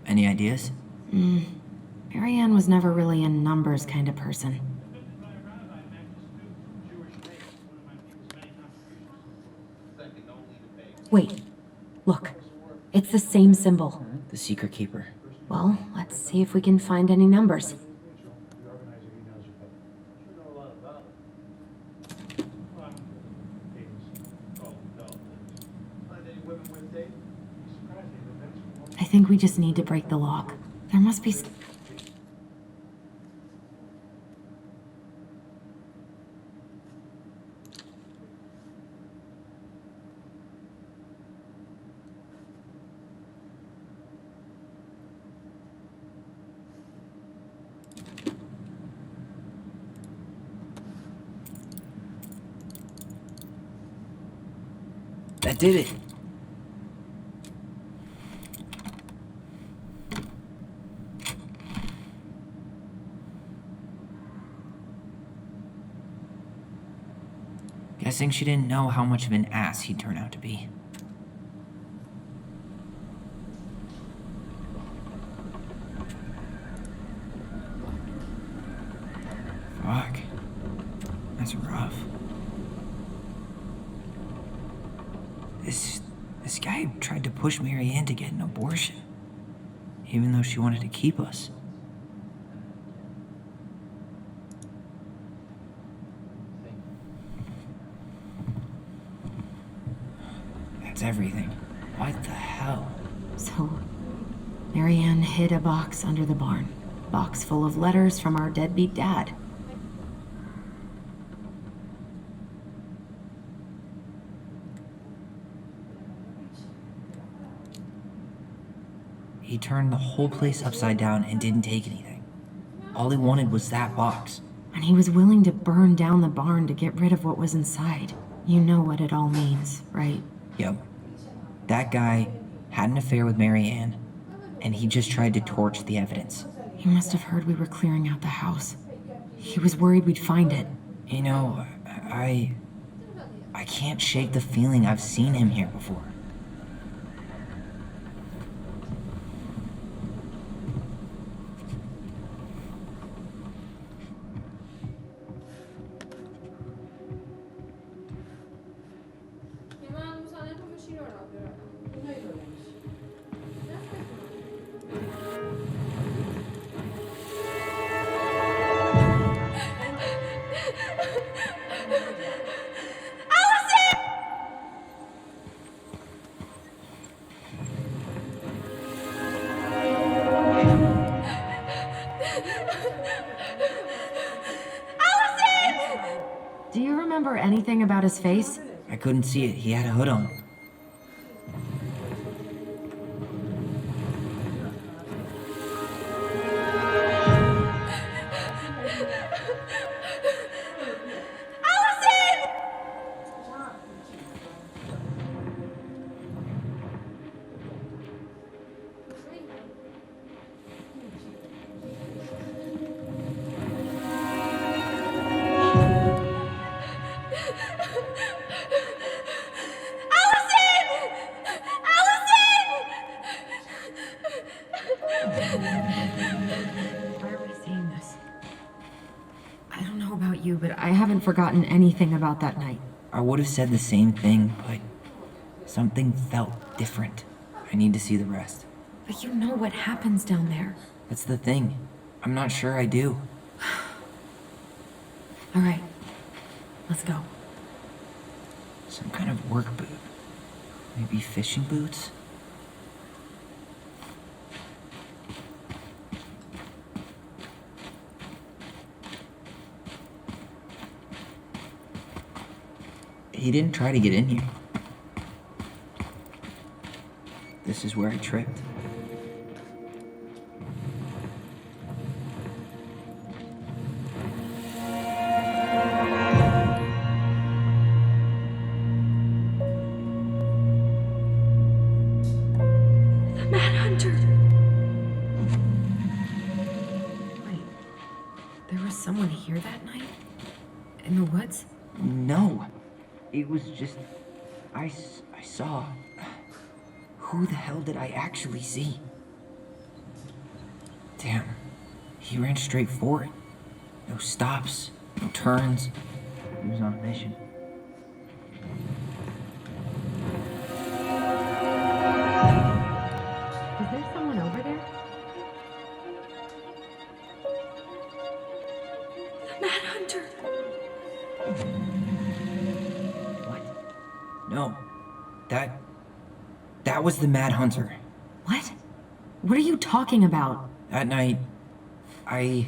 Any ideas? Marianne was never really a numbers kind of person. Wait, look. It's the same symbol. The Secret Keeper. Well, let's see if we can find any numbers. I think we just need to break the lock. There must be... That did it. Guessing she didn't know how much of an ass he'd turn out to be. Fuck. That's rough. This guy tried to push Marianne to get an abortion, even though she wanted to keep us. That's everything. What the hell? So, Marianne hid a box under the barn. Box full of letters from our deadbeat dad. He turned the whole place upside down and didn't take anything. All he wanted was that box. And he was willing to burn down the barn to get rid of what was inside. You know what it all means, right? Yep. That guy had an affair with Marianne, and he just tried to torch the evidence. He must have heard we were clearing out the house. He was worried we'd find it. You know, I can't shake the feeling I've seen him here before. Do you remember anything about his face? I couldn't see it. He had a hood on. But I haven't forgotten anything about that night. I would have said the same thing, but something felt different. I need to see the rest. But you know what happens down there. That's the thing. I'm not sure I do. All right, let's go. Some kind of work boot. Maybe fishing boots? He didn't try to get in here. This is where I tripped. The Manhunter. Wait, there was someone here that night? In the woods? No. It was just... I I saw. Who the hell did I actually see? Damn. He ran straight for it. No stops, no turns. He was on a mission. Is there someone over there? The Mad Hunter. What? No. That was the Mad Hunter. What? What are you talking about? That night, I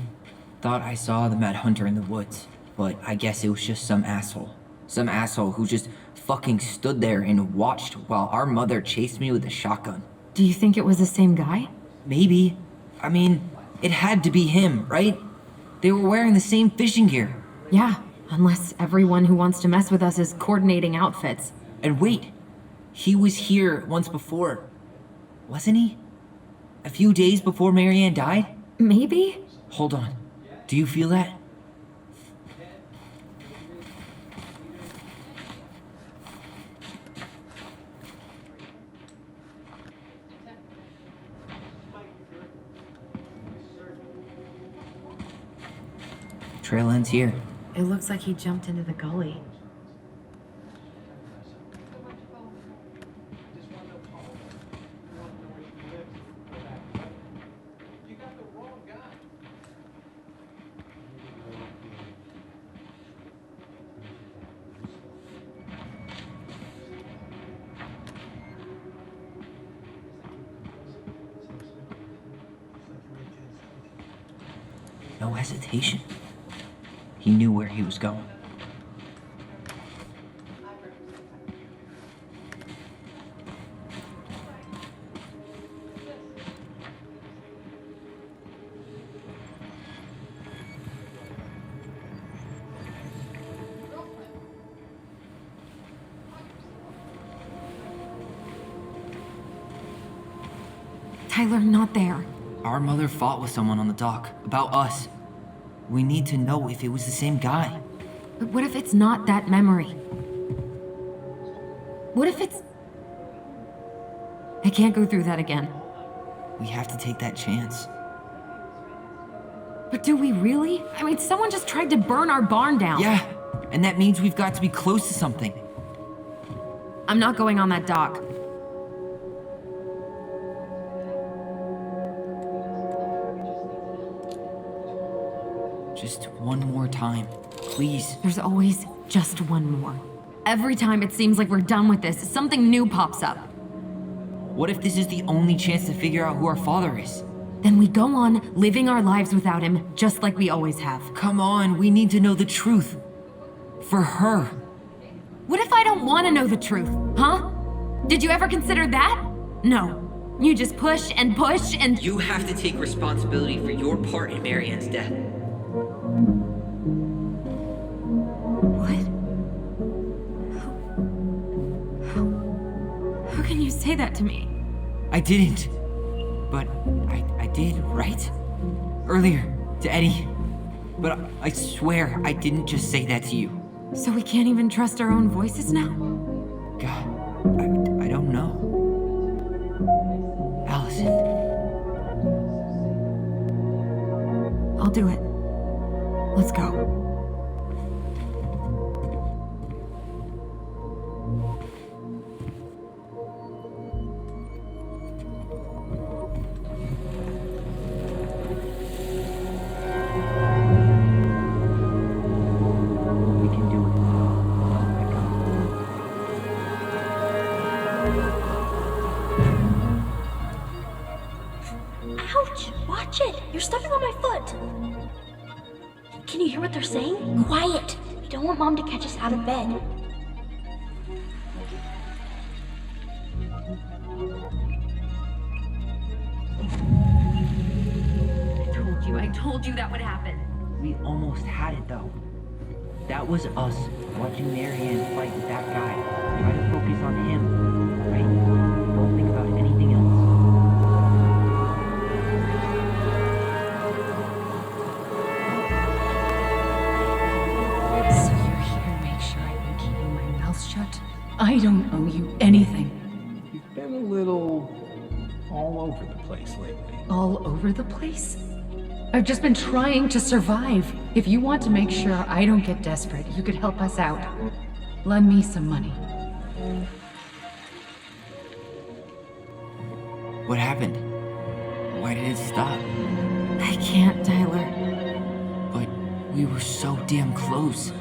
thought I saw the Mad Hunter in the woods, but I guess it was just some asshole. Some asshole who just fucking stood there and watched while our mother chased me with a shotgun. Do you think it was the same guy? Maybe. I mean, it had to be him, right? They were wearing the same fishing gear. Yeah, unless everyone who wants to mess with us is coordinating outfits. And wait, he was here once before, wasn't he? A few days before Marianne died? Maybe? Hold on. Do you feel that? Trail ends here. It looks like he jumped into the gully. No hesitation. He knew where he was going. Tyler, not there. Our mother fought with someone on the dock about us. We need to know if it was the same guy. But what if it's not that memory? What if it's... I can't go through that again. We have to take that chance. But do we really? I mean, someone just tried to burn our barn down. Yeah, and that means we've got to be close to something. I'm not going on that dock. Just one more time, please. There's always just one more. Every time it seems like we're done with this, something new pops up. What if this is the only chance to figure out who our father is? Then we go on living our lives without him, just like we always have. Come on, we need to know the truth. For her. What if I don't want to know the truth, huh? Did you ever consider that? No. You just push and push and... You have to take responsibility for your part in Marianne's death. What? How can you say that to me? I didn't. But I did, right? Earlier, to Eddie. But I swear I didn't just say that to you. So we can't even trust our own voices now? God, I don't know. Allison. I'll do it. Let's go. Ouch! Watch it! You're stepping on my foot! Can you hear what they're saying? Quiet! We don't want Mom to catch us out of bed. I told you that would happen. We almost had it though. That was us watching Marianne fight with that guy. Try to focus on him, right? Don't think about anything else. So you're here to make sure I've been keeping my mouth shut? I don't owe you anything. little all over the place lately. All over the place? I've just been trying to survive. If you want to make sure I don't get desperate, you could help us out. Lend me some money. What happened? Why did it stop? I can't, Tyler. But we were so damn close.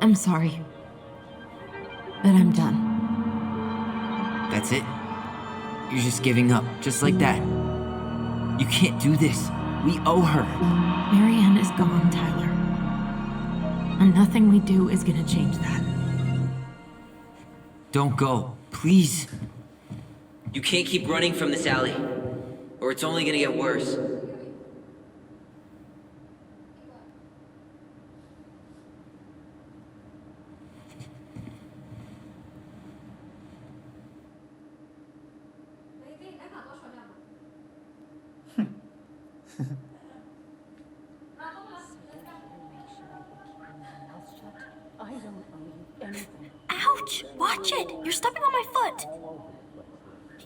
I'm sorry. But I'm done. That's it? You're just giving up, just like that. You can't do this. We owe her. Marianne is gone, Tyler. And nothing we do is gonna change that. Don't go, please. You can't keep running from this alley, or it's only gonna get worse. Ouch! Watch it! You're stepping on my foot!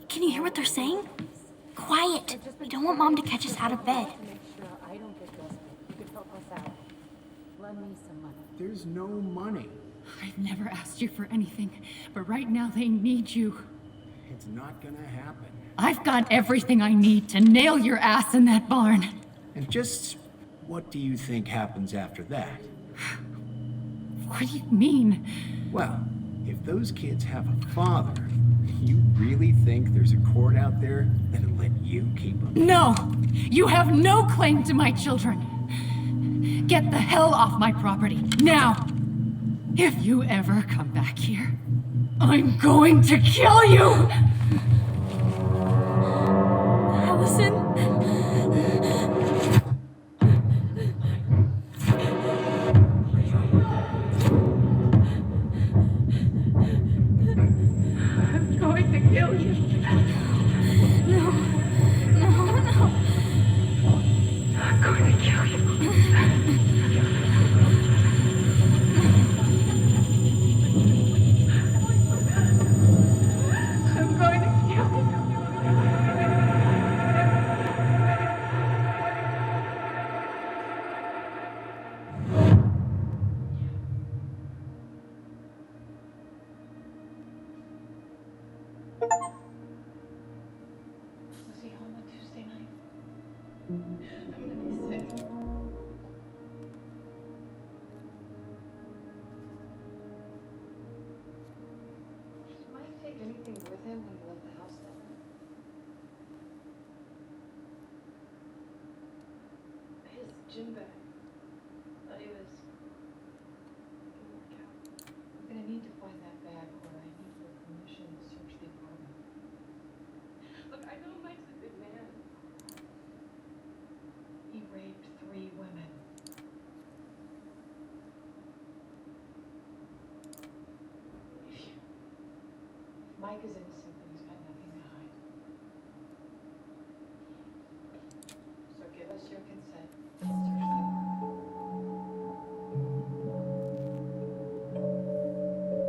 Can you hear what they're saying? Quiet! We don't want Mom to catch us out of bed. There's no money. I've never asked you for anything, but right now they need you. It's not gonna happen. I've got everything I need to nail your ass in that barn. And just what do you think happens after that? What do you mean? Well, if those kids have a father, you really think there's a court out there that'll let you keep them? No! You have no claim to my children. Get the hell off my property, now! If you ever come back here, I'm going to kill you! Allison? I'm going to kill you. No. I'm going to kill you. I'm going to kill you. Was he home on Tuesday night? I'm gonna be sick. Did Mike take anything with him when he left the house that night? His gym bag. Thought he was gonna work out. I'm gonna need to find that bag, or I need your permission to search the apartment. Look, I know Mike's a good man. He raped 3 women. If Mike is innocent, then he's got nothing to hide. So give us your consent to search the apartment.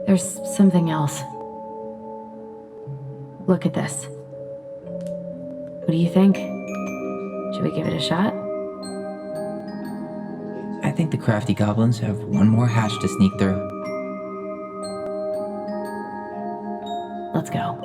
There's something else. Look at this. What do you think? Should we give it a shot? I think the crafty goblins have one more hatch to sneak through. Let's go.